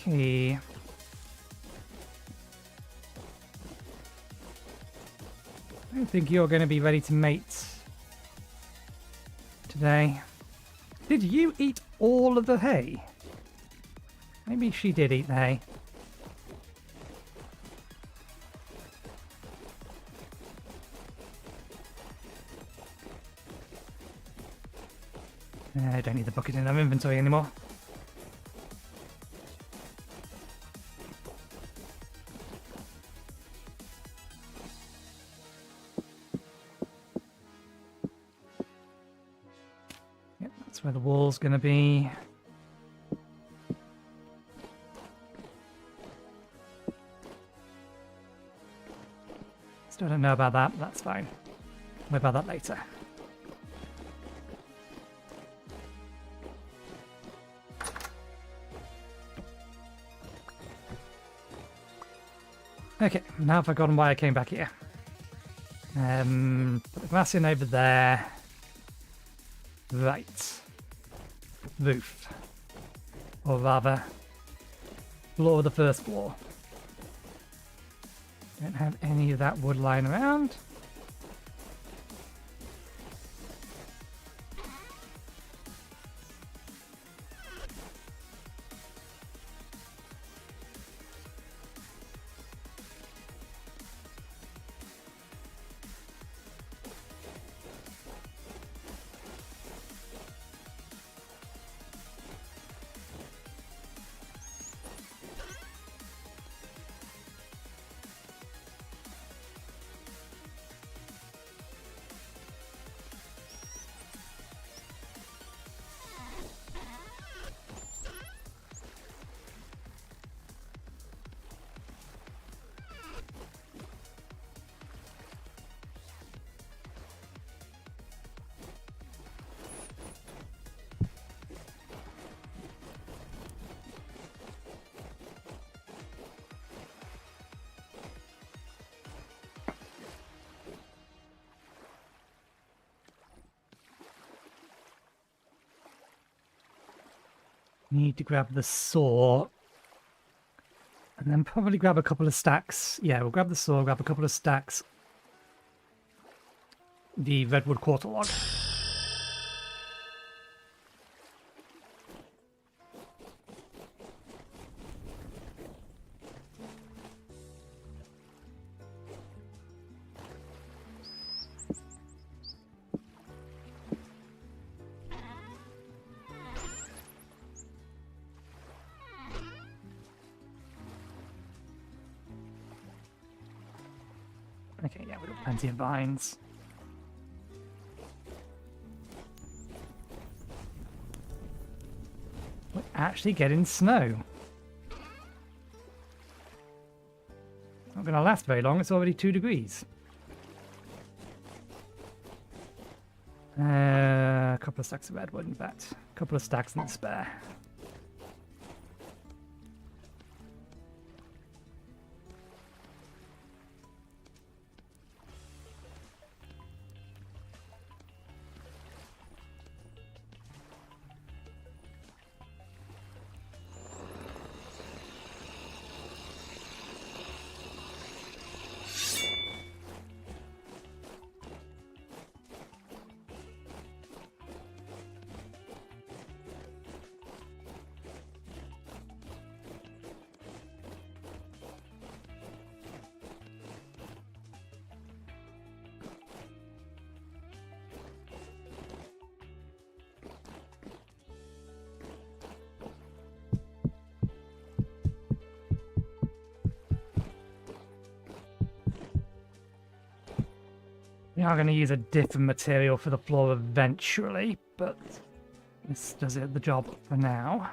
Okay. I don't think you're going to be ready to mate today. Did you eat all of the hay? Maybe she did eat the hay. I don't need the bucket in our inventory anymore. Yep, that's where the wall's going to be. Still don't know about that, but that's fine. Worry about that later. Okay, now I've forgotten why I came back here. Put the glass in over there. Right. Roof. Or rather, floor of the first floor. Don't have any of that wood lying around. Need to grab the saw. And then probably grab a couple of stacks. Yeah, we'll grab the saw, grab a couple of stacks. The redwood quarter log. Okay, yeah, we've got plenty of vines. We're actually getting snow. It's not going to last very long, it's already 2 degrees. A couple of stacks of redwood, in fact. A couple of stacks in the spare. We are going to use a different material for the floor eventually, but this does the job for now.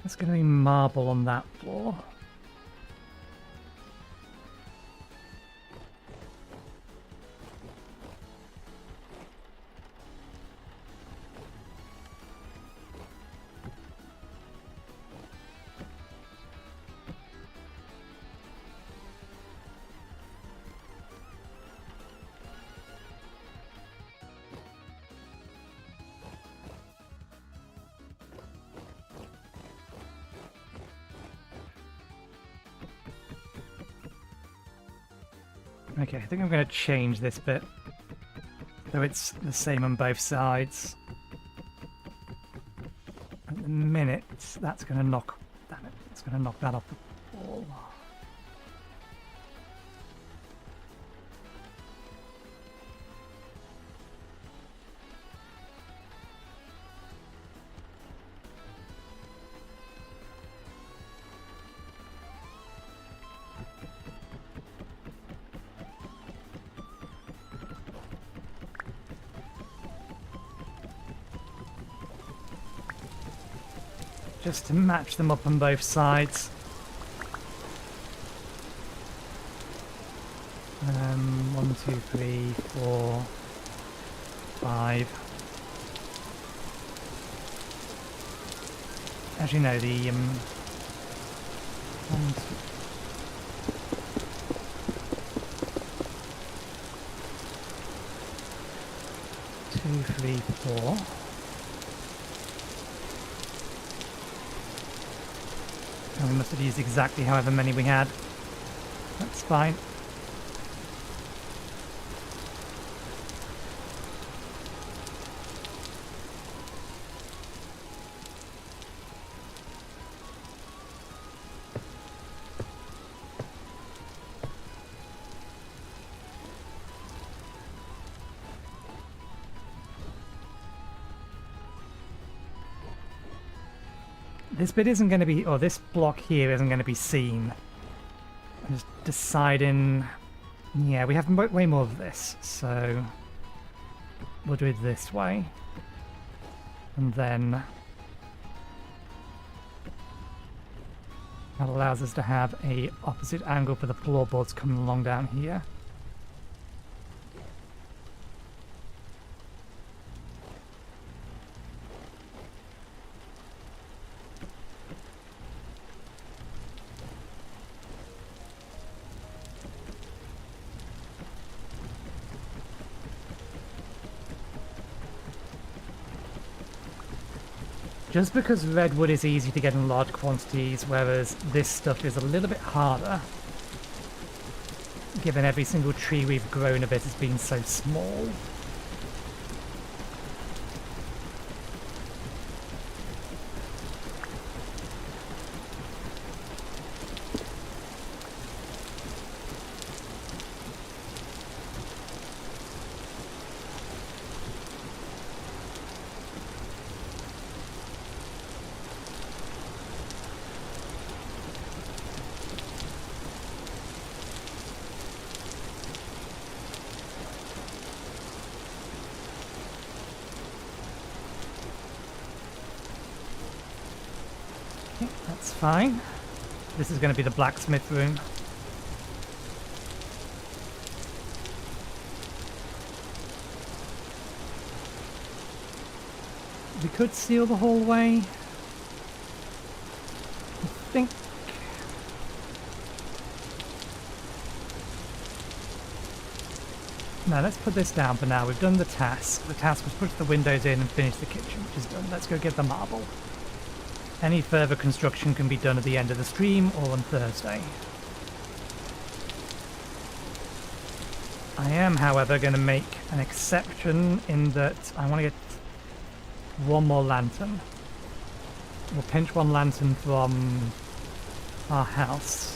It's going to be marble on that floor. Okay, I think I'm going to change this bit, though it's the same on both sides. At the minute, that's going to knock... Damn it, it's going to knock that off the wall. Just to match them up on both sides. 1, 2, 3, 4, 5. Actually, no, the 1, 2, 3, 4. And we must have used exactly however many we had. That's fine. This bit isn't going to be, or this block here isn't going to be seen. I'm just deciding, yeah, we have way more of this, so we'll do it this way. And then that allows us to have a opposite angle for the floorboards coming along down here. Just because redwood is easy to get in large quantities, whereas this stuff is a little bit harder, given every single tree we've grown of it has been so small. That's fine. This is going to be the blacksmith room. We could seal the hallway. I think... No, let's put this down for now. We've done the task. The task was put the windows in and finish the kitchen, which is done. Let's go get the marble. Any further construction can be done at the end of the stream or on Thursday. I am, however, going to make an exception in that I want to get one more lantern. We'll pinch one lantern from our house.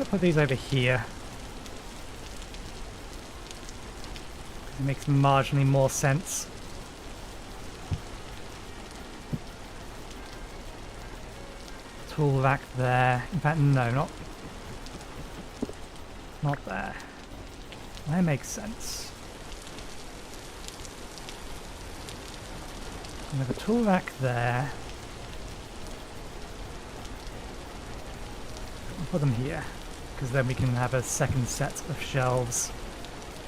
put these over here. It makes marginally more sense. Tool rack there. In fact, no, not there. That makes sense. We have a tool rack there. We'll put them here, because then we can have a second set of shelves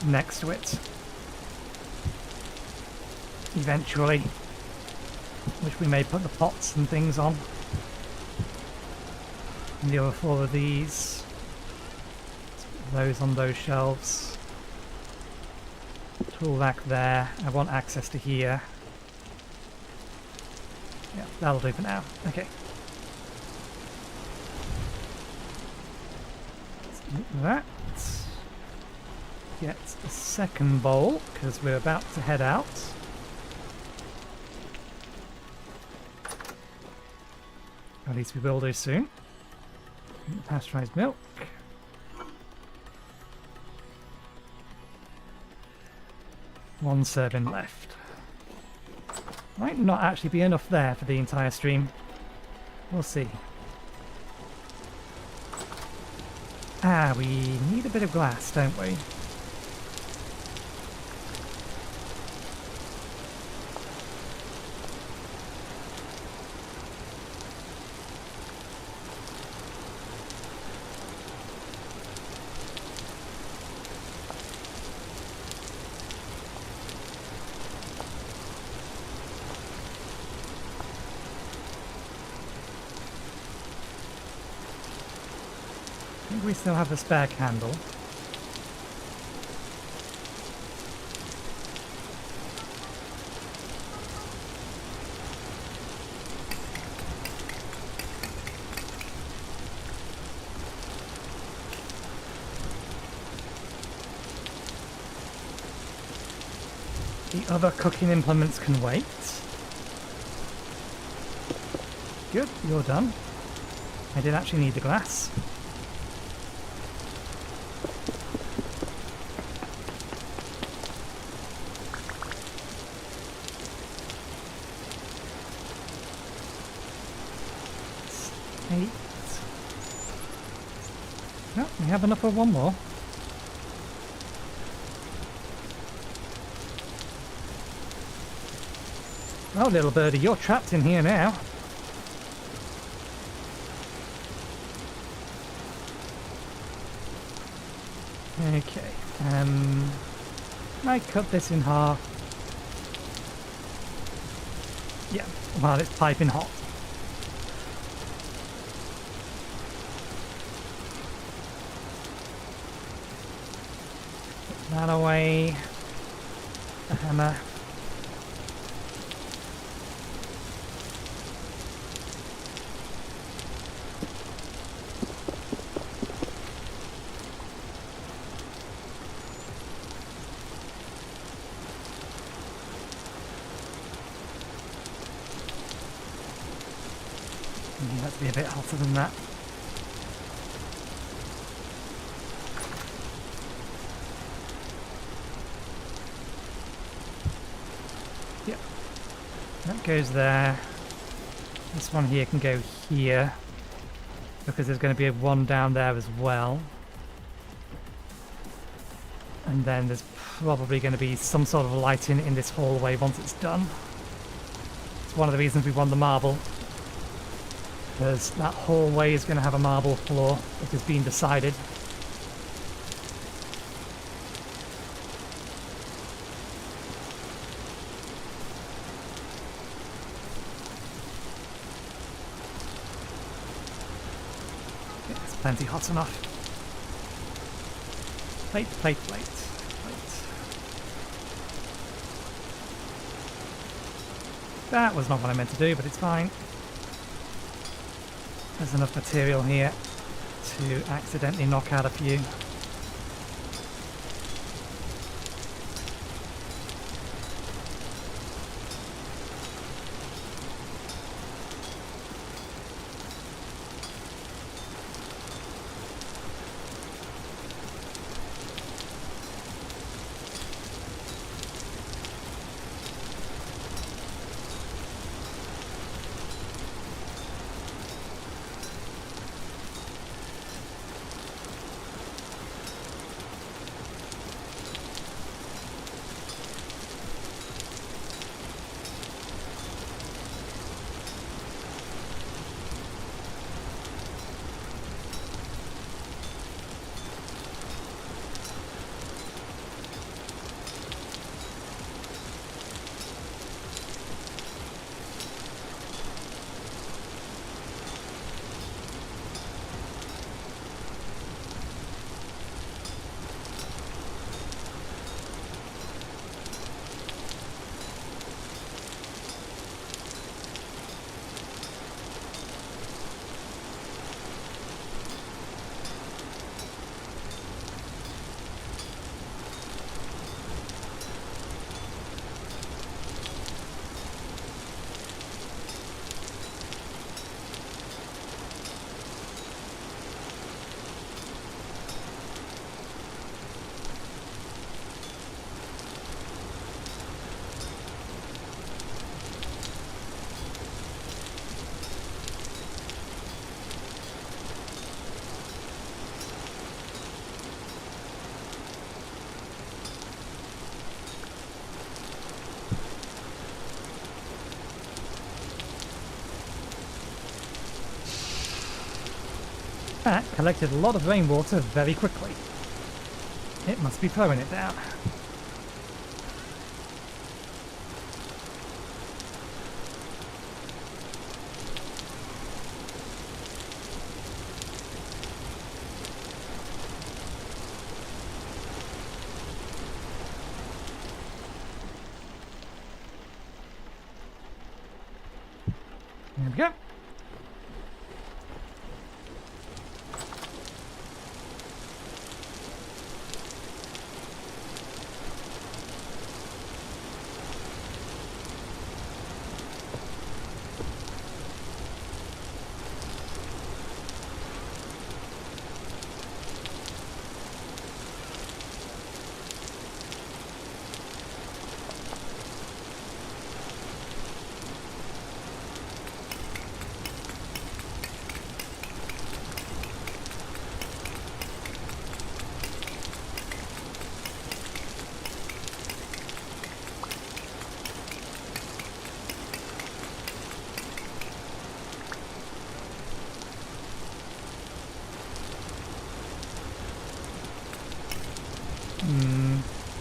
next to it. Eventually. Which we may put the pots and things on. And the other 4 of these. Let's put those on those shelves. Tool rack there. I want access to here. Yeah, that'll do for now. Okay. Let's do that. Get a second bowl, because we're about to head out. At least we will do soon. Pasteurized milk. One serving left. Might not actually be enough there for the entire stream. We'll see. Ah, we need a bit of glass, don't we? I think we still have the spare candle. The other cooking implements can wait. Good, you're done. I did actually need the glass. No, we have enough for one more. Oh, little birdie, you're trapped in here now. Okay, I cut this in half. Yeah, while it's piping hot. Put that away. The hammer. Let's be a bit hotter than that. Yep. That goes there. This one here can go here, because there's going to be one down there as well. And then there's probably going to be some sort of lighting in this hallway once it's done. It's one of the reasons we won the marble. Because that hallway is going to have a marble floor. It has been decided. It's plenty hot enough. Plate, plate, plate, plate. That was not what I meant to do, but it's fine. There's enough material here to accidentally knock out a few. fact, collected a lot of rainwater very quickly. It must be throwing it down. There we go.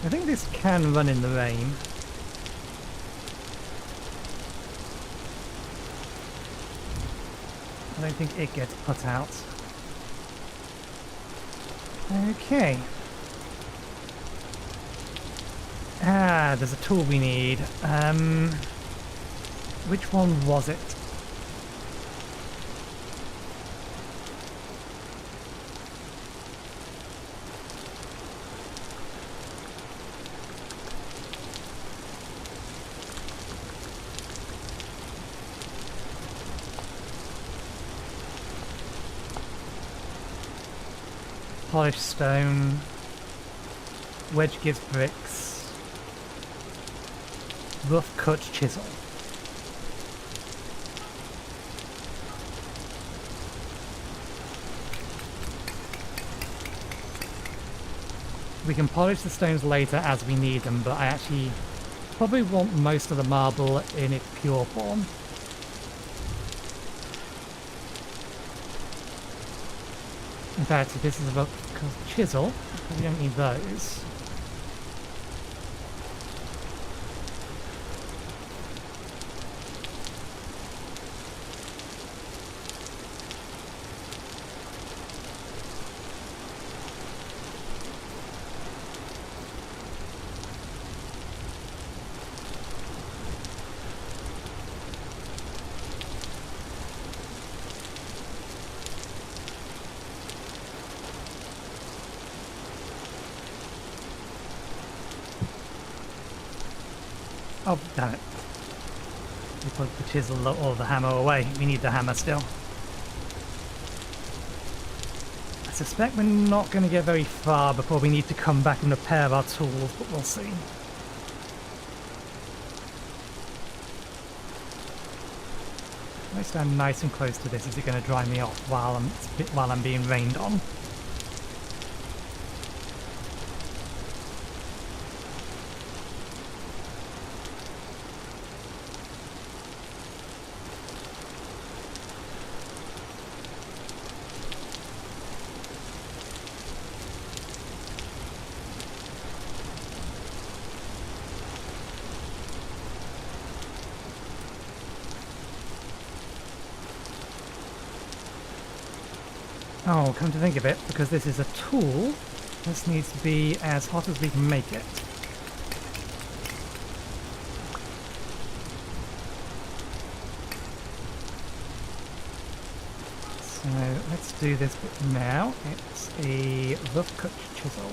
I think this can run in the rain. I don't think it gets put out. Okay. Ah, there's a tool we need. Which one was it? Polished stone. Wedge gives bricks. Rough cut chisel. We can polish the stones later as we need them, but I actually probably want most of the marble in its pure form. In fact, if this is a chisel, we don't need those. Oh, damn it. We put the chisel or the hammer away. We need the hammer still. I suspect we're not going to get very far before we need to come back and repair our tools, but we'll see. If I stand nice and close to this, is it going to dry me off while I'm being rained on? Oh, come to think of it, because this is a tool, this needs to be as hot as we can make it. So let's do this bit now. It's a rough cut chisel.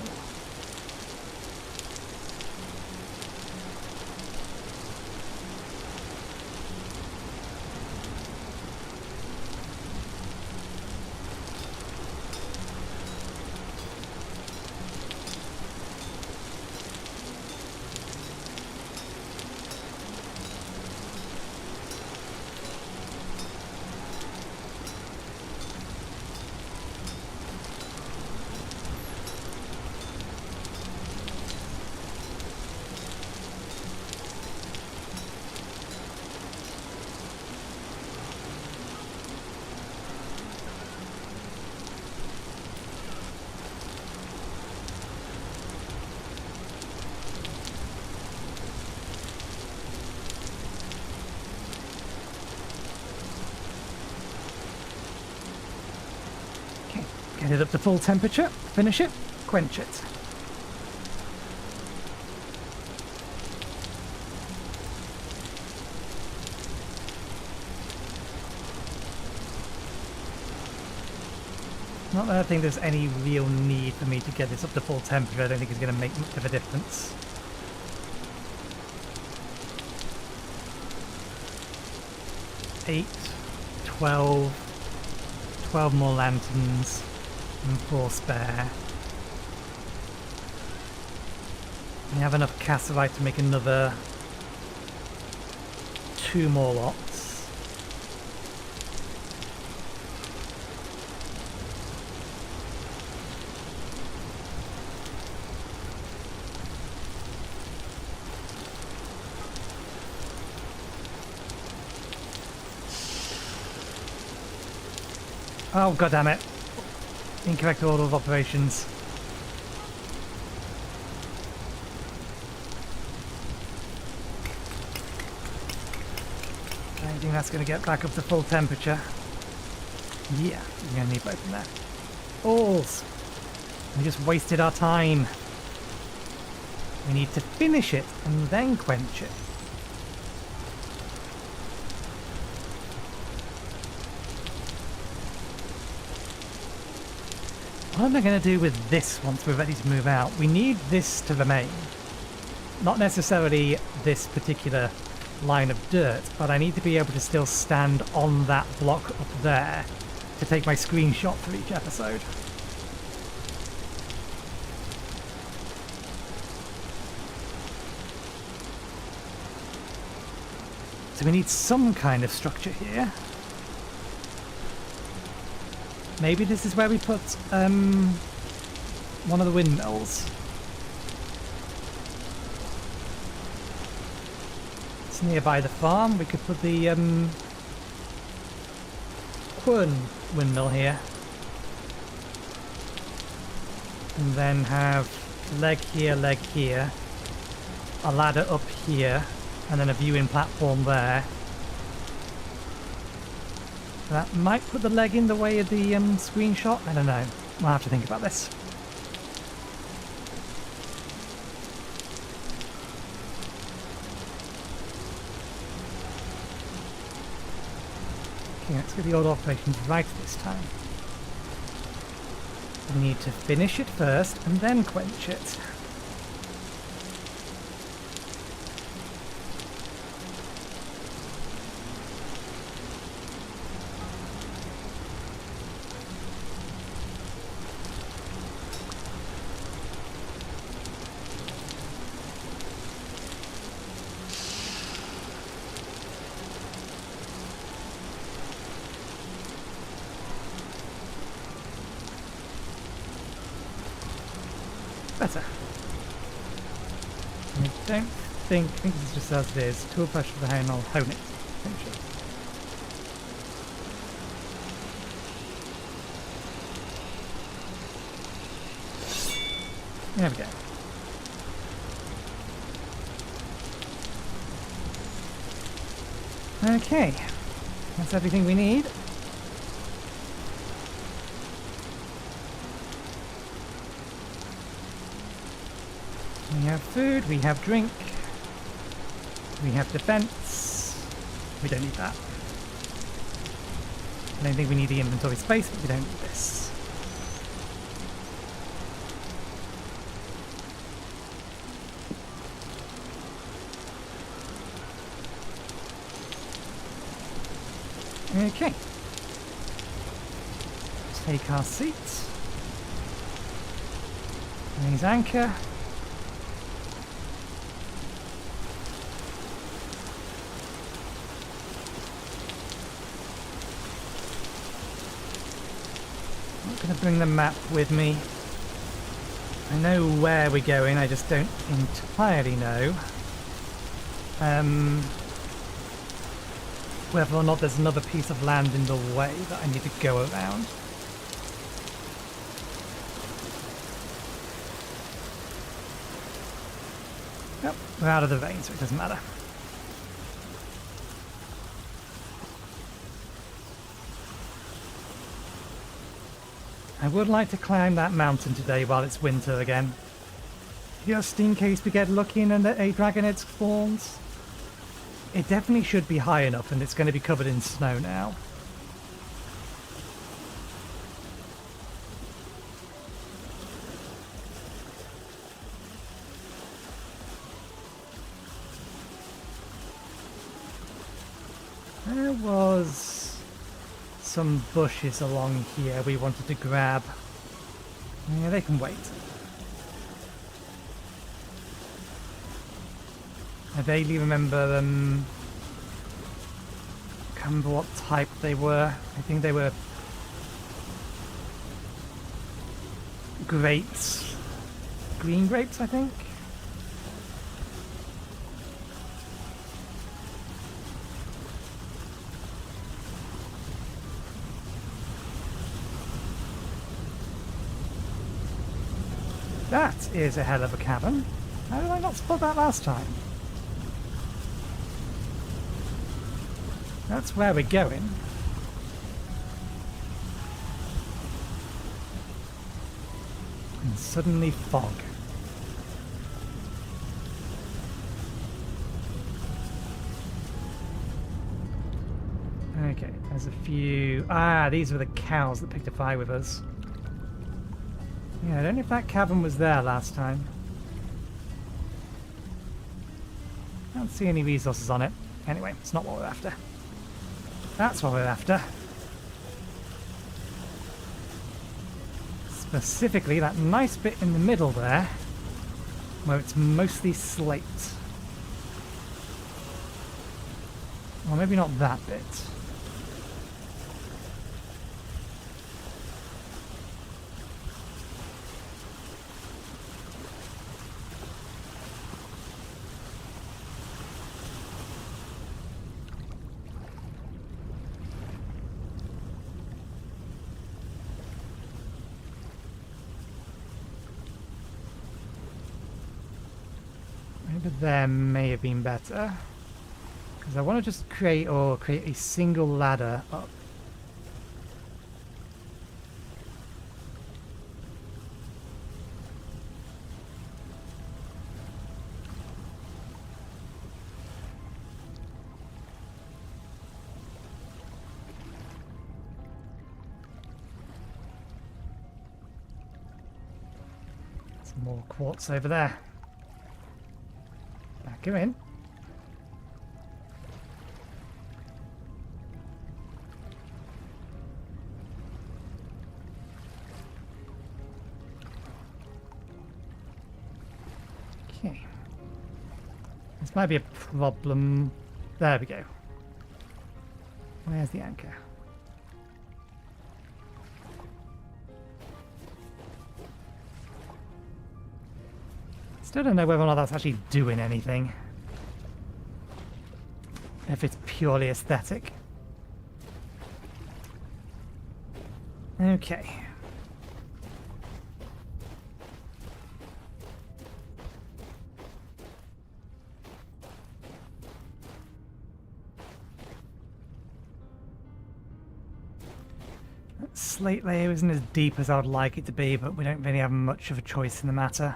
Get it up to full temperature, finish it, quench it. Not that I think there's any real need for me to get this up to full temperature. I don't think it's going to make much of a difference. Eight, 12 more lanterns, and 4 spare. We have enough cassiterite to make another 2 more lots. Oh, god damn it. Incorrect order of operations. I think that's going to get back up to full temperature. Yeah, we're going to need both in there. Alls. We just wasted our time. We need to finish it and then quench it. What am I going to do with this once we're ready to move out? We need this to remain. Not necessarily this particular line of dirt, but I need to be able to still stand on that block up there to take my screenshot for each episode. So we need some kind of structure here. Maybe this is where we put one of the windmills. It's nearby the farm. We could put the Quarry windmill here. And then have leg here, a ladder up here, and then a viewing platform there. That might put the leg in the way of the screenshot. I don't know. We'll have to think about this. Okay, let's get the order of operations right this time. We need to finish it first and then quench it. Better. I don't think this is just as it is. Tool pressure for the hand, I'll hone it. Finish it. There we go. Okay, that's everything we need. We have food, we have drink, we have defense. We don't need that. I don't think we need the inventory space, but we don't need this. Okay. Take our seats. Raise anchor. I'm not going to bring the map with me. I know where we're going, I just don't entirely know whether or not there's another piece of land in the way that I need to go around. Yep, we're out of the rain, so it doesn't matter. I would like to climb that mountain today while it's winter again. Just in case we get lucky and a dragonhead spawns. It definitely should be high enough, and it's going to be covered in snow now. There was some bushes along here we wanted to grab. Yeah, they can wait. I vaguely remember them. I can't remember what type they were. I think they were grapes. Green grapes, I think. That is a hell of a cavern. How did I not spot that last time? That's where we're going. And suddenly fog. Okay, there's a few... Ah, these were the cows that picked a fight with us. Yeah, I don't know if that cavern was there last time. I don't see any resources on it. Anyway, it's not what we're after. That's what we're after. Specifically, that nice bit in the middle there, where it's mostly slate. Or maybe not that bit. Maybe there may have been better. Because I want to just create a single ladder up. Some more quartz over there. Back in. Okay. This might be a problem. There we go. Where's the anchor? Still don't know whether or not that's actually doing anything. If it's purely aesthetic. Okay. That slate layer isn't as deep as I would like it to be, but we don't really have much of a choice in the matter.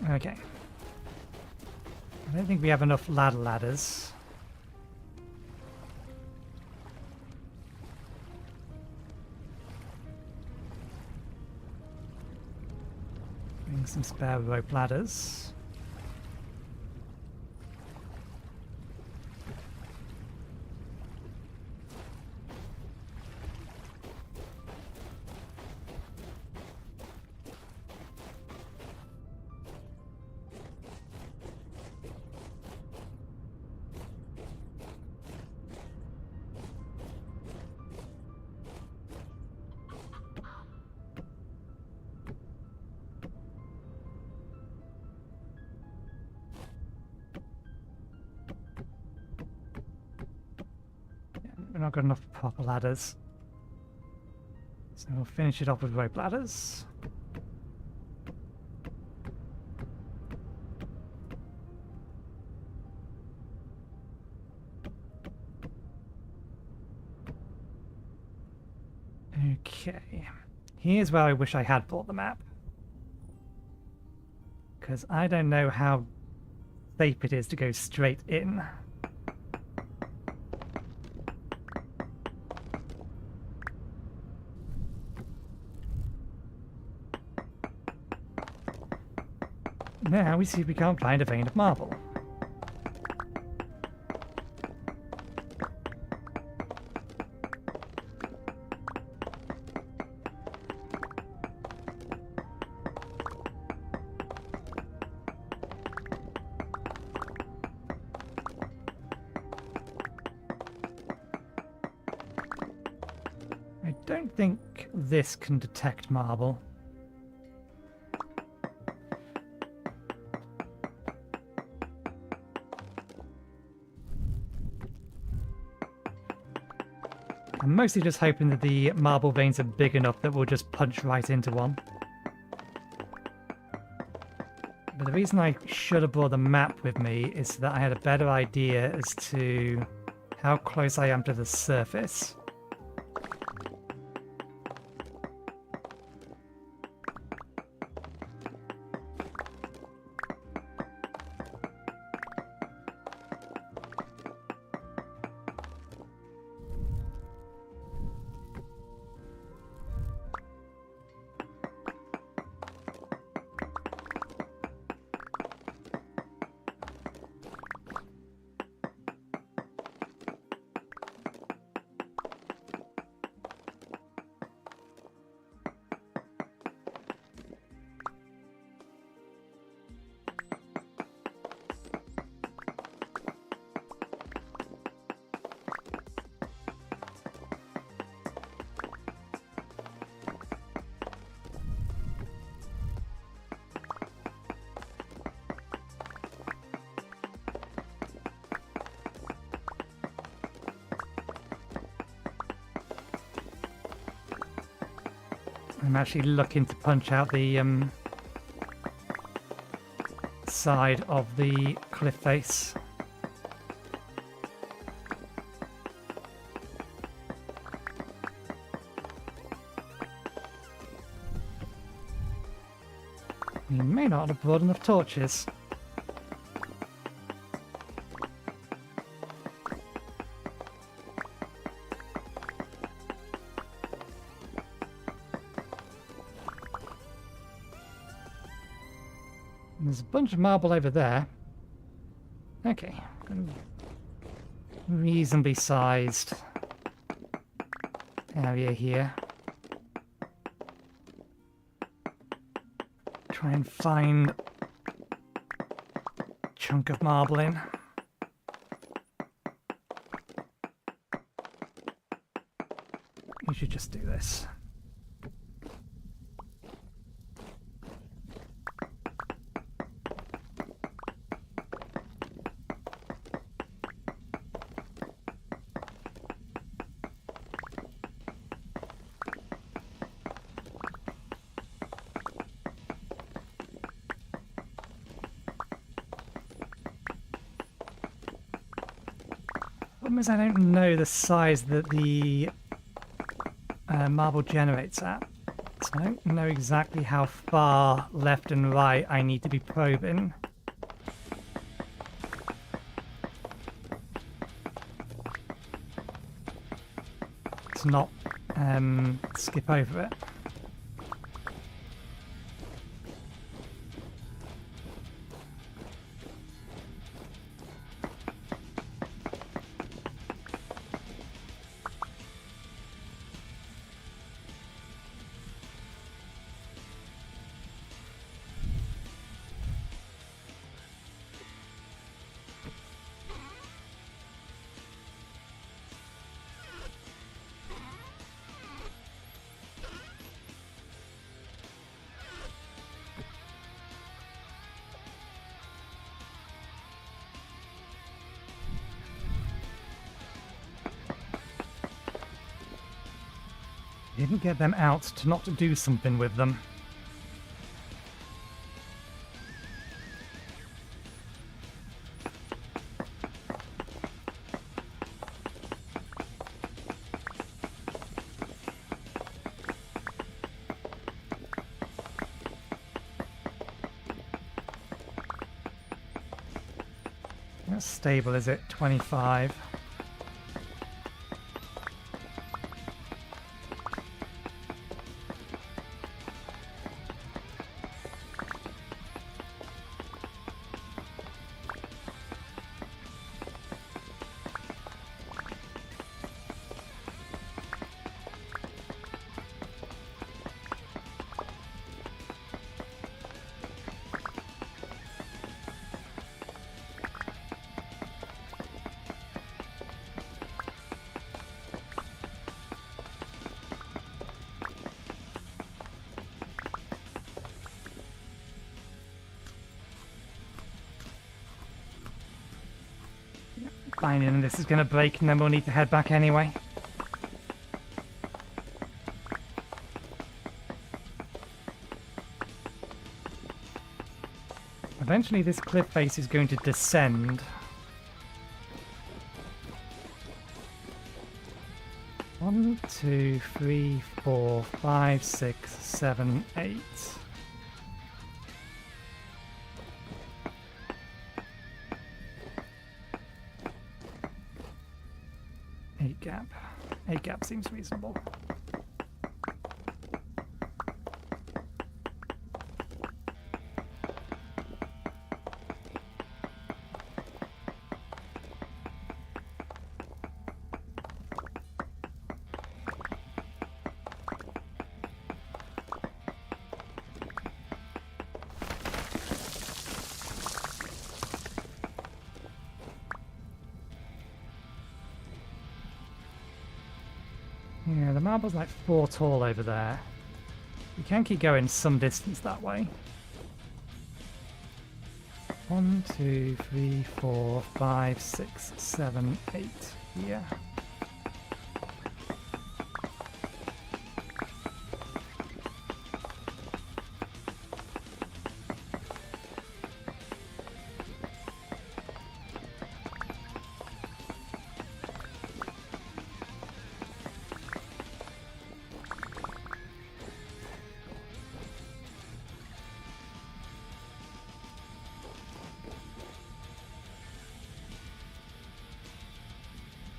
Okay. I don't think we have enough ladders. Bring some spare rope ladders. We're not got enough proper ladders. So we'll finish it off with rope ladders. Okay. Here's where I wish I had brought the map. Because I don't know how safe it is to go straight in. Now we see if we can't find a vein of marble. I don't think this can detect marble. I'm mostly just hoping that the marble veins are big enough that we'll just punch right into one. But the reason I should have brought the map with me is so that I had a better idea as to how close I am to the surface. I'm actually looking to punch out the side of the cliff face. You may not have brought enough torches. There's a bunch of marble over there. Okay. Reasonably sized area here. Try and find a chunk of marble in. You should just do this. Problem is I don't know the size that the marble generates at, so I don't know exactly how far left and right I need to be probing. To not skip over it. Didn't get them out to not do something with them. How stable is it? 25. Fine, and this is going to break and then we'll need to head back anyway. Eventually this cliff face is going to descend. 1, 2, 3, 4, 5, 6, 7, 8. Eight gap seems reasonable. Yeah, the marble's like 4 tall over there. You can keep going some distance that way. 1, 2, 3, 4, 5, 6, 7, 8. Yeah.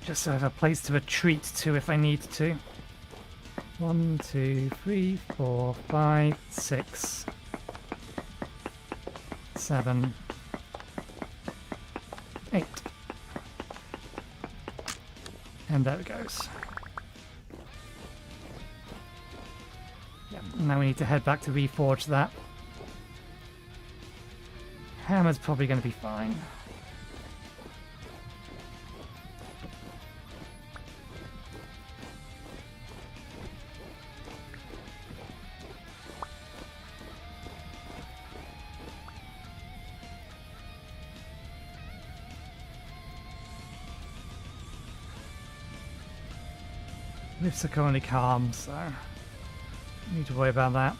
Just so I have a place to retreat to if I need to. 1, 2, 3, 4, 5, 6, 7, 8. And there it goes. Yep, now we need to head back to reforge that. Hammer's probably going to be fine. Lifts are currently calm, so don't need to worry about that.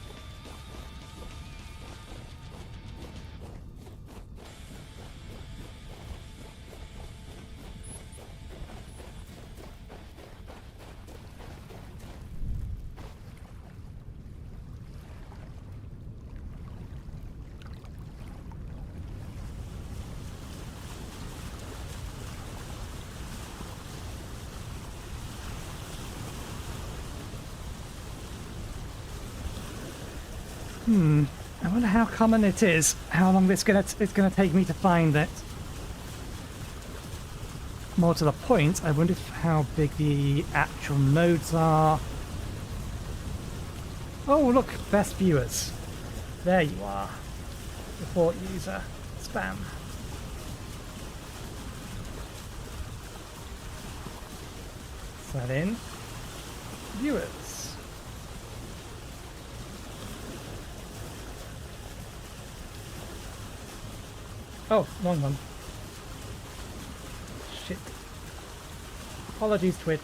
I wonder how common it is. How long it's gonna take me to find it. More to the point, I wonder how big the actual nodes are. Oh look, best viewers. There you are. Report user. Spam. Set in. Viewers. Oh, wrong one. Shit. Apologies, Twitch.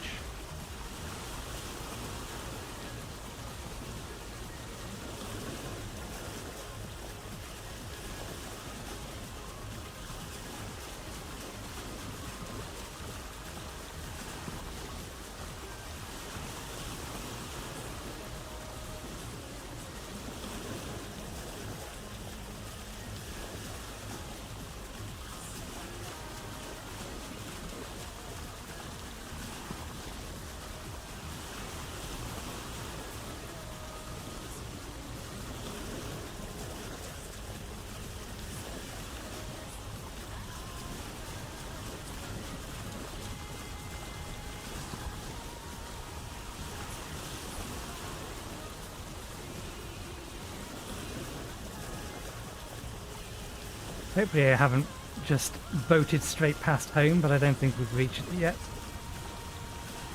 Hopefully I haven't just boated straight past home, but I don't think we've reached it yet.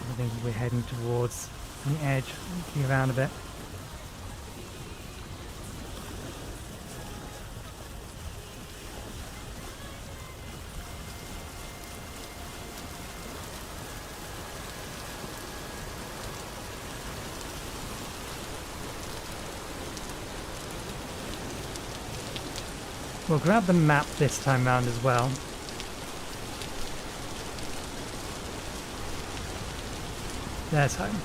I think we're heading towards the edge, looking around a bit. We'll grab the map this time round as well. There's home.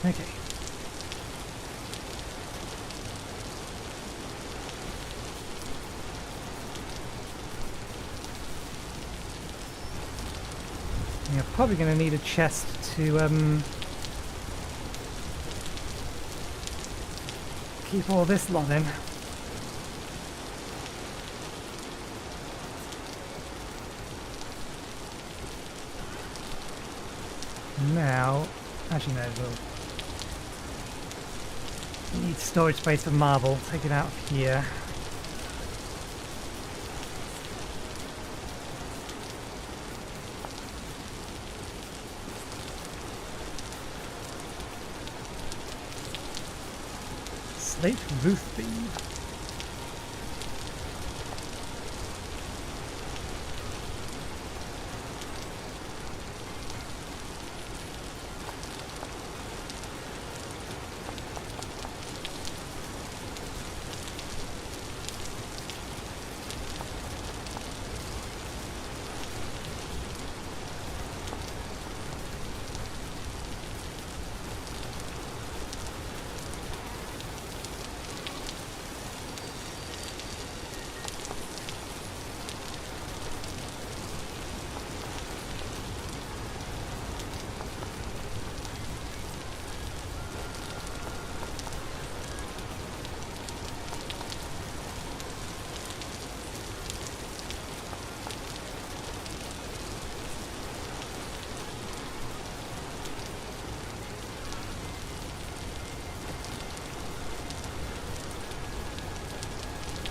Okay. You're probably going to need a chest to keep all this lot in. Now, actually no, we'll need storage space for marble. Take it out of here. Slate roof beam.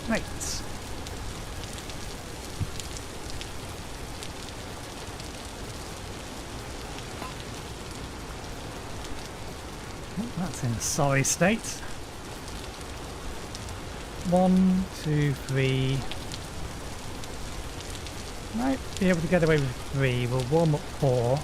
Right. Oh, that's in a sorry state. 1, 2, 3. Might be able to get away with 3. We'll warm up 4.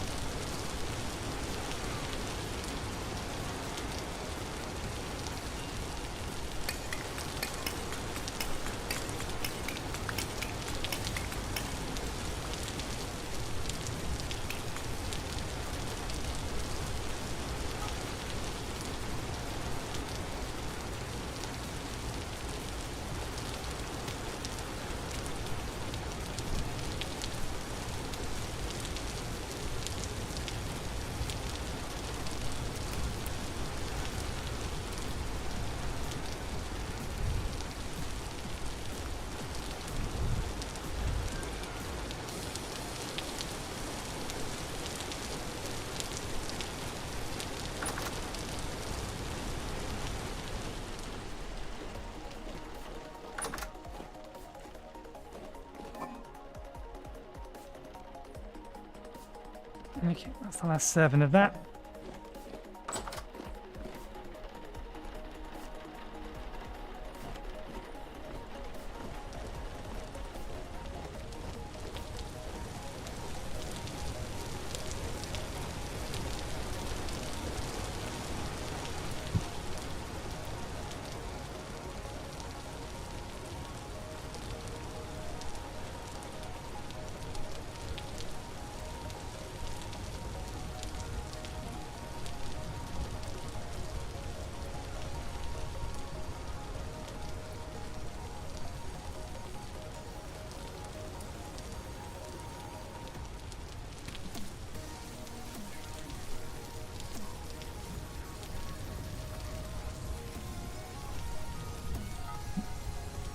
Okay, that's the last serving of that.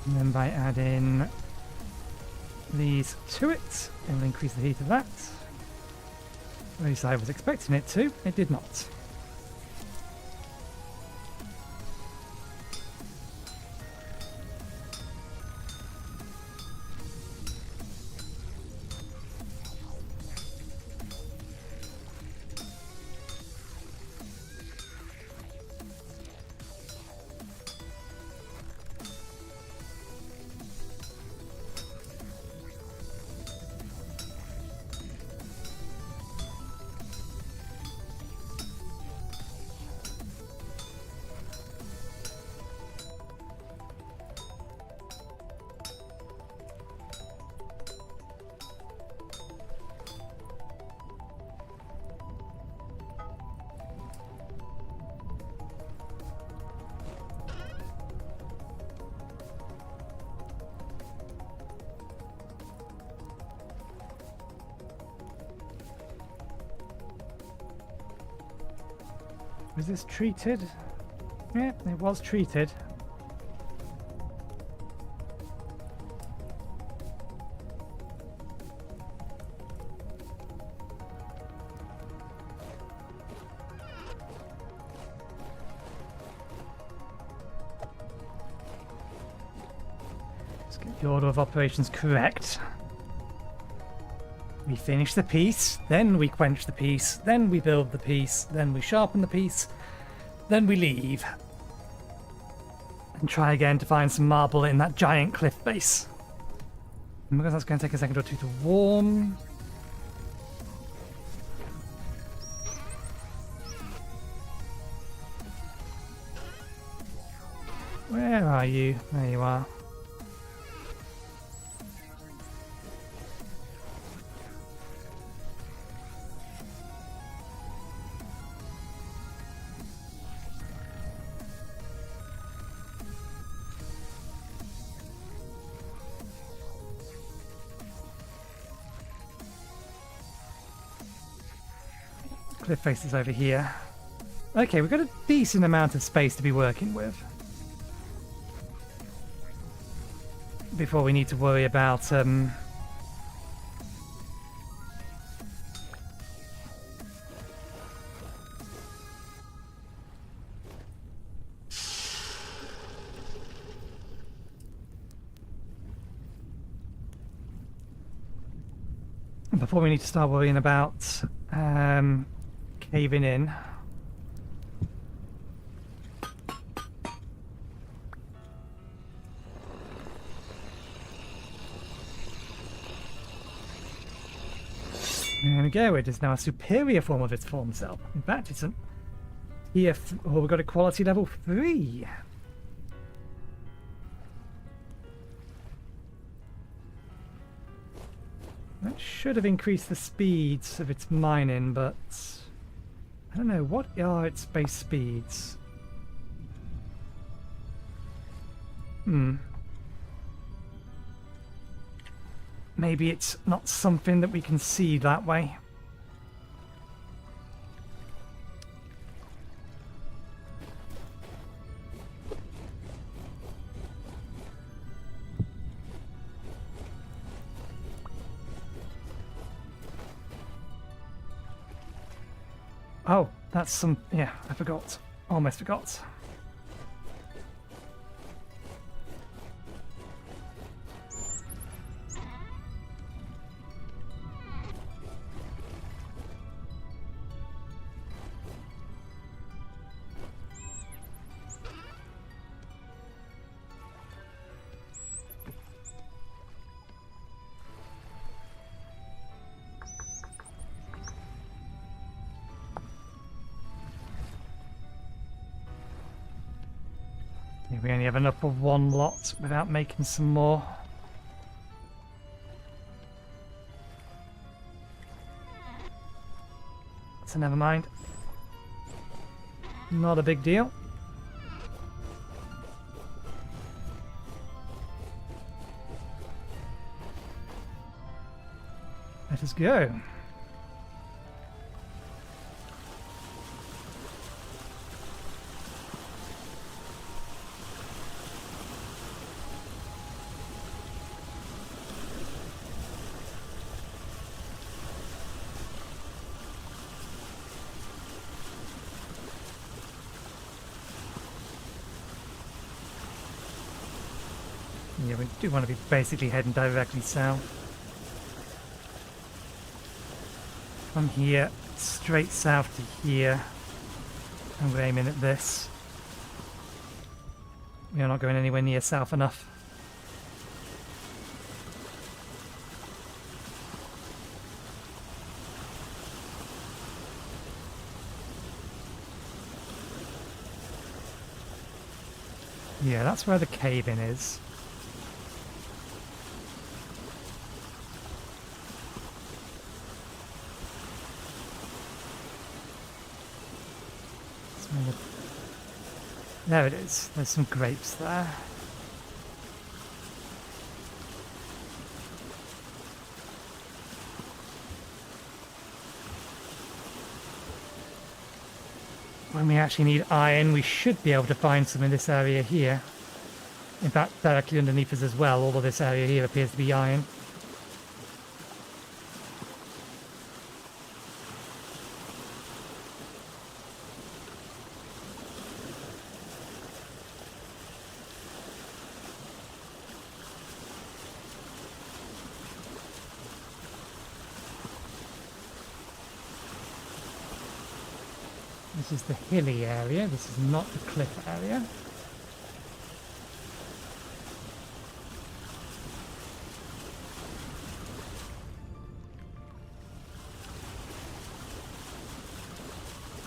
And then by adding these to it, it'll increase the heat of that. At least I was expecting it to. It did not. Was this treated? Yeah, it was treated. Let's get the order of operations correct. We finish the piece, then we quench the piece, then we build the piece, then we sharpen the piece, then we leave. And try again to find some marble in that giant cliff face. And because that's going to take a second or two to warm. Where are you? There you are. Cliff face is over here. Okay, we've got a decent amount of space to be working with before we need to worry about before we need to start worrying about caving in. There we go, it is now a superior form of its form cell. In fact, it's an we've got a quality level 3. That should have increased the speeds of its mining, but I don't know, what are its base speeds? Maybe it's not something that we can see that way. Oh, that's some... yeah, I forgot. Almost forgot. We only have enough for one lot without making some more. So never mind. Not a big deal. Let us go. Yeah, we do want to be basically heading directly south. From here, straight south to here. And we're aiming at this. We are not going anywhere near south enough. Yeah, that's where the cave-in is. There it is. There's some grapes there. When we actually need iron, we should be able to find some in this area here. In fact, directly underneath us as well, although this area here appears to be iron. This is the hilly area, this is not the cliff area.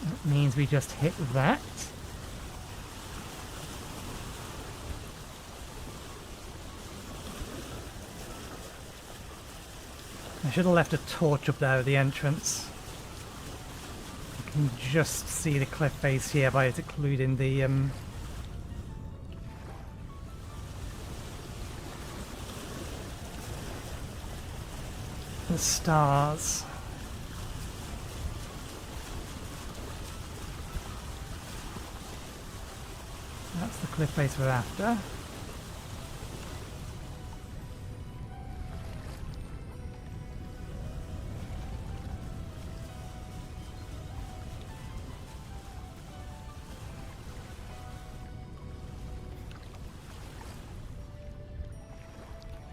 That means we just hit that. I should have left a torch up there at the entrance. You can just see the cliff face here by it including the stars. That's the cliff face we're after.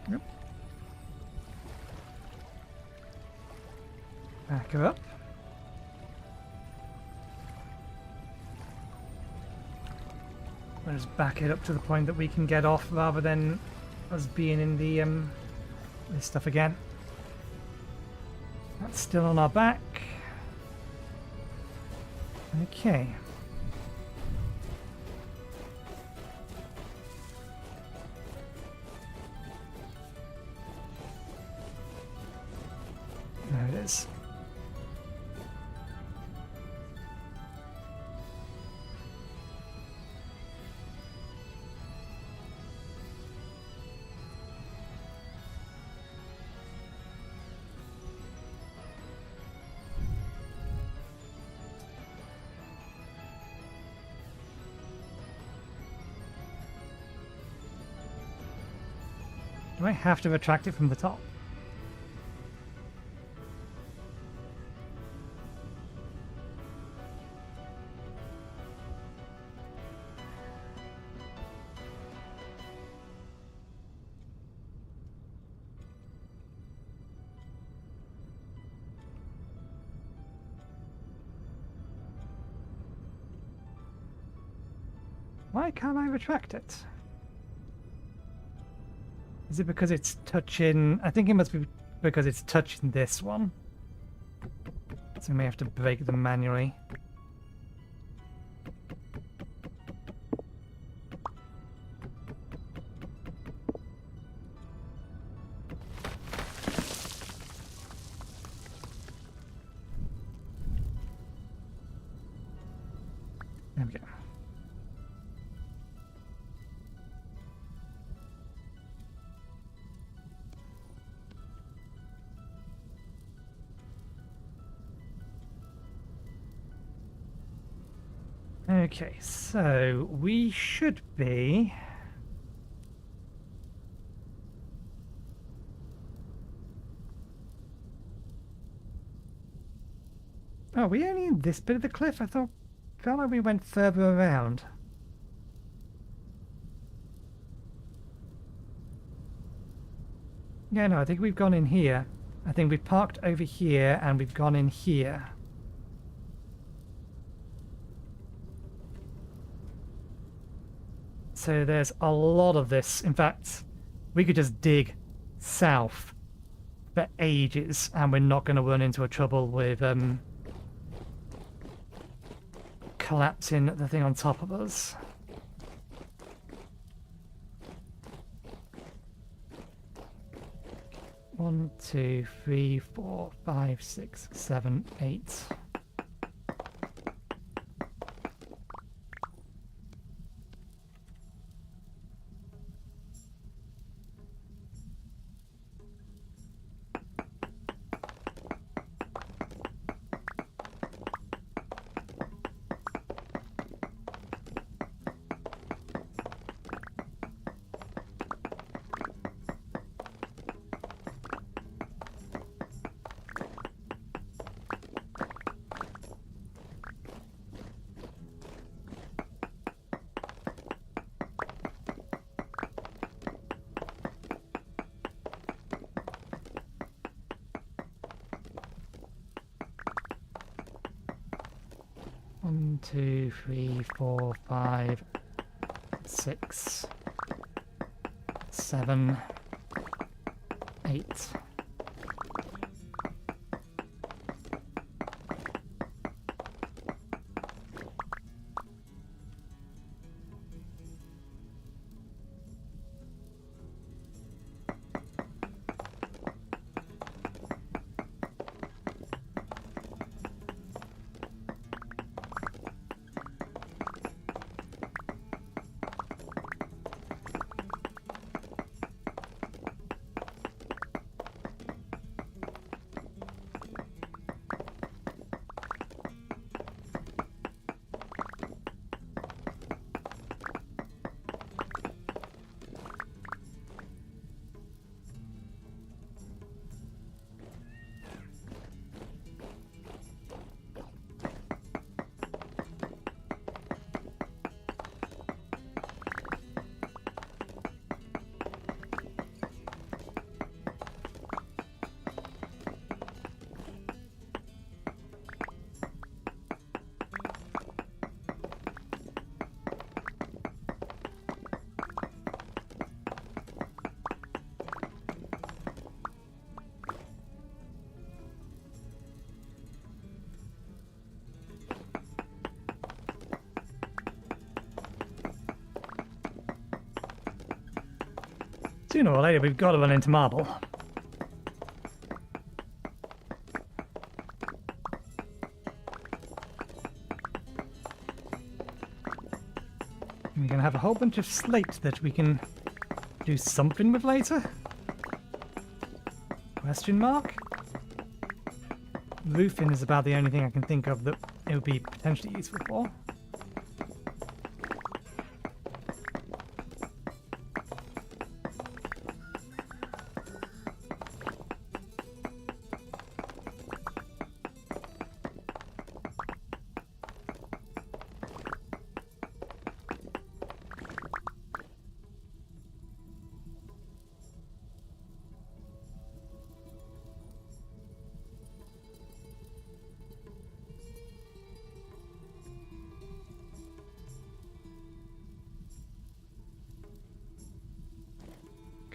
Yep. Back her up. We'll just back it up to the point that we can get off rather than us being in the this stuff again. That's still on our back. Okay. There it is. Do I have to retract it from the top? Why can't I retract it? Is it because it's touching... I think it must be because it's touching this one. So we may have to break them manually. There we go. Okay, so we should be... Oh, we only in this bit of the cliff? I felt like we went further around. Yeah, no, I think we've gone in here. I think we've parked over here and we've gone in here. So there's a lot of this. In fact, we could just dig south for ages and we're not going to run into a trouble with collapsing the thing on top of us. One, two, three, 4, 5, 6, 7, 8. One, 2, 3, 4, 5, 6, 7, 8. Sooner or later, we've got to run into marble. We're going to have a whole bunch of slate that we can do something with later? Question mark? Roofing is about the only thing I can think of that it would be potentially useful for.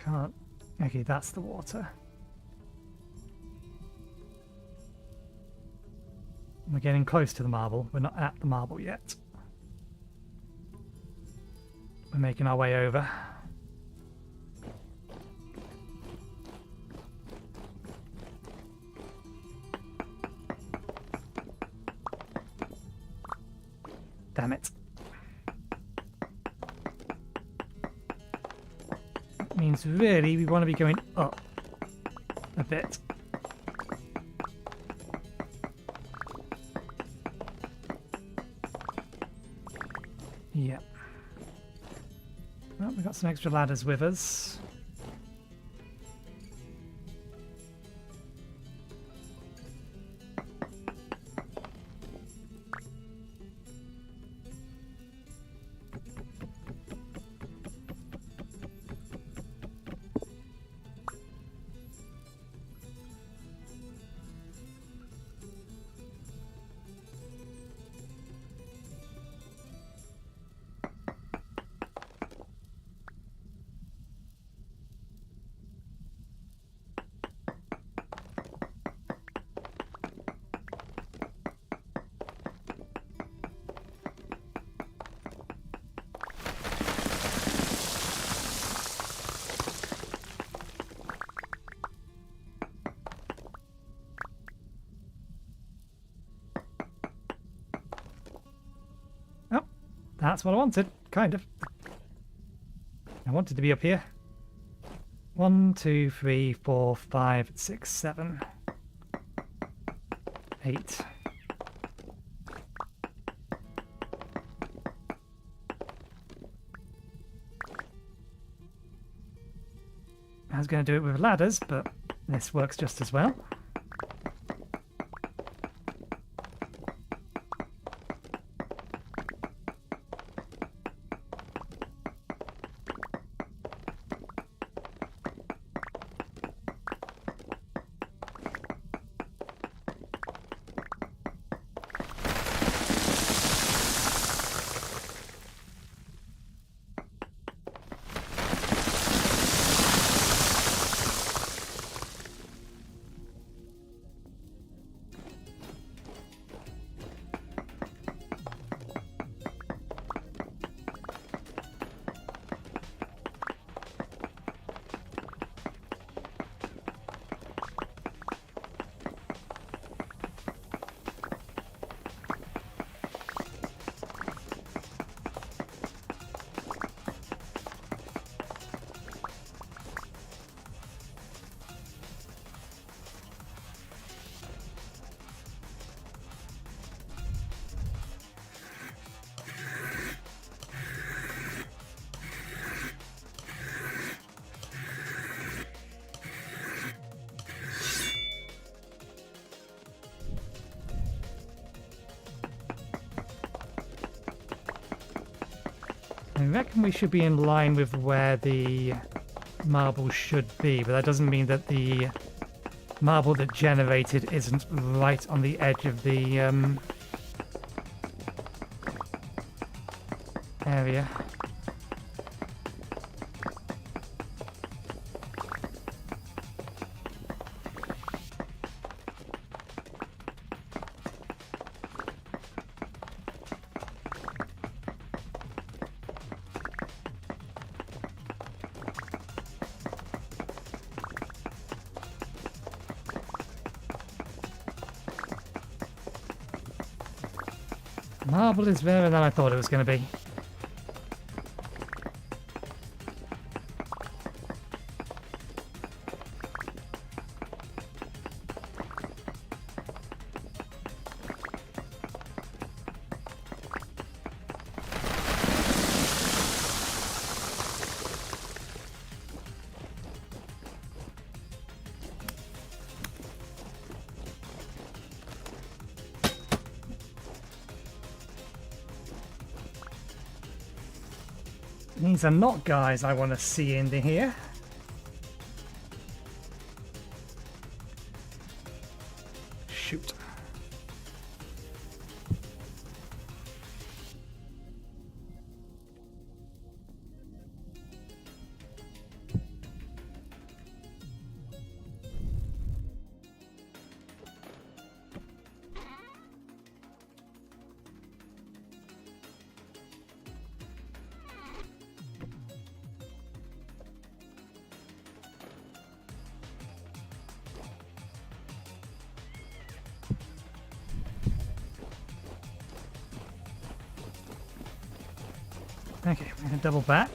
Can't. Okay, that's the water. We're getting close to the marble. We're not at the marble yet. We're making our way over. Damn it. Means really we want to be going up a bit. Yep. Well, we've got some extra ladders with us. That's what I wanted, kind of. I wanted to be up here. 1, 2, 3, 4, 5, 6, 7, 8. I was going to do it with ladders, but this works just as well. I reckon we should be in line with where the marble should be, but that doesn't mean that the marble that generated isn't right on the edge of the area. Marble is rarer than I thought it was going to be. These are not guys I want to see into here. Shoot. Okay, I'm going to double back.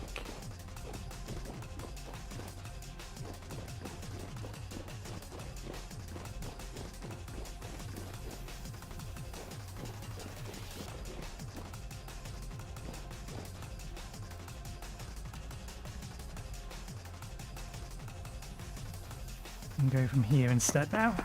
And go from here instead now.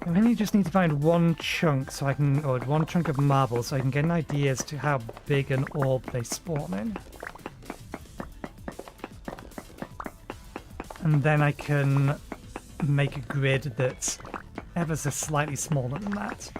I really just need to find one chunk so I can, or one chunk of marble so I can get an idea as to how big an orb they spawn in. And then I can make a grid that's ever so slightly smaller than that.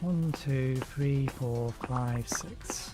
One, two, three, four, five, six.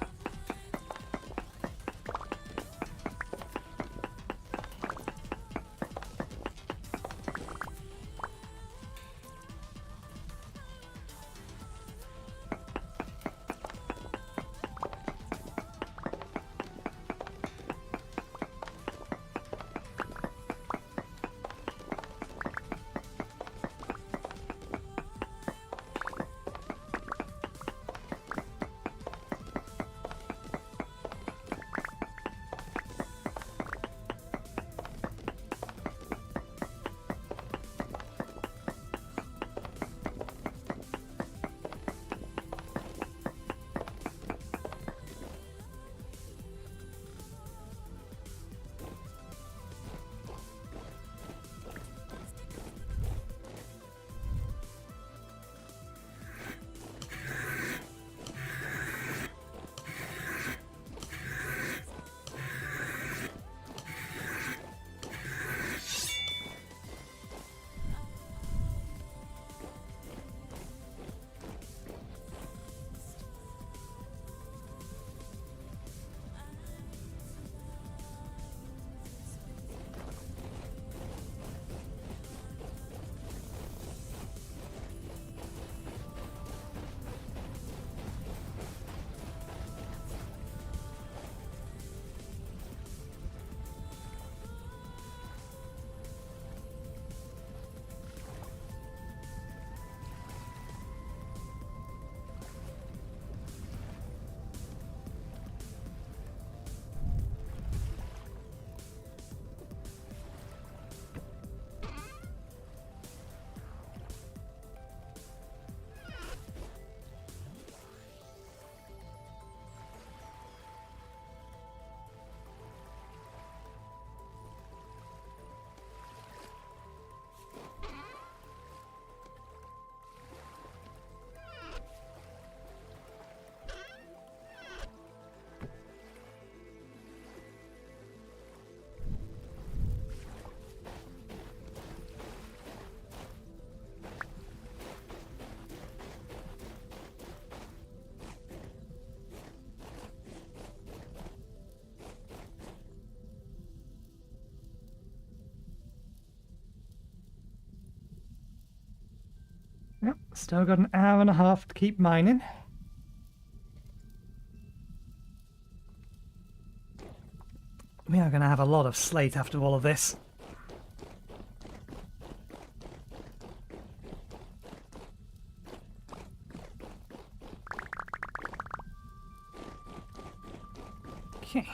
Yep, still got an hour and a half to keep mining. We are going to have a lot of slate after all of this. Okay.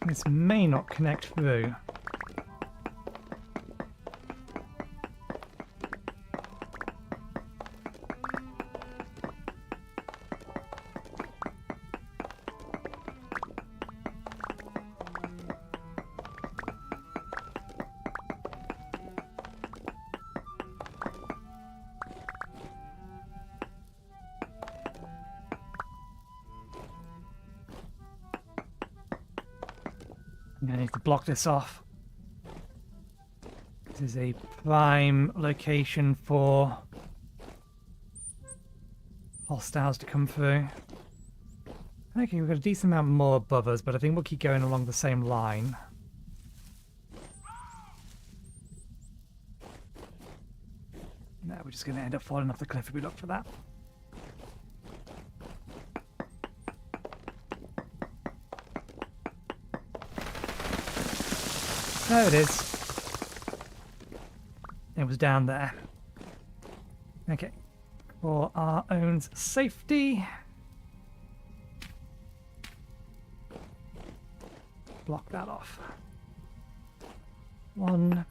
This may not connect through. I'm going to need to block this off. This is a prime location for hostiles to come through. Okay, we've got a decent amount more above us, but I think we'll keep going along the same line. No, we're just going to end up falling off the cliff if we look for that. There it is. It was down there. Okay. For our own safety. Block that off. 1.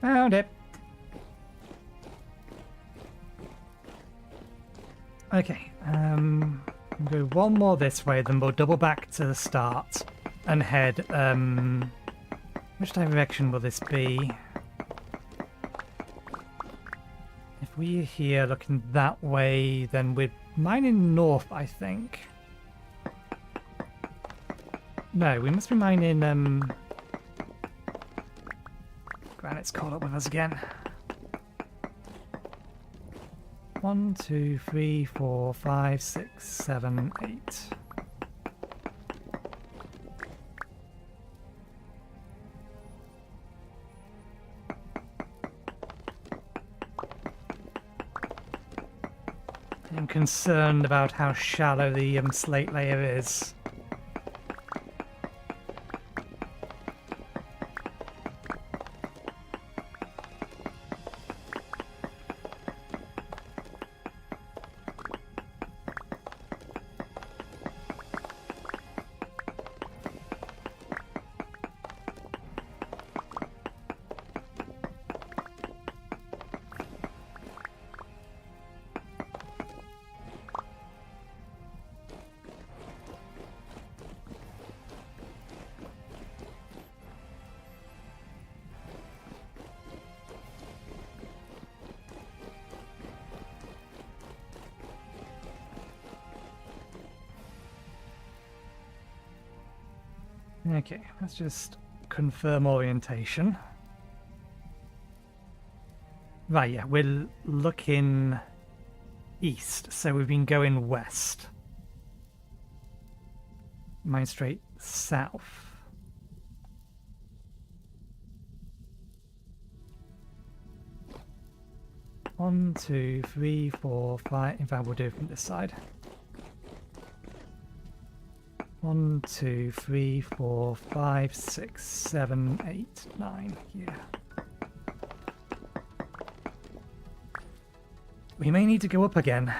Found it. Okay, we'll go one more this way, then we'll double back to the start and head, which direction will this be? If we're here looking that way, then we're mining north, I think. No, we must be mining, Granite's caught up with us again. 1, 2, 3, 4, 5, 6, 7, 8. I'm concerned about how shallow the slate layer is. Okay, let's just confirm orientation. Right, yeah, we're looking east, so we've been going west. Mine straight south. One, 2, 3, 4, 5. In fact, we'll do it from this side. 1, 2, 3, 4, 5, 6, 7, 8, 9. Yeah. We may need to go up again.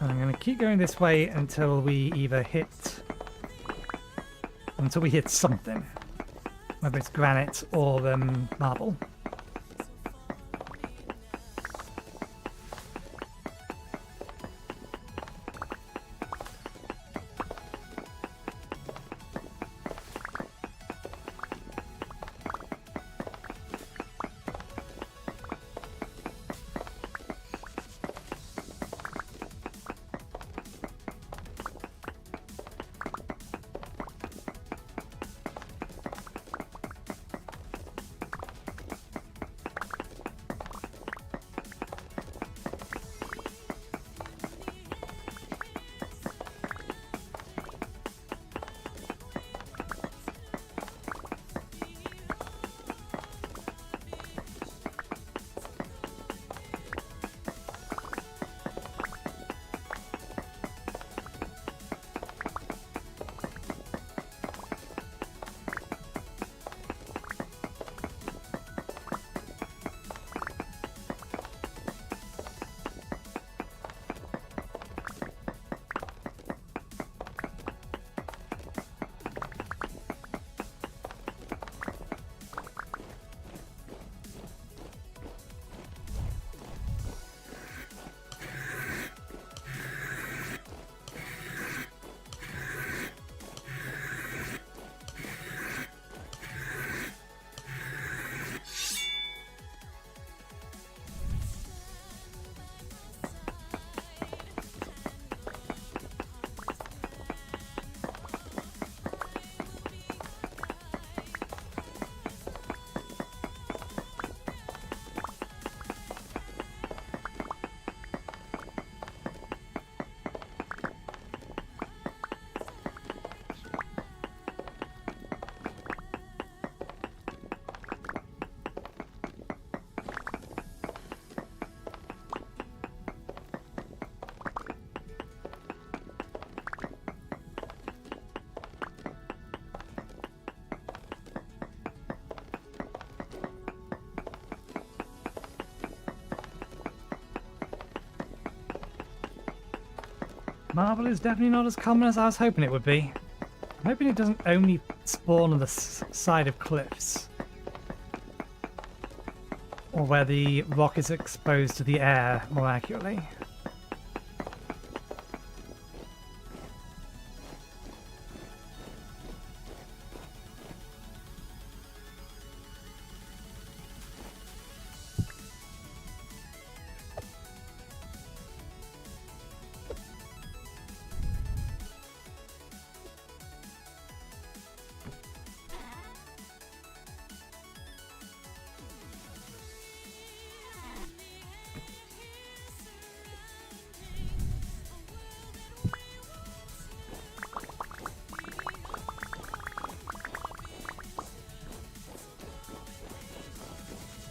I'm going to keep going this way until we either hit until we hit something. Whether it's granite or marble. Marble is definitely not as common as I was hoping it would be. I'm hoping it doesn't only spawn on the side of cliffs. Or where the rock is exposed to the air, more accurately.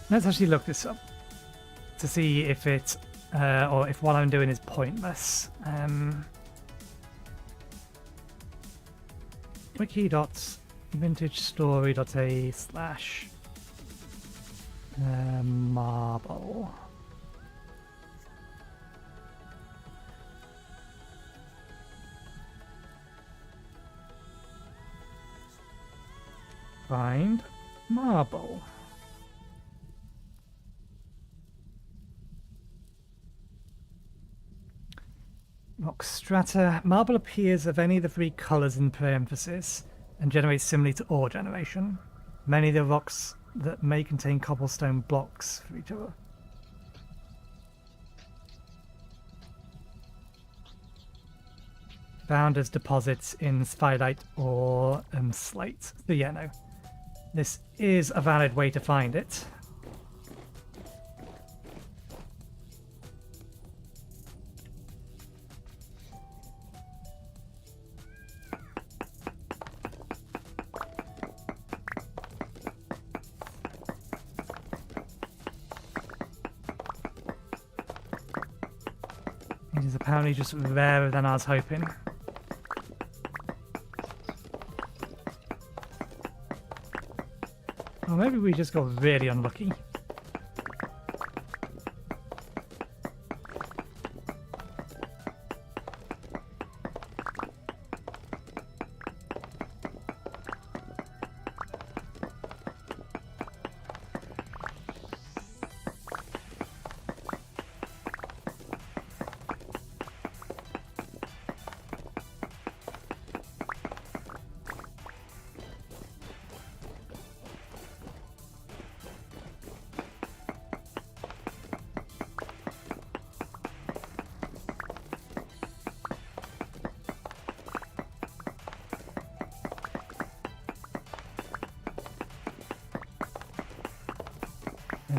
Let's actually look this up to see if it, or if what I'm doing is pointless. wiki.vintagestory.a/marble. Find marble. Rock strata. Marble appears of any of the three colours in parenthesis and generates similarly to ore generation. Many of the rocks that may contain cobblestone blocks for each other. Found as deposits in sphalerite or slate. So yeah, no. This is a valid way to find it. It is apparently just rarer than I was hoping. Or maybe we just got really unlucky.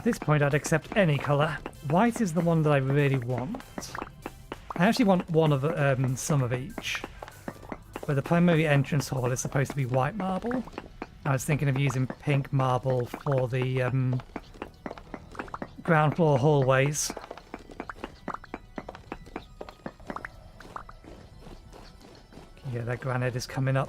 At this point, I'd accept any colour. White is the one that I really want. I actually want one of some of each. But the primary entrance hall is supposed to be white marble. I was thinking of using pink marble for the ground floor hallways. Yeah, that granite is coming up.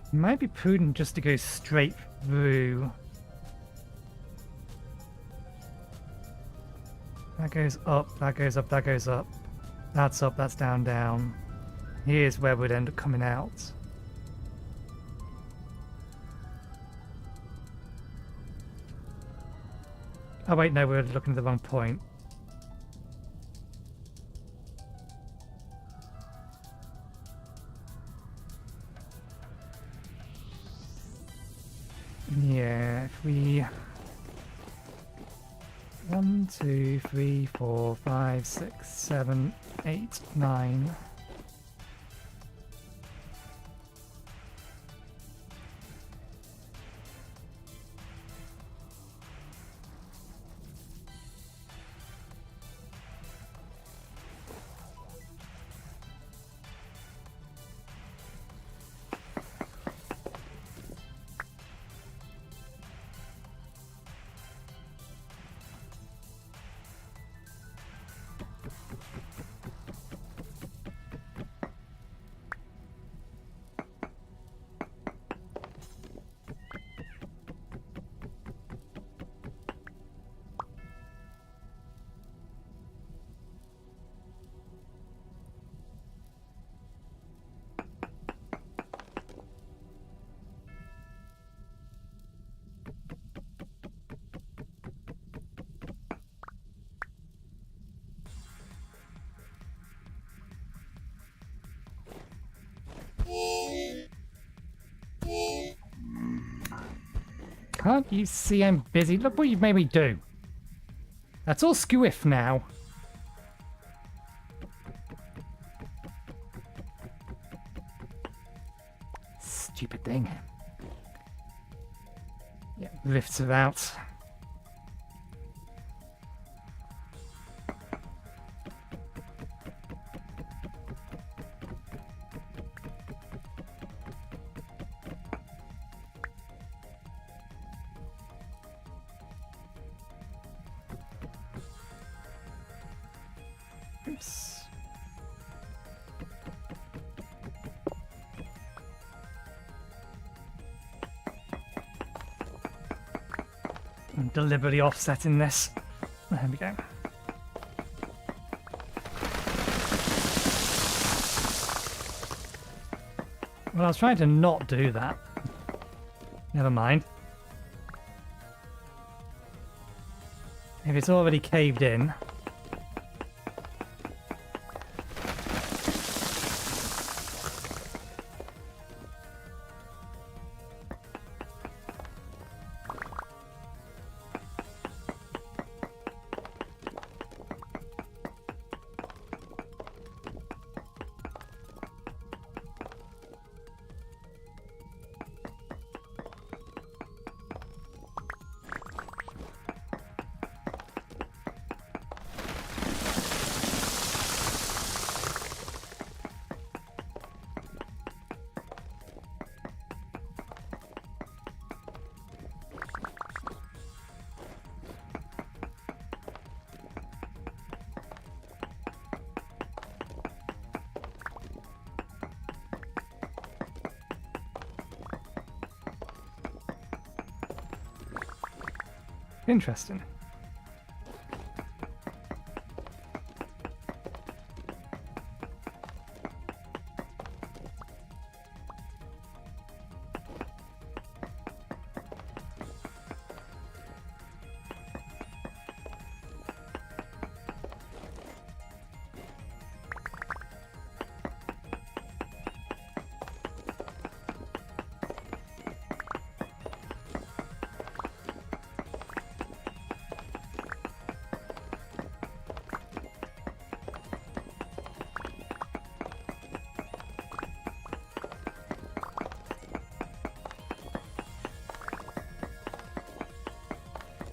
It might be prudent just to go straight through. That goes up, that goes up, that goes up. That's up, that's down, down. Here's where we'd end up coming out. Oh wait, no, we're looking at the wrong point. Yeah, if we... 1, 2, 3, 4, 5, 6, 7, 8, 9... Can't you see I'm busy? Look what you've made me do. That's all squiff now. Stupid thing. Yeah, lifts are out. Oops. I'm deliberately offsetting this. There we go. Well, I was trying to not do that. Never mind. If it's already caved in... Interesting.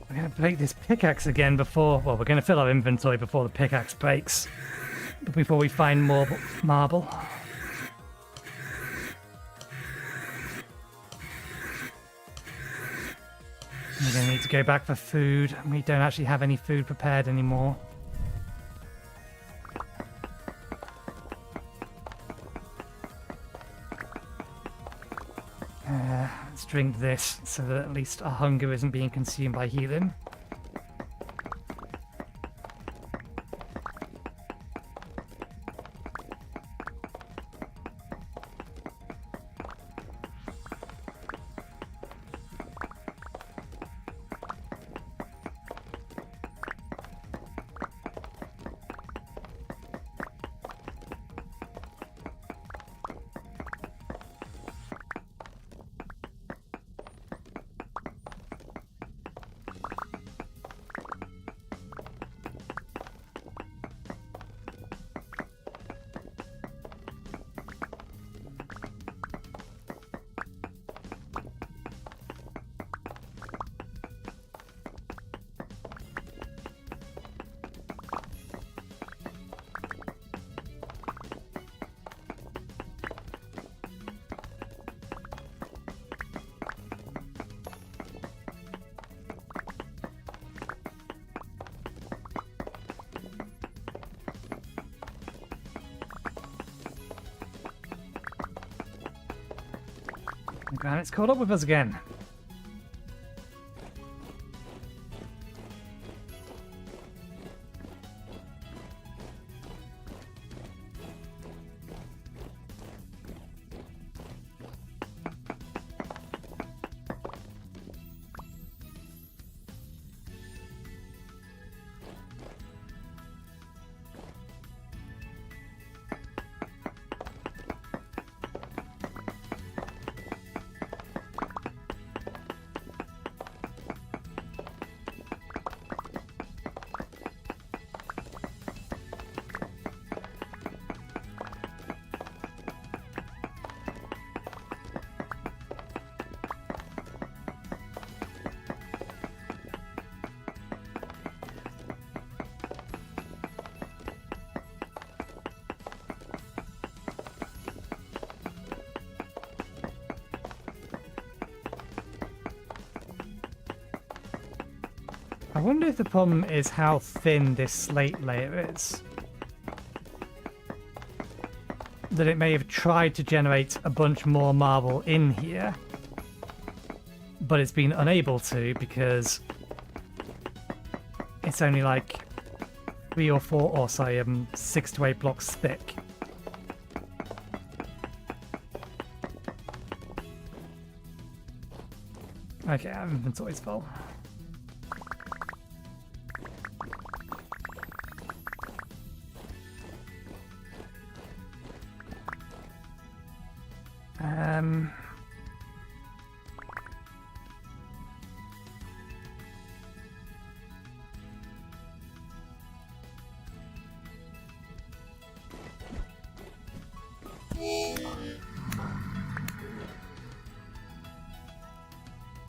We're going to break this pickaxe again before... Well, we're going to fill our inventory before the pickaxe breaks. Before we find more marble. We're going to need to go back for food. We don't actually have any food prepared anymore. Let's drink this so that at least our hunger isn't being consumed by healing. And it's caught up with us again. I wonder if the problem is how thin this slate layer is. That it may have tried to generate a bunch more marble in here, but it's been unable to because it's only like 3 or 4, or sorry, 6 to 8 blocks thick. Okay, our inventory's full.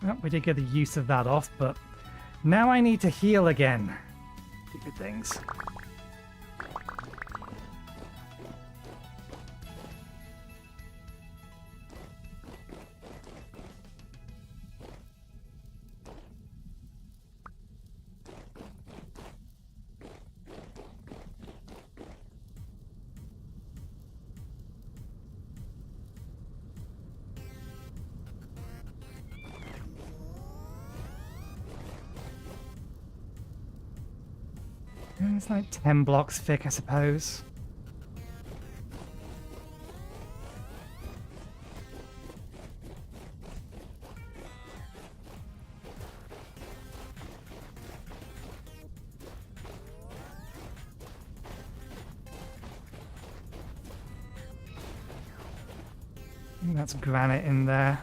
Well, we did get the use of that off, but now I need to heal again. Stupid things. It's like 10 blocks thick, I suppose. I think that's granite in there.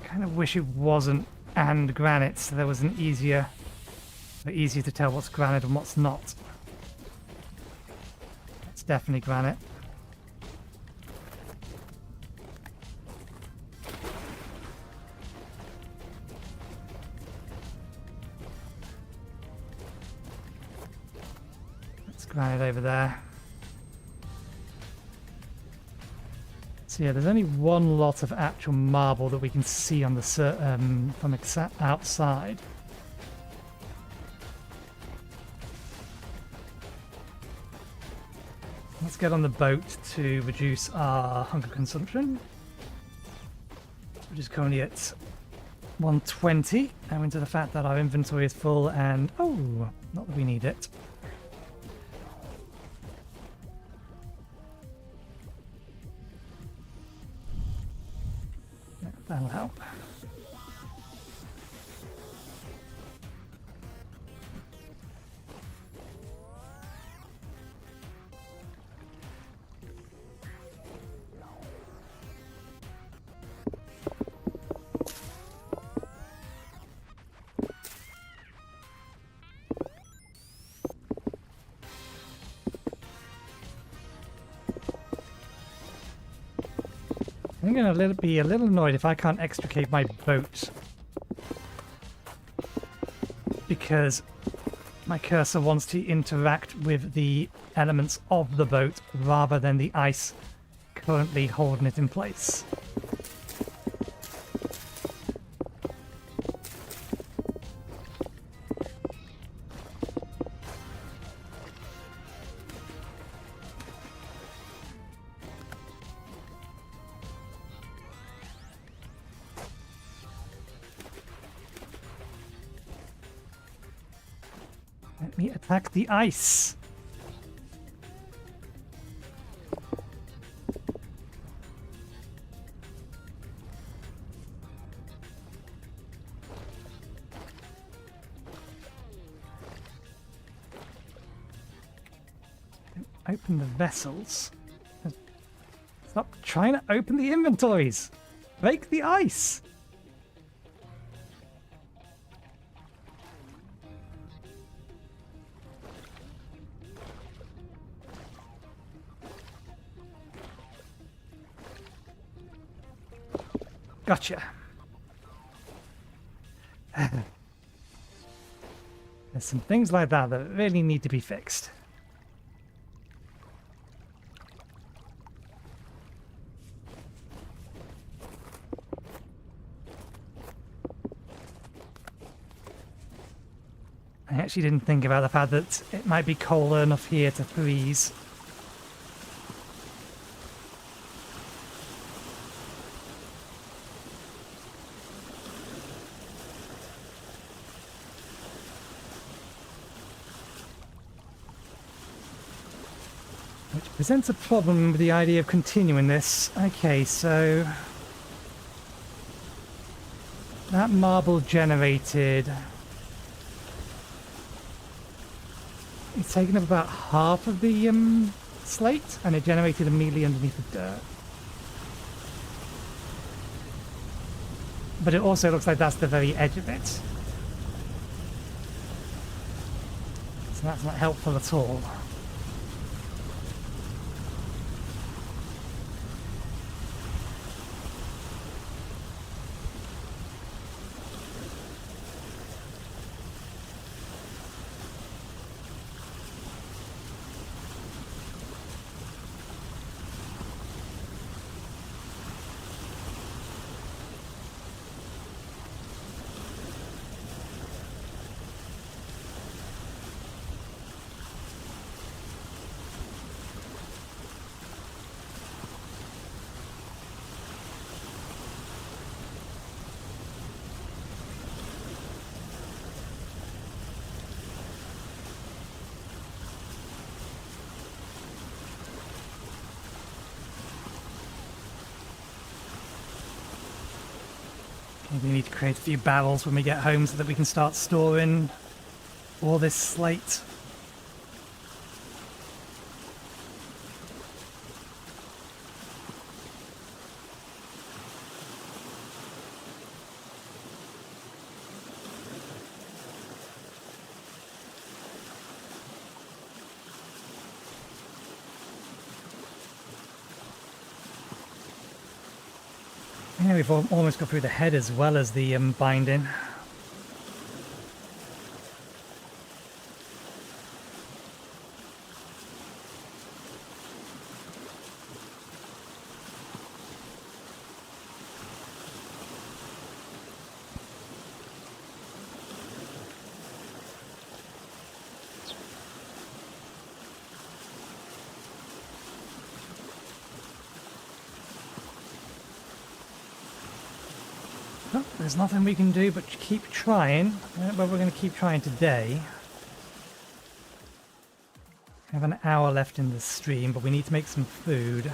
I kind of wish it wasn't and granite, so there was an easier to tell what's granite and what's not. It's definitely granite. That's granite over there. So yeah, there's only one lot of actual marble that we can see on the from outside. Let's get on the boat to reduce our hunger consumption, which is currently at 120, owing to the fact that our inventory is full and... oh, not that we need it. Yeah, that'll help. I'm going to be a little annoyed if I can't extricate my boat, because my cursor wants to interact with the elements of the boat rather than the ice currently holding it in place. Let me attack the ice. Open the vessels. Stop trying to open the inventories. Break the ice. Gotcha. There's some things like that that really need to be fixed. I actually didn't think about the fact that it might be colder enough here to freeze. Which presents a problem with the idea of continuing this. Okay, so that marble generated... it's taken up about half of the slate, and it generated immediately underneath the dirt. But it also looks like that's the very edge of it. So that's not helpful at all. We need to create a few barrels when we get home so that we can start storing all this slate. Yeah, we've almost got through the head as well as the binding. Oh, there's nothing we can do but keep trying. Well, we're going to keep trying today. We have an hour left in the stream, but we need to make some food.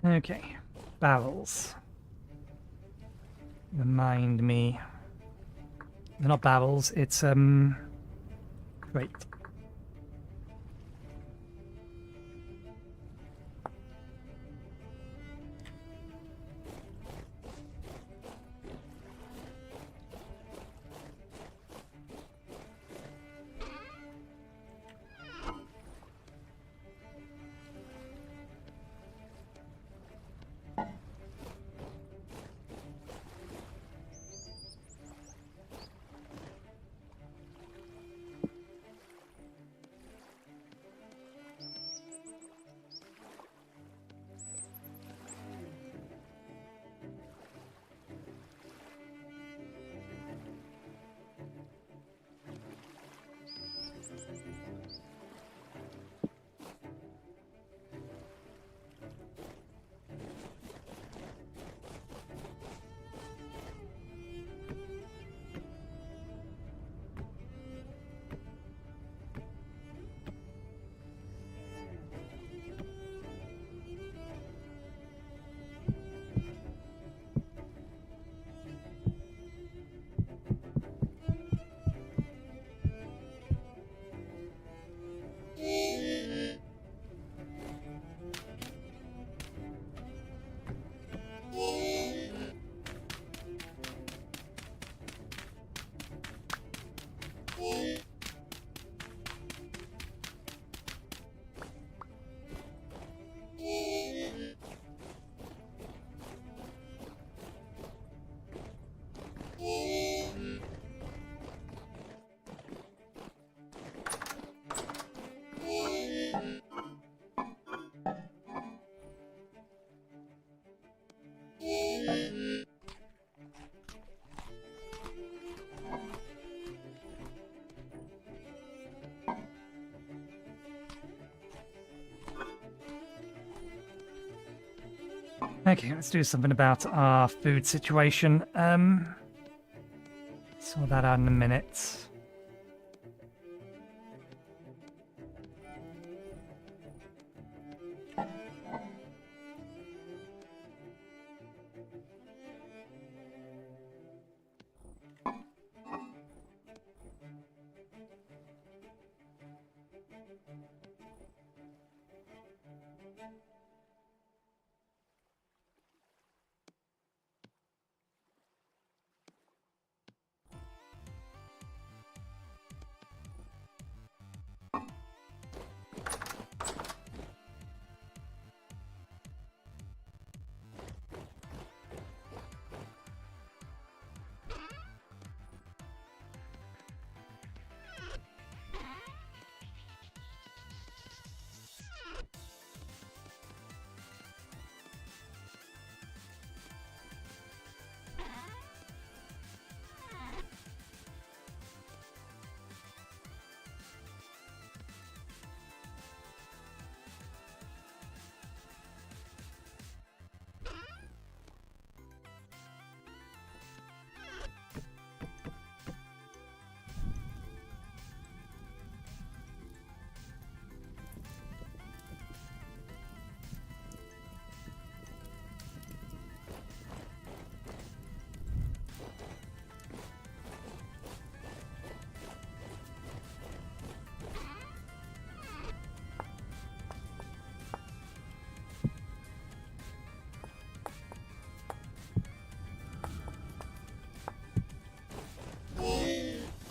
Okay, barrels. Remind me. They're not barrels, it's great. Okay, let's do something about our food situation. Sort that out in a minute.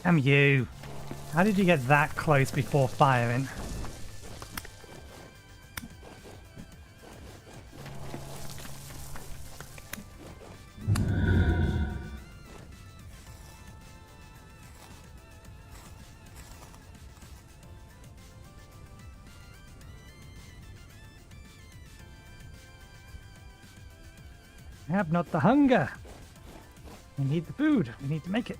Damn you. How did you get that close before firing? I have not the hunger. We need the food. We need to make it.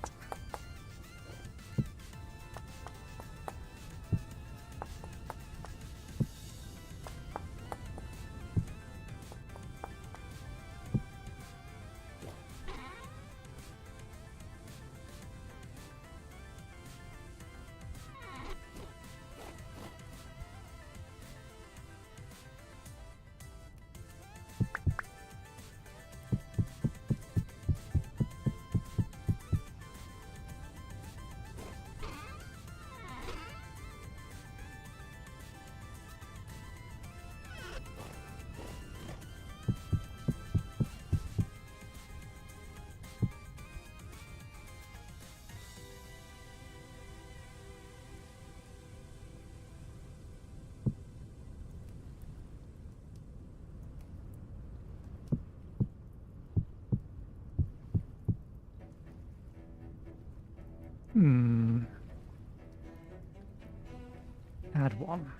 Add one.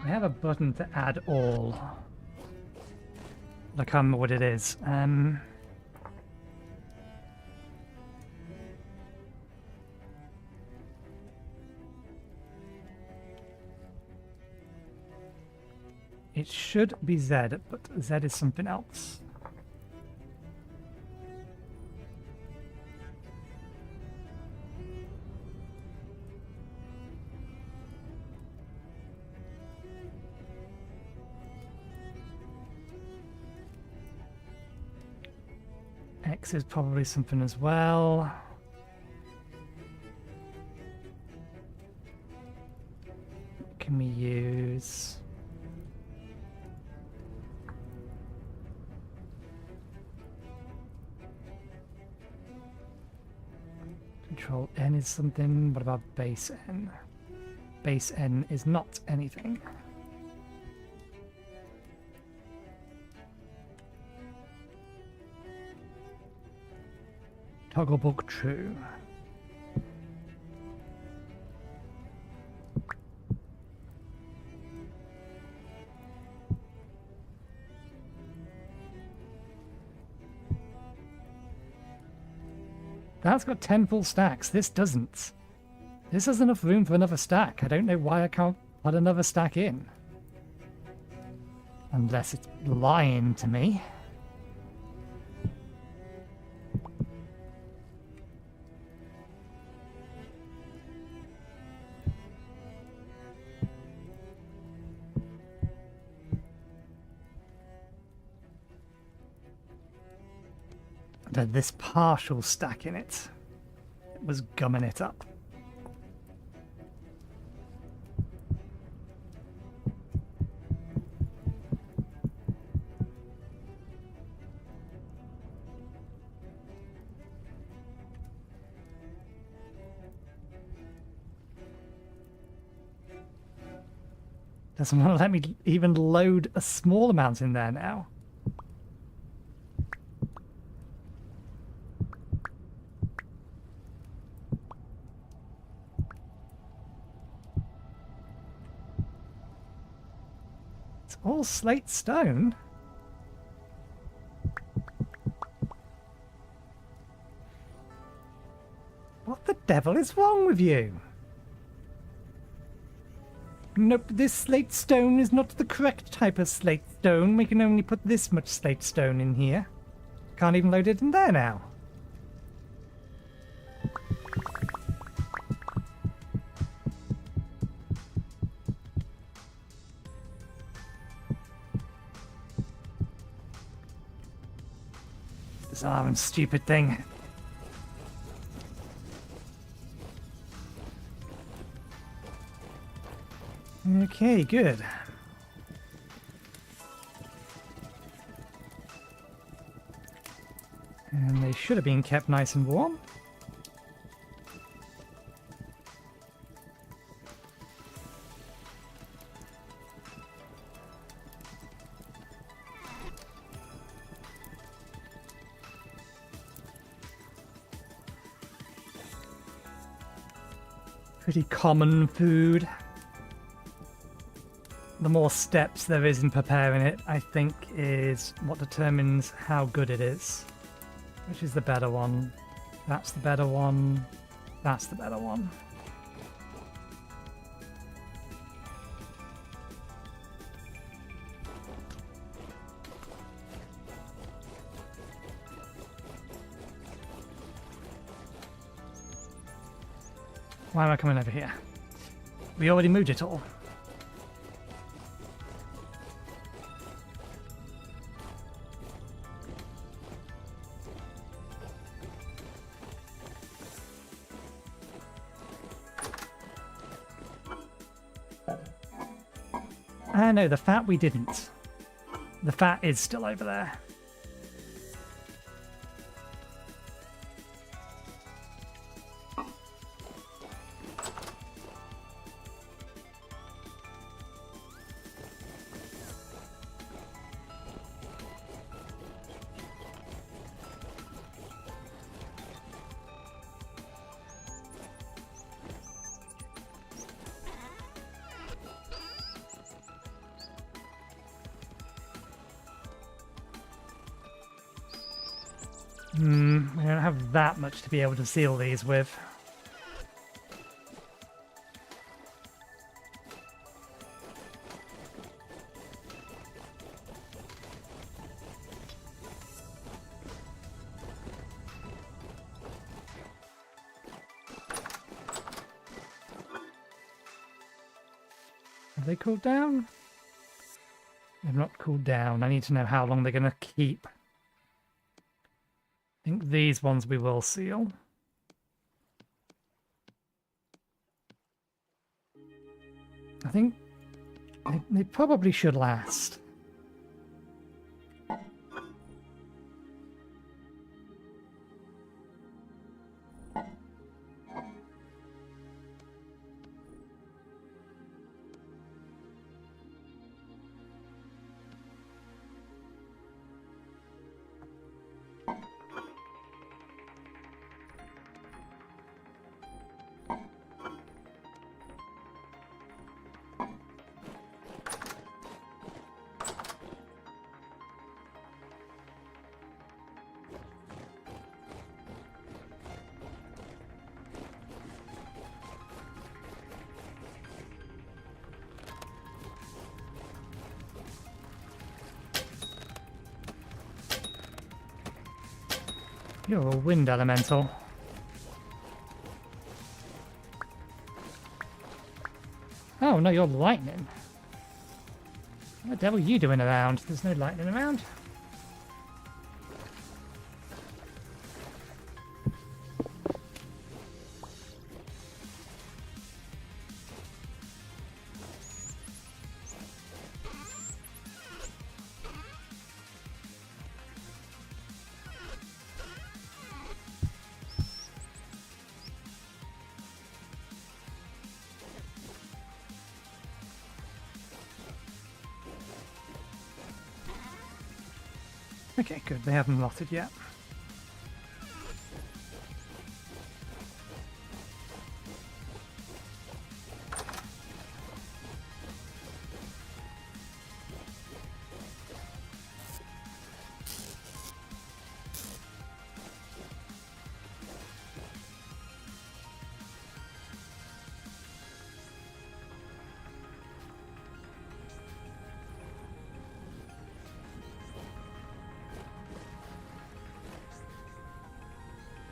I have a button to add all. I can't remember what it is. It should be Z, but Z is something else. X is probably something as well. What can we use? Control N is something. What about base N? Base N is not anything. Toggle book true. That's got 10 full stacks. This doesn't. This has enough room for another stack. I don't know why I can't put another stack in. Unless it's lying to me. But this partial stack in it was gumming it up. Doesn't want to let me even load a small amount in there now. It's all slate stone. What the devil is wrong with you? Nope, this slate stone is not the correct type of slate stone. We can only put this much slate stone in here. Can't even load it in there now. Bizarre and stupid thing. Okay, good. And they should have been kept nice and warm. Pretty common food. The more steps there is in preparing it, I think, is what determines how good it is. Which is the better one? That's the better one. That's the better one. Why am I coming over here? We already moved it all. No, the fat we didn't. The fat is still over there. We don't have that much to be able to seal these with. Have they cooled down? They've not cooled down. I need to know how long they're going to keep. I think these ones we will seal. I think they probably should last. You're a wind elemental. Oh, no, you're lightning. What the devil are you doing around? There's no lightning around. Okay, good. They haven't rotted yet.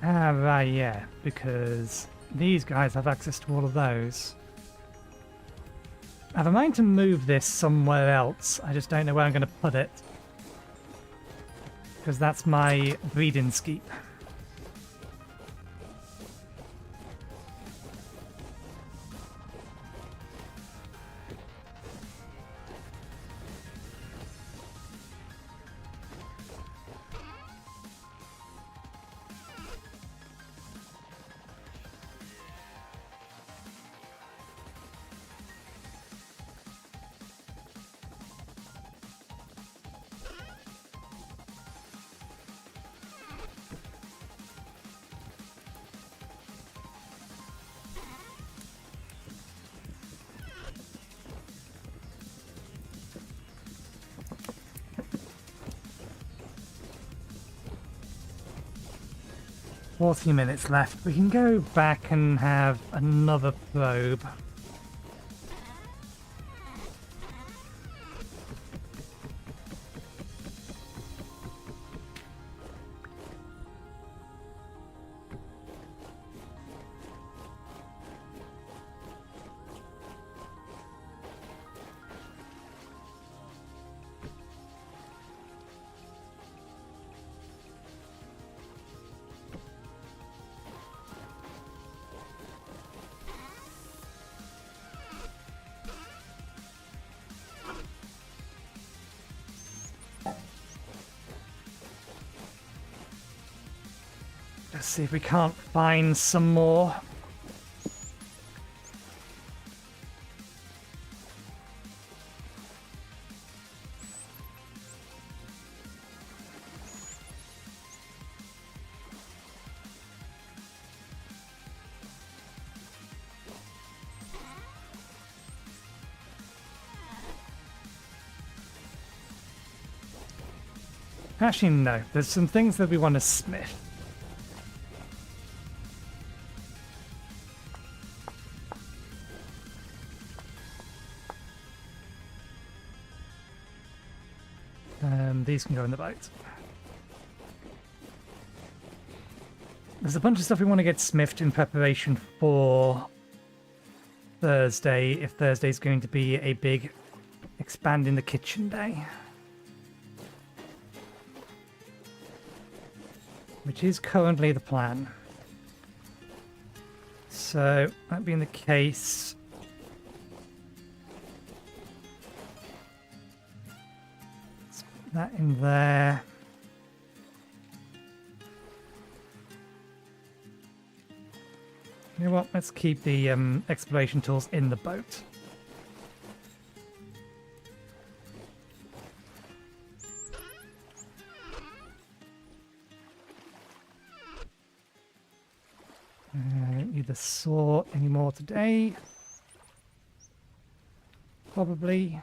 Ah, right, yeah, because these guys have access to all of those. I have a mind to move this somewhere else, I just don't know where I'm going to put it. Because that's my breeding skeep. 40 minutes left. We can go back and have another probe. Let's see if we can't find some more. Actually, no. There's some things that we want to smith. These can go in the boat. There's a bunch of stuff we want to get smithed in preparation for Thursday, if Thursday's going to be a big expanding the kitchen day. Which is currently the plan. So, that being the case, that in there. You know what? Let's keep the exploration tools in the boat. I don't need the saw anymore today. Probably.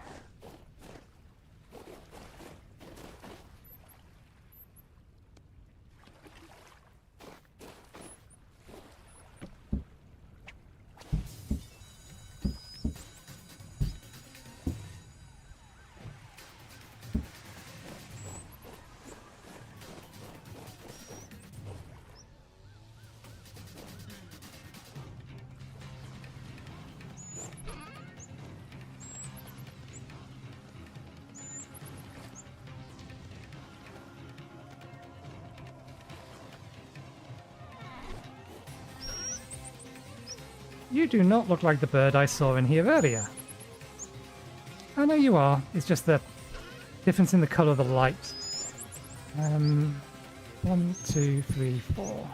You do not look like the bird I saw in here earlier. I know you are. It's just the difference in the colour of the light. 1, 2, 3, 4.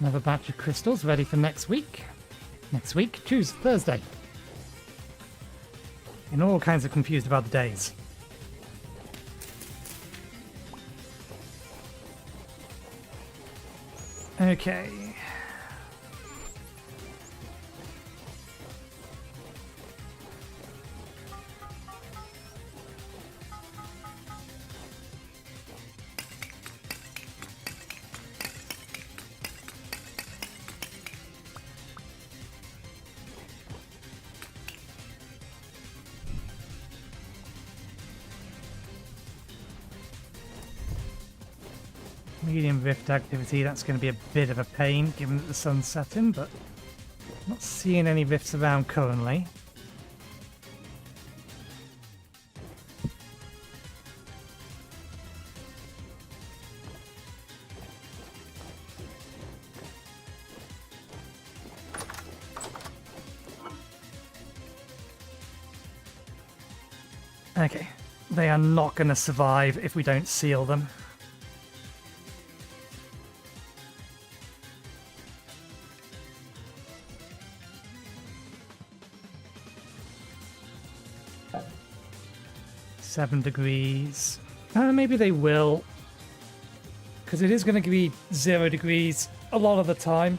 Another batch of crystals ready for next week. Next week, Tuesday, Thursday. And all kinds of confused about the days. Okay. Medium rift activity, that's going to be a bit of a pain given that the sun's setting, but not seeing any rifts around currently. Okay, they are not going to survive if we don't seal them. $7 maybe they will, because it is going to be 0 degrees a lot of the time.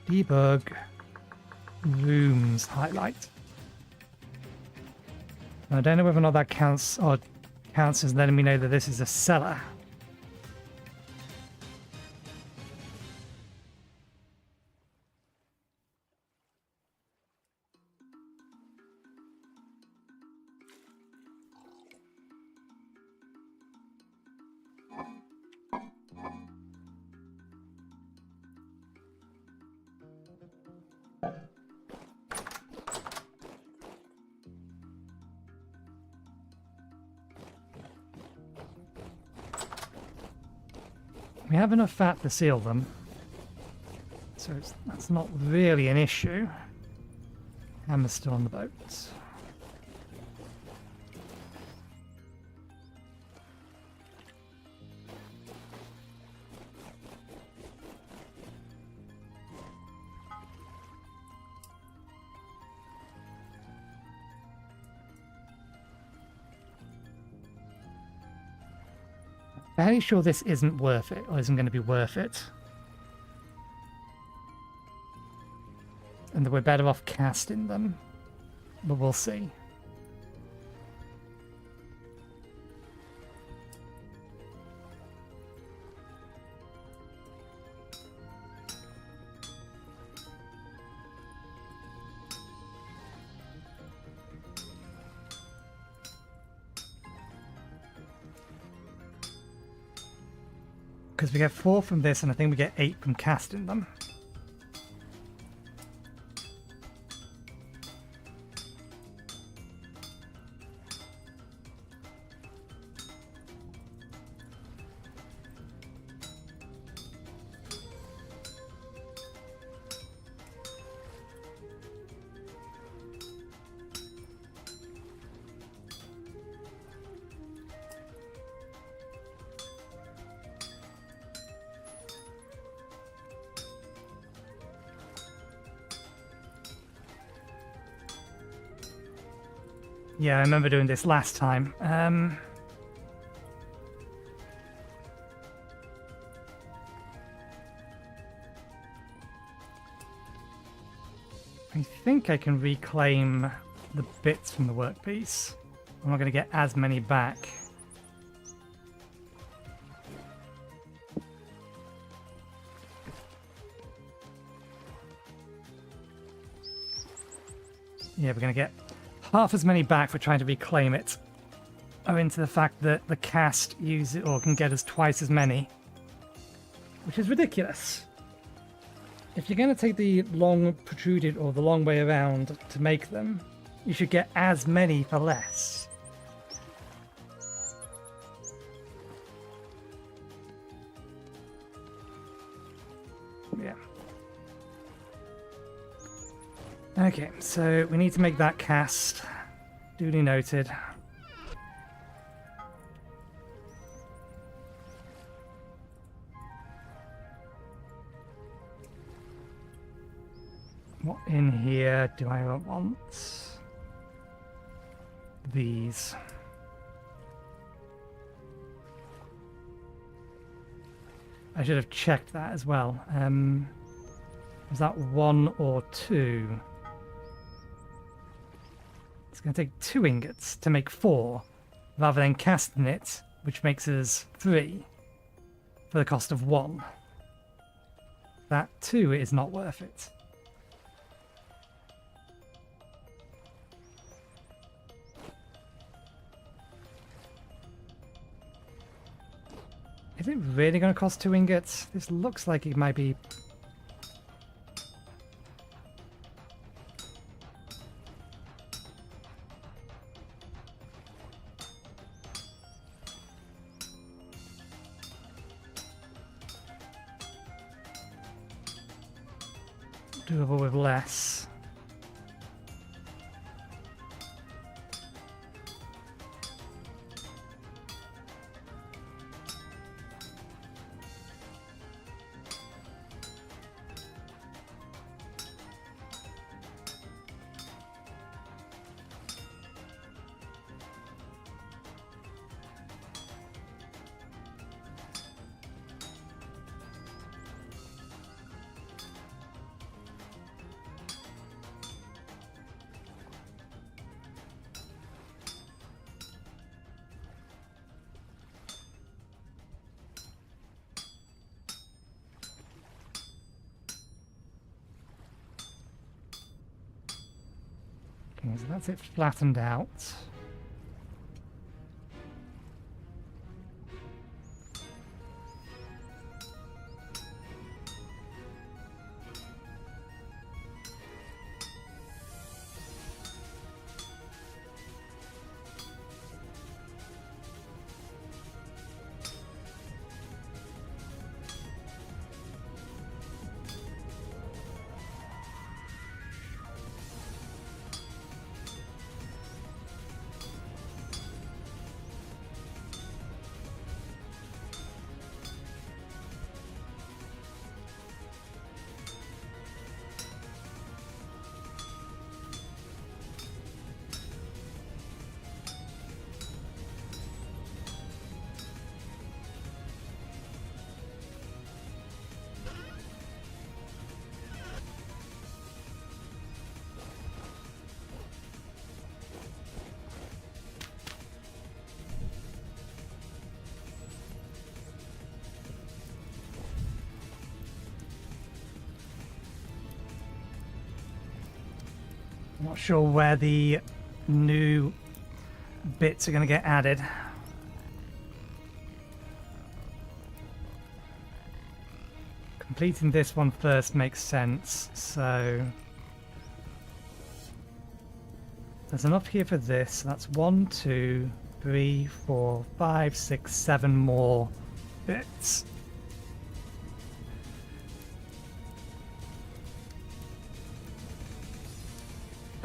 Debug rooms highlight. I don't know whether or not that counts as letting me know that this is a cellar. We have enough fat to seal them, so that's not really an issue. Hammer's still on the boat. Fairly sure this isn't worth it, or isn't going to be worth it. And that we're better off casting them. But we'll see. Because we get 4 from this, and I think we get 8 from casting them. Yeah, I remember doing this last time. I think I can reclaim the bits from the workpiece. I'm not going to get as many back. Yeah, we're going to get half as many back for trying to reclaim it, owing to the fact that the cast use it or can get us twice as many, which is ridiculous. If you're going to take the long protruded or the long way around to make them, you should get as many for less. Yeah. Okay, so we need to make that cast. Duly noted. What in here do I want? These. I should have checked that as well. Was that 1 or 2? It's going to take 2 ingots to make 4, rather than casting it, which makes us 3, for the cost of 1. That too is not worth it. Is it really going to cost 2 ingots? This looks like it might be... doable with less. Okay, so that's it flattened out. I'm not sure where the new bits are going to get added. Completing this one first makes sense, so there's enough here for this. That's 1, 2, 3, 4, 5, 6, 7 more bits.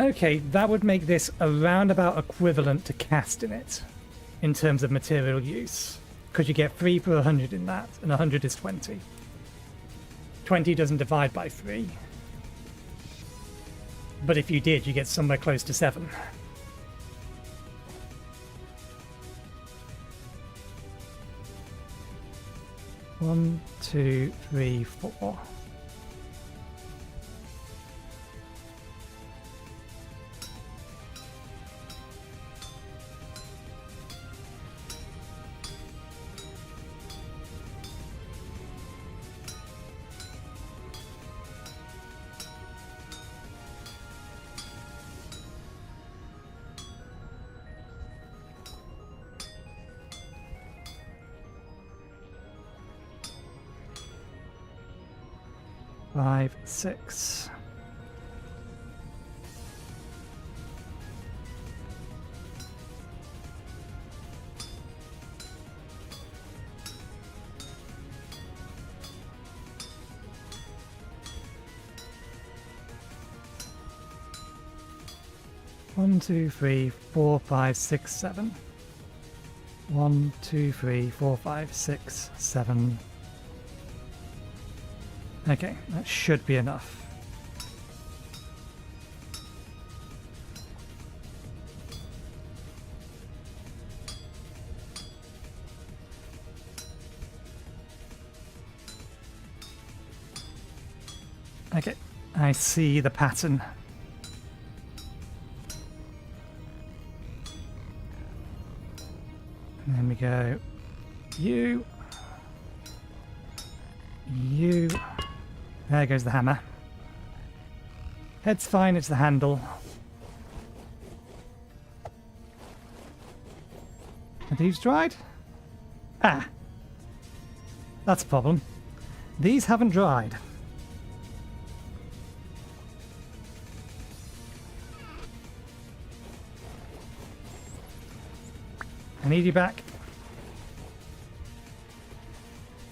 Okay, that would make this around about equivalent to casting it in terms of material use, because you get 3 for 100 in that, and 100 is 20. 20 doesn't divide by 3. But if you did, you get somewhere close to 7. One, 2, 3, 4. Five, 6. One, 2, 3, 4, 5, 6, 7. 1, 2, 3, 4, 5, 6, 7. Okay, that should be enough. Okay, I see the pattern. And then we go you. You. There goes the hammer. Head's fine, it's the handle. Are these dried? Ah. That's a problem. These haven't dried. I need you back.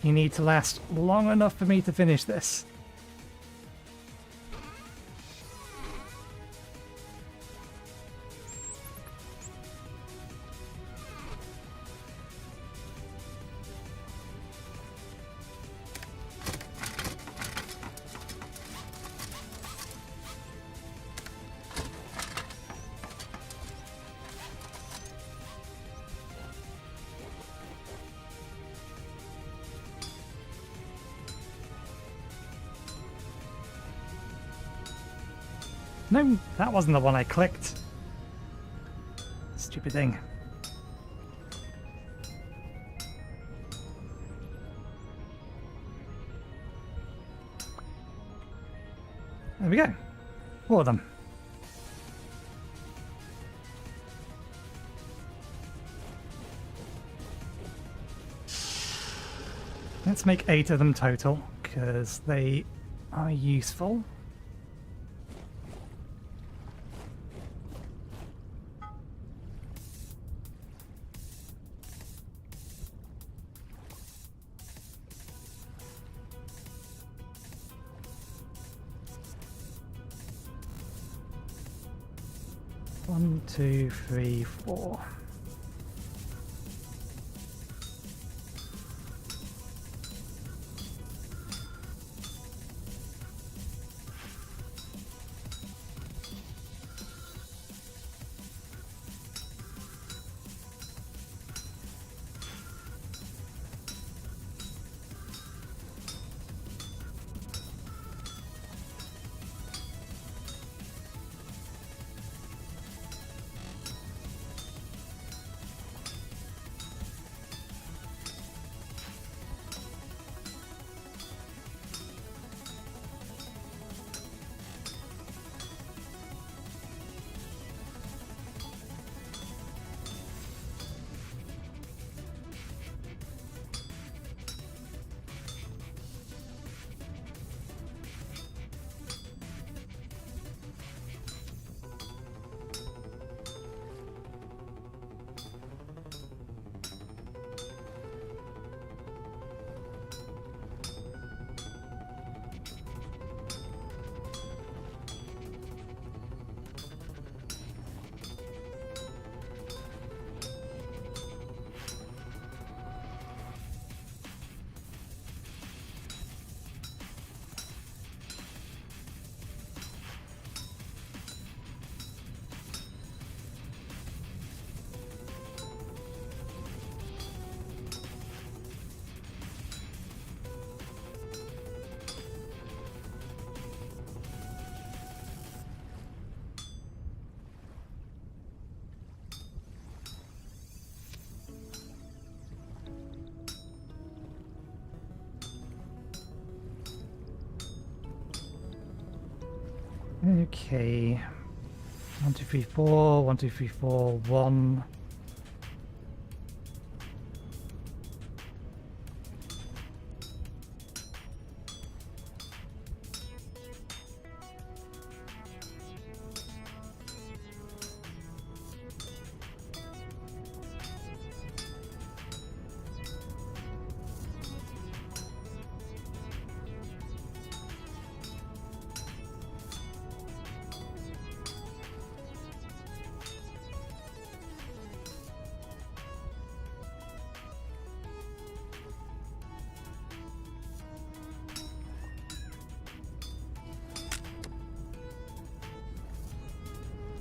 You need to last long enough for me to finish this. No, that wasn't the one I clicked. Stupid thing. There we go. 4 of them. Let's make 8 of them total, because they are useful. One, two, three, 4. Okay. 1, 2, 3, 4. 1, 2, 3, 4. 1.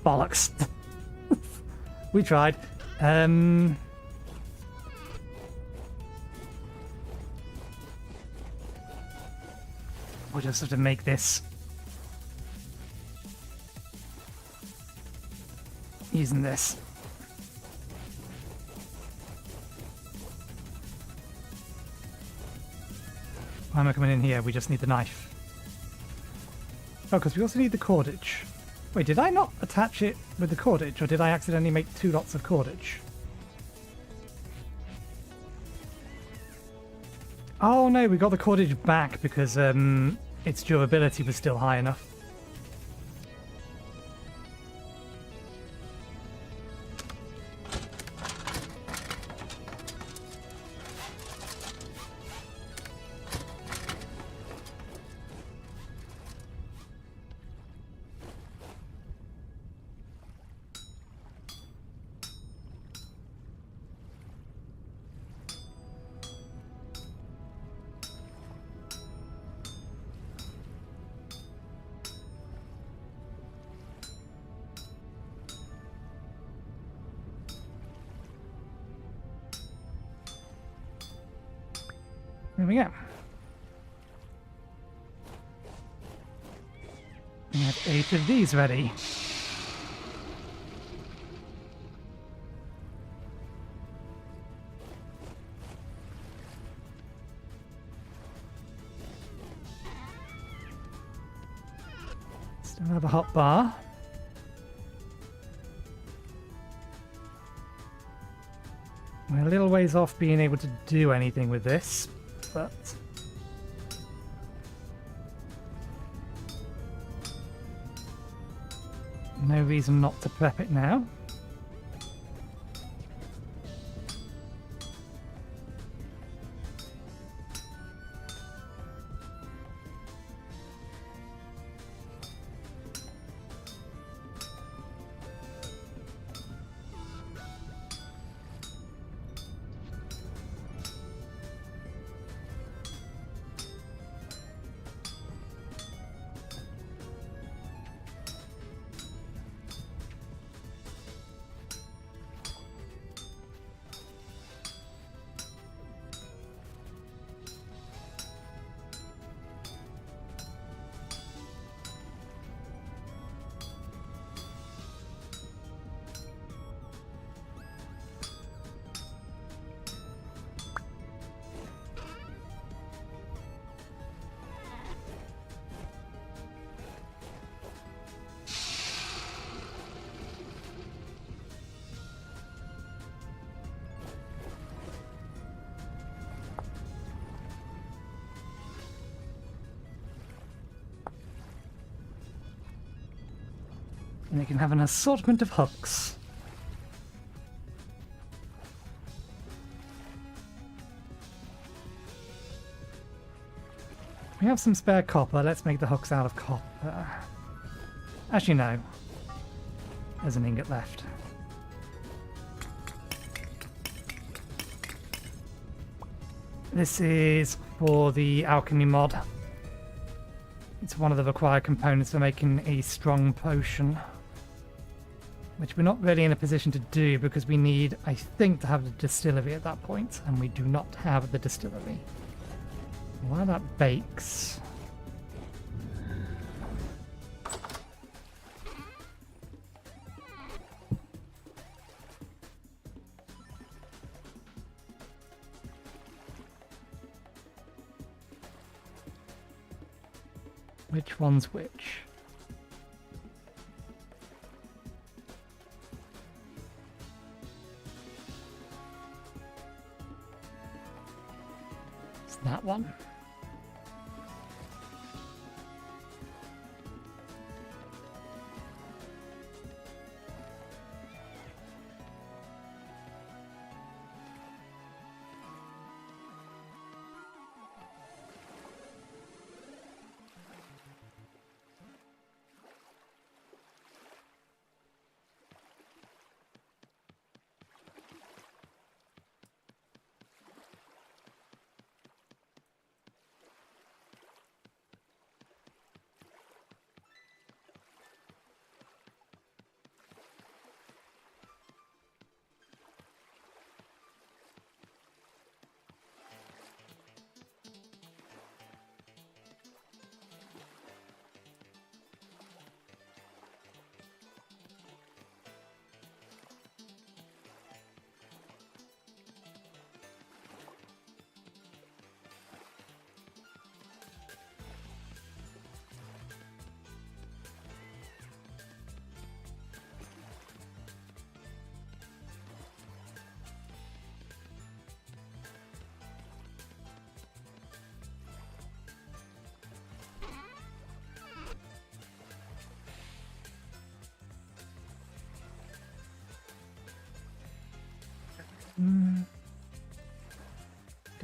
Bollocks. We tried. We'll just have to make this using this. Why am I coming in here? We just need the knife. Oh, because we also need the cordage. Wait, did I not attach it with the cordage, or did I accidentally make 2 lots of cordage? Oh no, we got the cordage back because its durability was still high enough. There we go. We have 8 of these ready. Still have a hot bar. We're a little ways off being able to do anything with this, but no reason not to prep it now. And they can have an assortment of hooks. We have some spare copper. Let's make the hooks out of copper. Actually, no. There's an ingot left. This is for the alchemy mod. It's one of the required components for making a strong potion, which we're not really in a position to do because we need, I think, to have the distillery at that point, and we do not have the distillery. While that bakes... Which one's which? It's that one. Do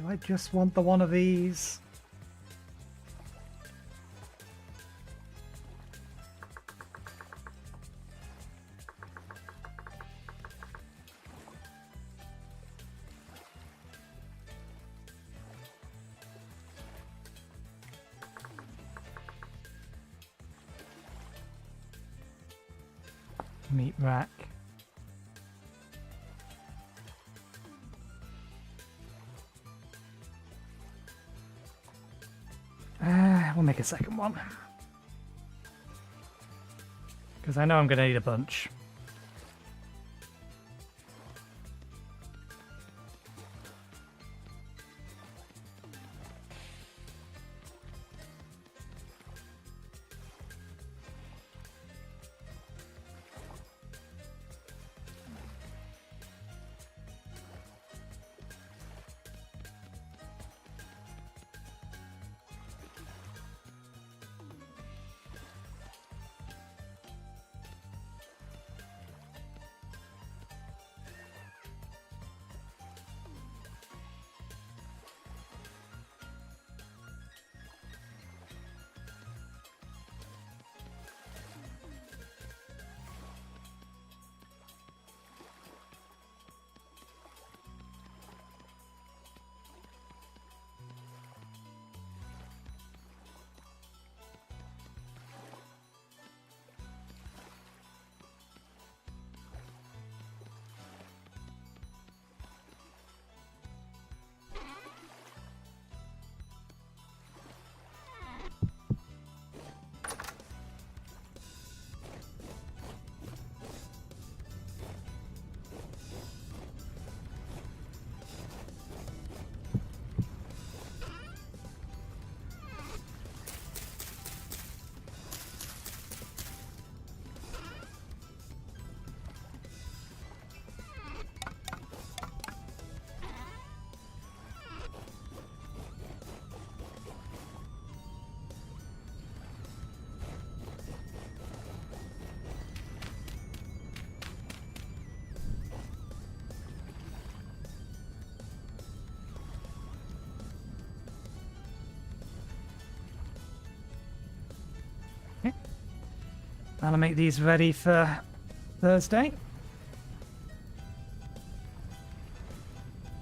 I just want the one of these? Meat rack. We'll make a second one. Because I know I'm going to need a bunch. I'll make these ready for Thursday.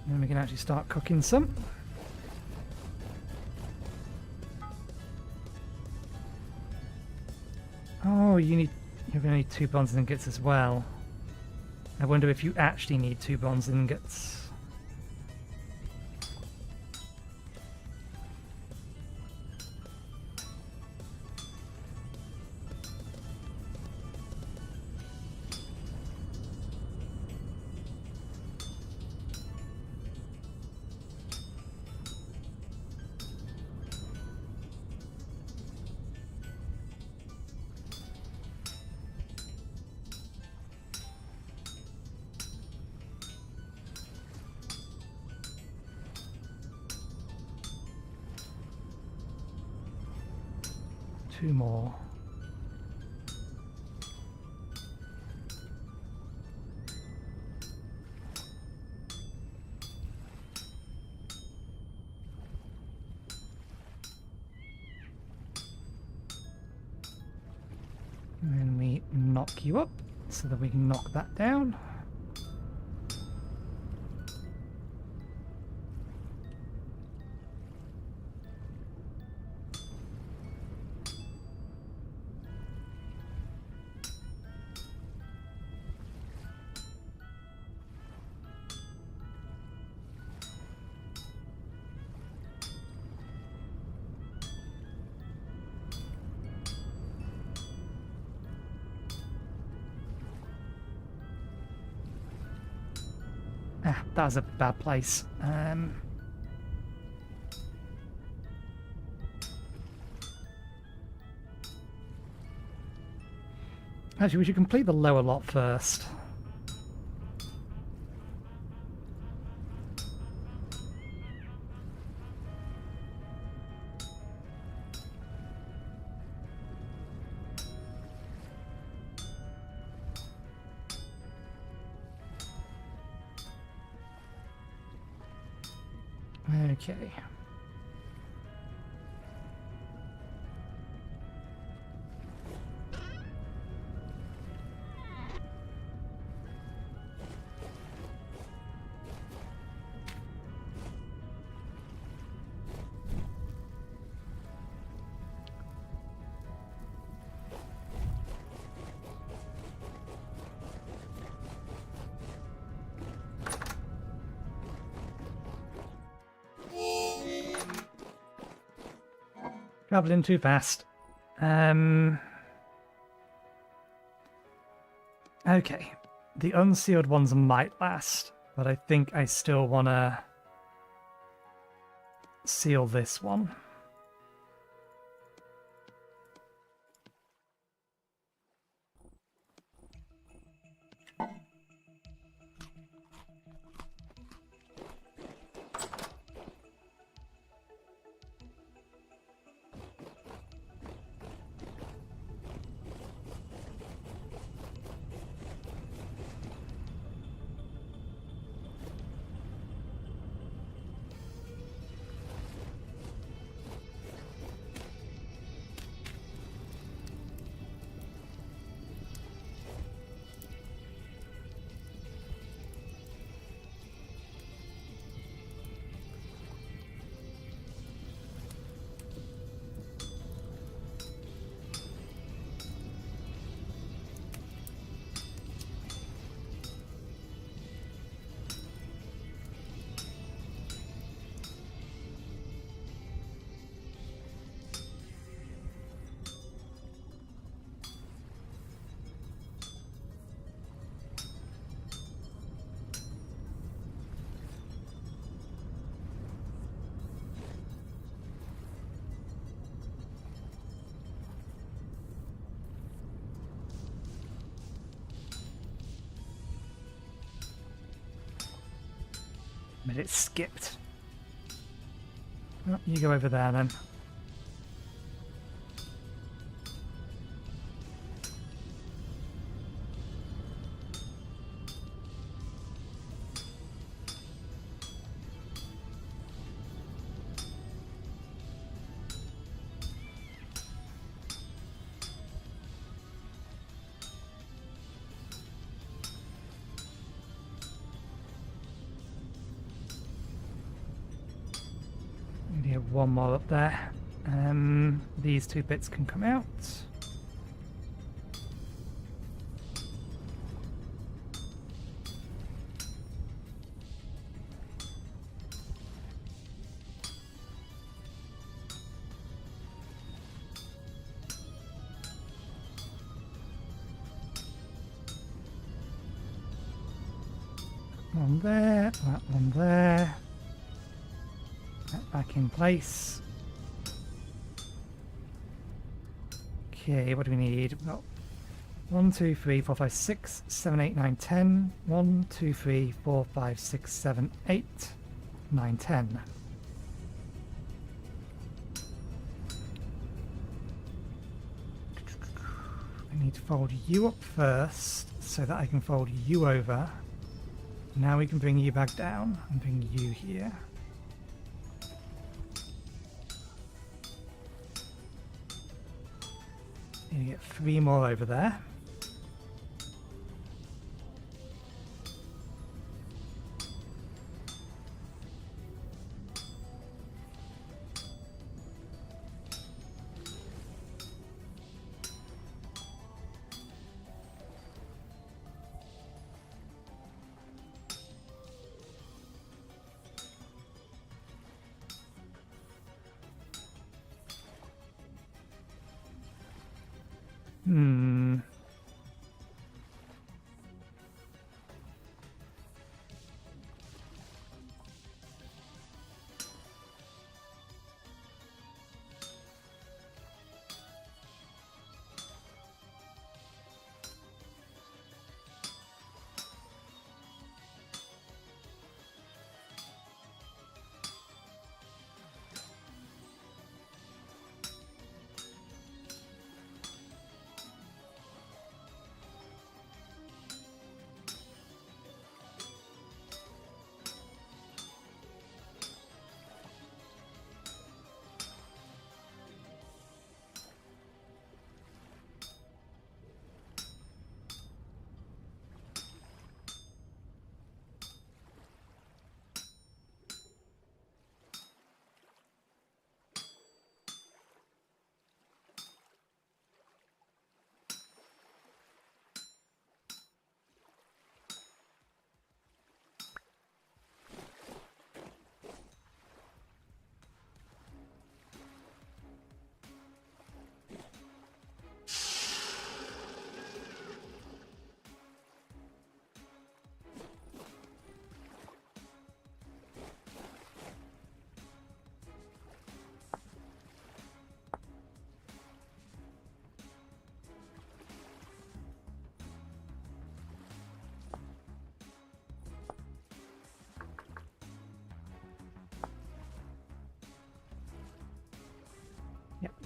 Then we can actually start cooking some. Oh, you're going to need 2 bronze ingots as well. I wonder if you actually need 2 bronze ingots. Two more. And then we knock you up so that we can knock that down. Ah, that was a bad place. Actually, we should complete the lower lot first. Okay. Traveling too fast. Okay. The unsealed ones might last, but I think I still want to seal this one. But it skipped. Oh, you go over there then. We have one more up there. These two bits can come out. One there, that one there. That back in place. Okay, what do we need? We've got 1, 2, 3, 4, 5, 6, 7, 8, 9, 10. 1, 2, 3, 4, 5, 6, 7, 8, 9, 10. I need to fold you up first so that I can fold you over. Now we can bring you back down and bring you here. Need to get 3 more over there.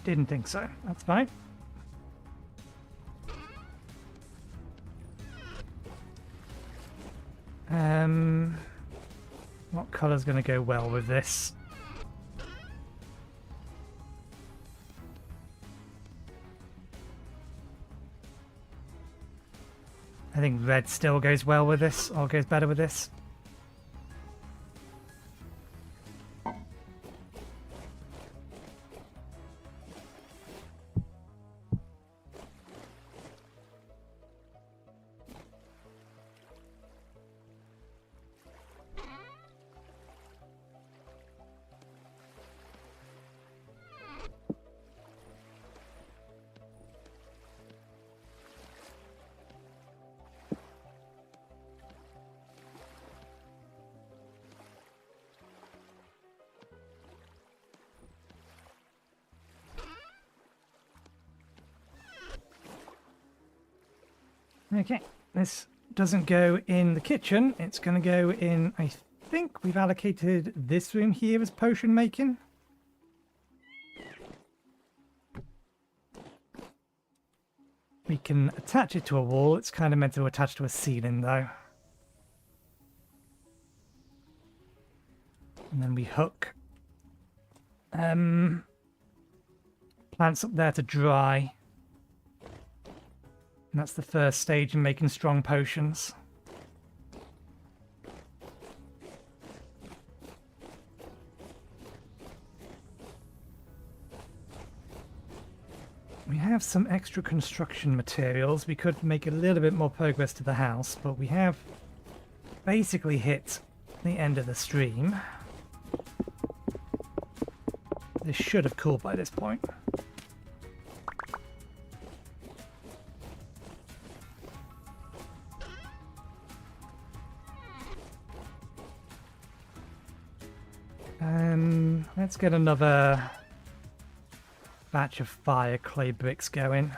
Didn't think so. That's fine. What colour's going to go well with this? I think red still goes well with this, or goes better with this. Okay, this doesn't go in the kitchen, it's going to go in, I think we've allocated this room here as potion making. We can attach it to a wall, it's kind of meant to attach to a ceiling though. And then we hook plants up there to dry. And that's the first stage in making strong potions. We have some extra construction materials. We could make a little bit more progress to the house, but we have basically hit the end of the stream. This should have cooled by this point. Let's get another batch of fire clay bricks going.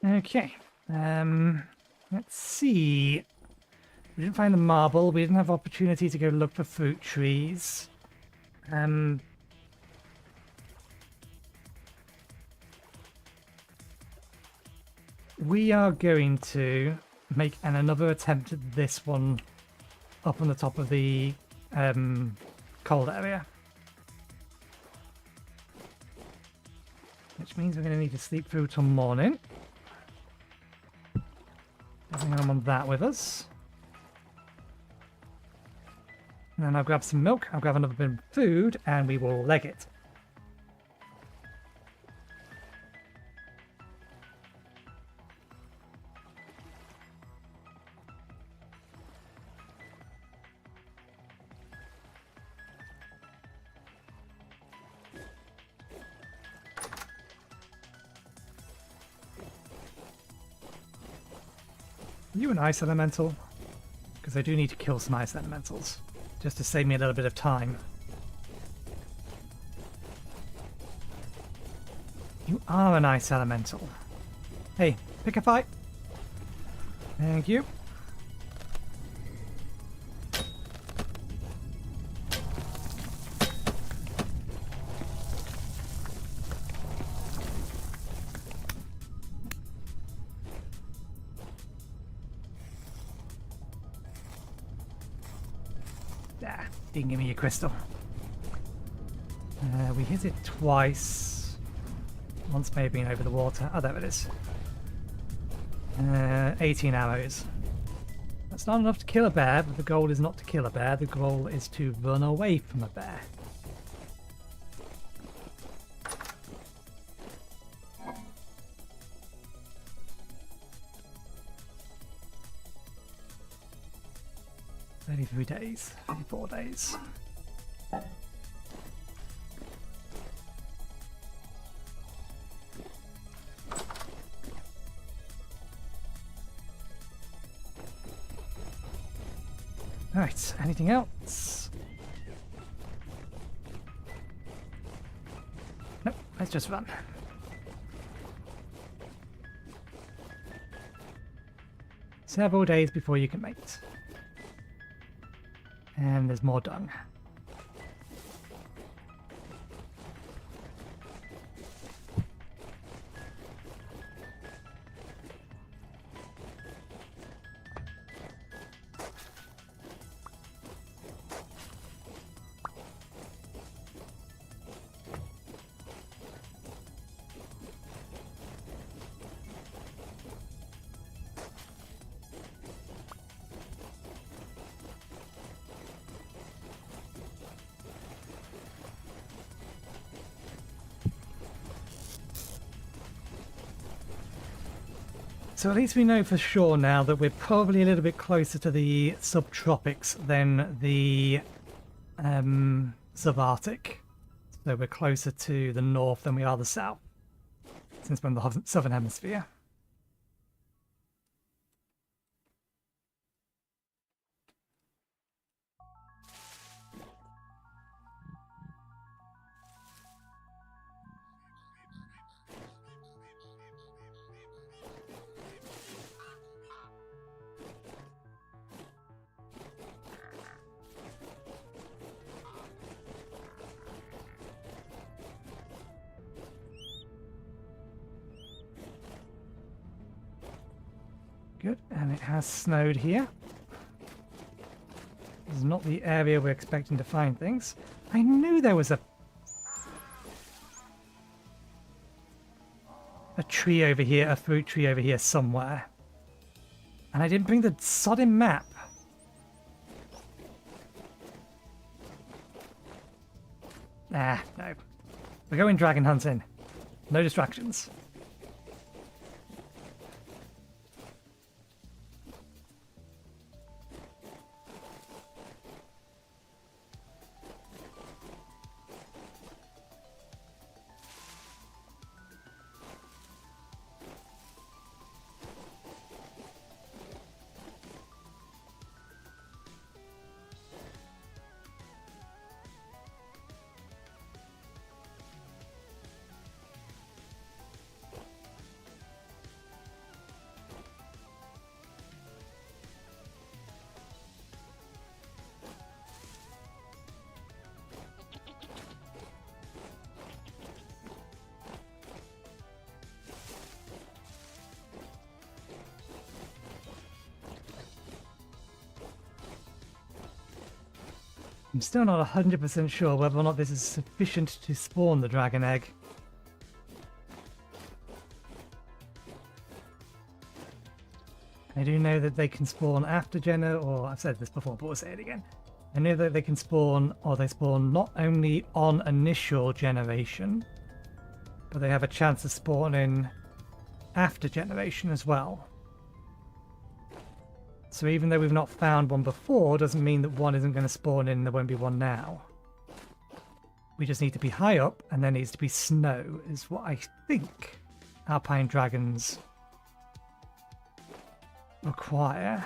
Okay, let's see. We didn't find the marble. We didn't have opportunity to go look for fruit trees. We are going to make another attempt at this one up on the top of the cold area. Which means we're going to need to sleep through till morning. Hang on that with us. And then I'll grab some milk, I'll grab another bit of food, and we will leg it. You an ice elemental? Because I do need to kill some ice elementals, just to save me a little bit of time. You are an ice elemental. Hey, pick a fight. Thank you. Didn't give me a crystal. We hit it twice. Once may have been over the water. Oh, there it is. 18 arrows. That's not enough to kill a bear, but the goal is not to kill a bear. The goal is to run away from a bear. "33 days, 34 days. Right, anything else? Nope, let's just run. Several days before you can mate. And there's more dung. So at least we know for sure now that we're probably a little bit closer to the subtropics than the subarctic. So we're closer to the north than we are the south, since we're in the southern hemisphere. Good, and it has snowed here. This is not the area we're expecting to find things. I knew there was a tree over here, a fruit tree over here somewhere. And I didn't bring the sodding map. Ah, no. We're going dragon hunting. No distractions. I'm still not 100% sure whether or not this is sufficient to spawn the dragon egg. I do know that they can spawn after or I've said this before, but we'll say it again. I know that they can spawn, or they spawn not only on initial generation, but they have a chance of spawning after generation as well. So even though we've not found one before, doesn't mean that one isn't going to spawn in, there won't be one now. We just need to be high up, and there needs to be snow, is what I think alpine dragons require.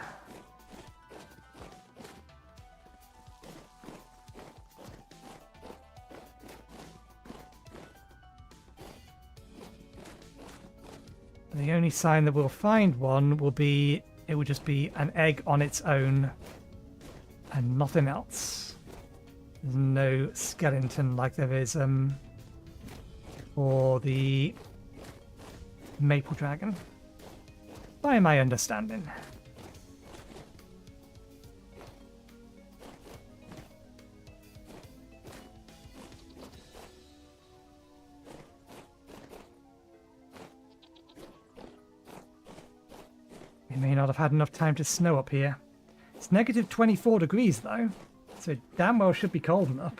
The only sign that we'll find one will be, it will just be an egg on its own and nothing else. There's no skeleton like there is for the maple dragon, by my understanding. May not have had enough time to snow up here. It's negative 24 degrees though, so it damn well should be cold enough.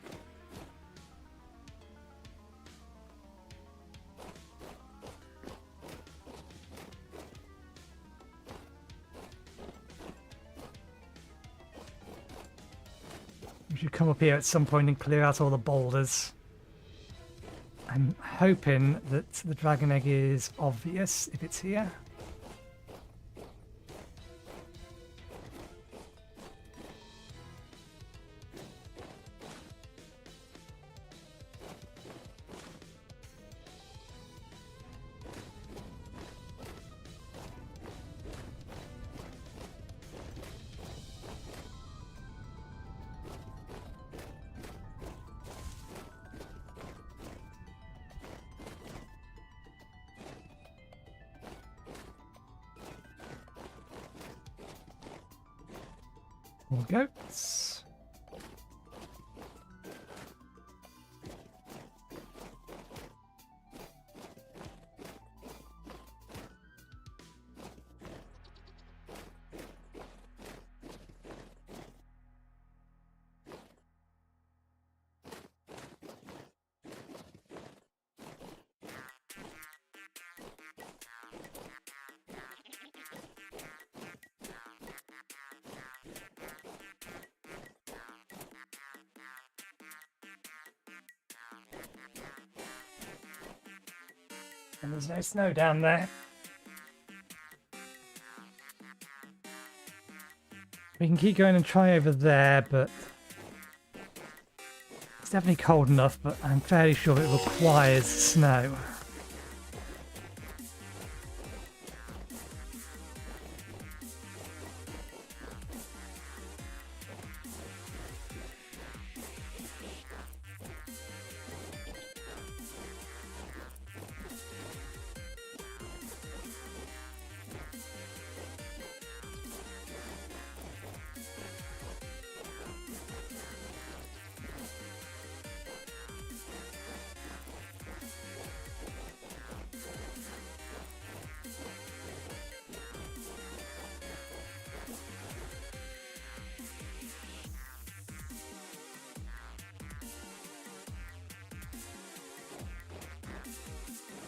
We should come up here at some point and clear out all the boulders. I'm hoping that the dragon egg is obvious if it's here. More goats. And there's no snow down there. We can keep going and try over there, but it's definitely cold enough, but I'm fairly sure it requires snow.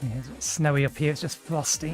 Yeah, it's snowy up here, it's just frosty.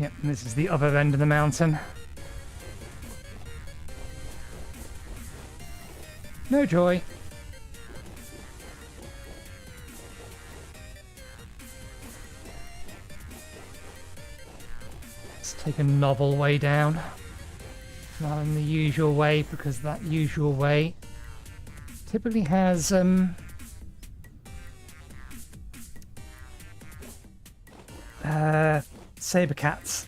Yep, and this is the other end of the mountain. No joy. Let's take a novel way down. Not in the usual way, because that usual way typically has saber cats.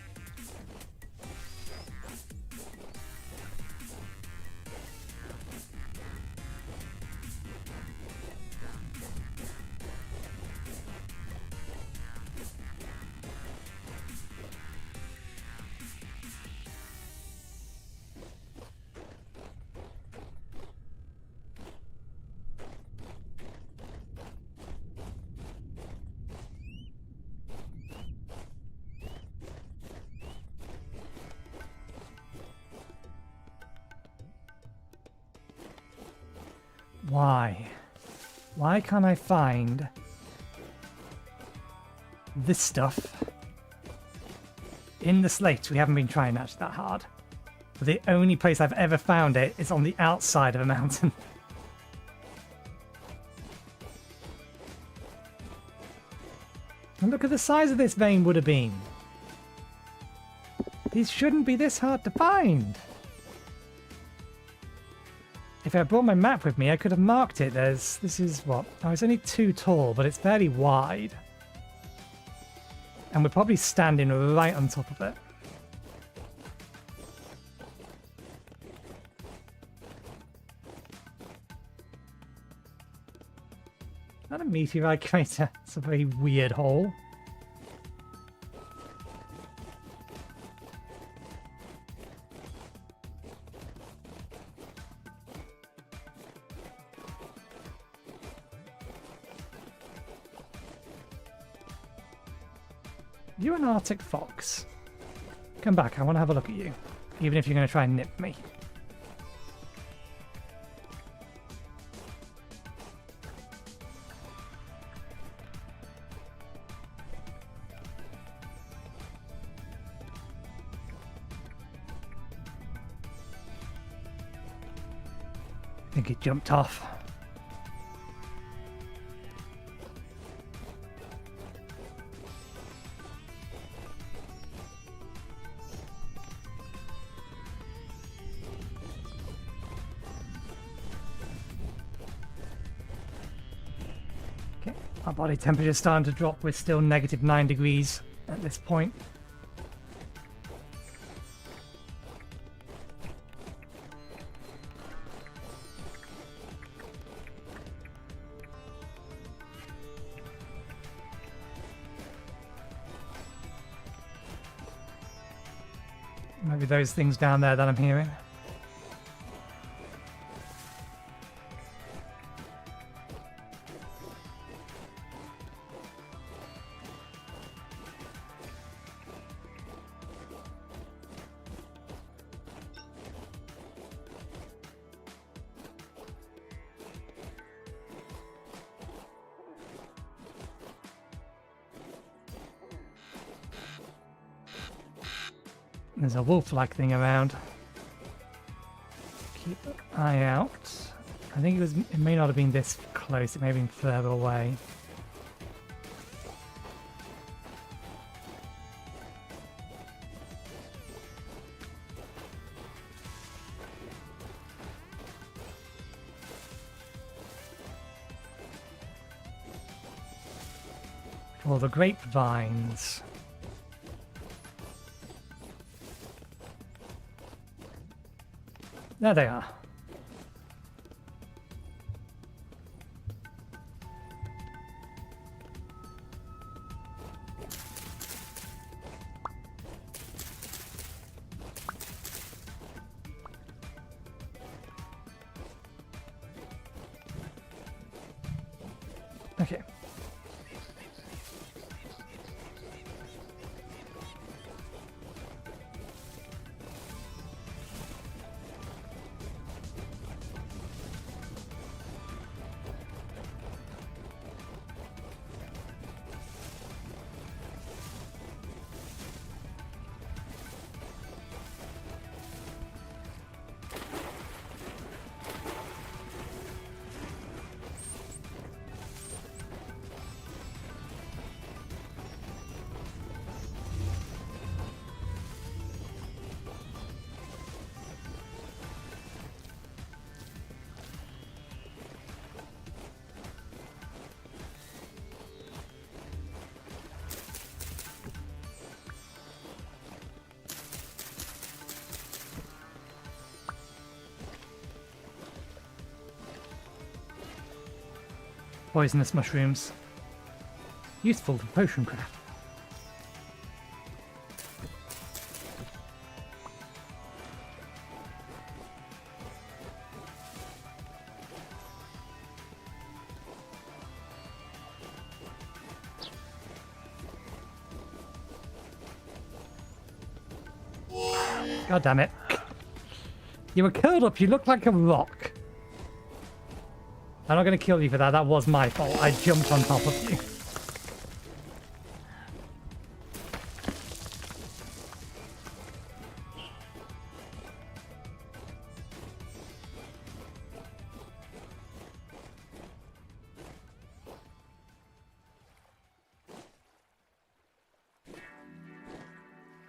Why? Why can't I find this stuff in the slate? We haven't been trying actually that hard. But the only place I've ever found it is on the outside of a mountain. And look at the size of this vein would have been. These shouldn't be this hard to find. If I brought my map with me, I could have marked it. This is what? Oh, it's only 2 tall, but it's fairly wide. And we're probably standing right on top of it. Not a meteorite crater. It's a very weird hole. You're an Arctic fox. Come back, I want to have a look at you. Even if you're going to try and nip me. I think it jumped off. Okay, our body temperature is starting to drop. We're still -9 degrees at this point. Maybe those things down there that I'm hearing. There's a wolf-like thing around. Keep an eye out. I think it may not have been this close, it may have been further away. For the grapevines. There they are. Okay. Poisonous mushrooms. Useful for potion craft. God damn it. You were curled up, you look like a rock. I'm not going to kill you for that. That was my fault. I jumped on top of you.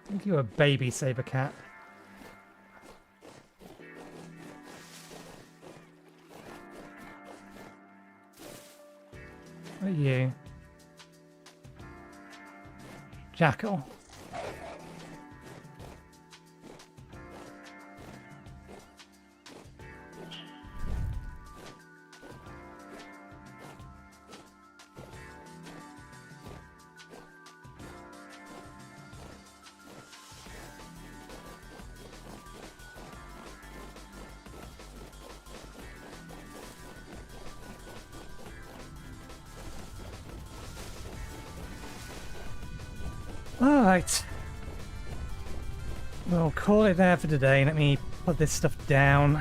I think you're a baby saber cat. What are you? Jackal. Alright. We'll call it there for today. Let me put this stuff down.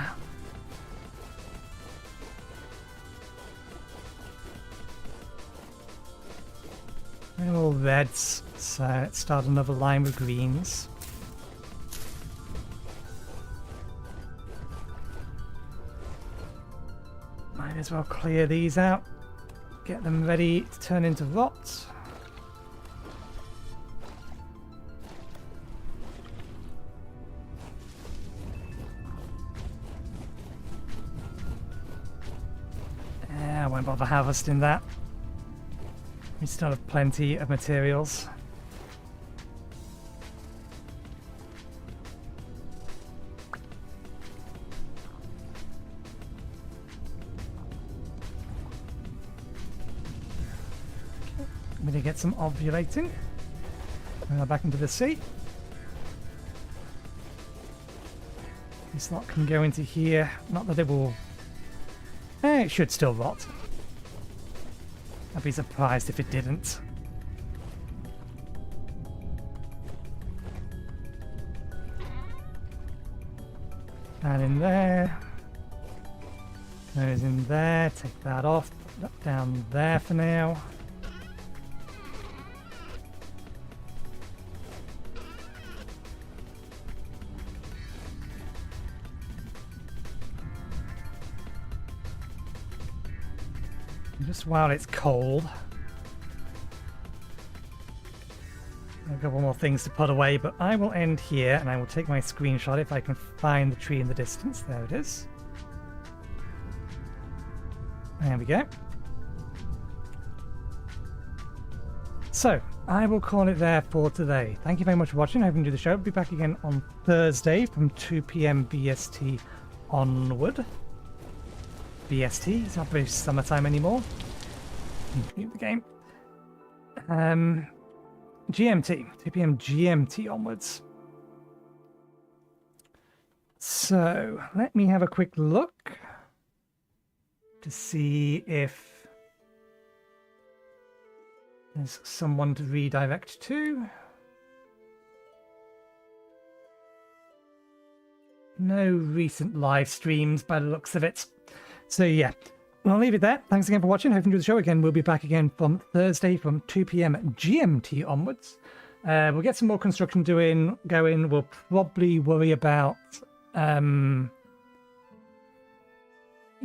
They're all reds, so let's start another line with greens. Might as well clear these out. Get them ready to turn into rot. I won't bother harvesting that. We still have plenty of materials. I'm going to get some ovulating. Back into the sea. This lot can go into here. Not that it will... it should still rot. I'd be surprised if it didn't. That in there. Goes in there. Take that off. Put that down there for now. Just while it's cold. A couple more things to put away, but I will end here and I will take my screenshot if I can find the tree in the distance. There it is. There we go. So, I will call it there for today. Thank you very much for watching. I hope you enjoyed the show. I'll be back again on Thursday from 2 PM BST onward. BST, it's not British summertime anymore. Mute the game. GMT, 2 PM GMT onwards. So, let me have a quick look to see if there's someone to redirect to. No recent live streams by the looks of it. So yeah, I'll leave it there. Thanks again for watching. Hope you enjoyed the show. Again, we'll be back again from Thursday from 2 PM GMT onwards. We'll get some more construction going. We'll probably worry about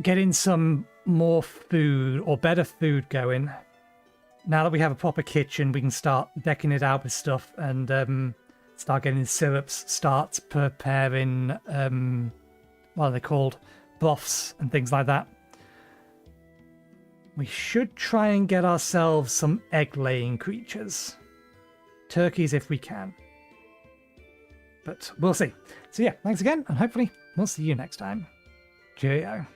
getting some more food or better food going. Now that we have a proper kitchen, we can start decking it out with stuff and start getting syrups, start preparing, what are they called? Broths and things like that. We should try and get ourselves some egg-laying creatures. Turkeys if we can. But we'll see. So yeah, thanks again, and hopefully we'll see you next time. Cheerio.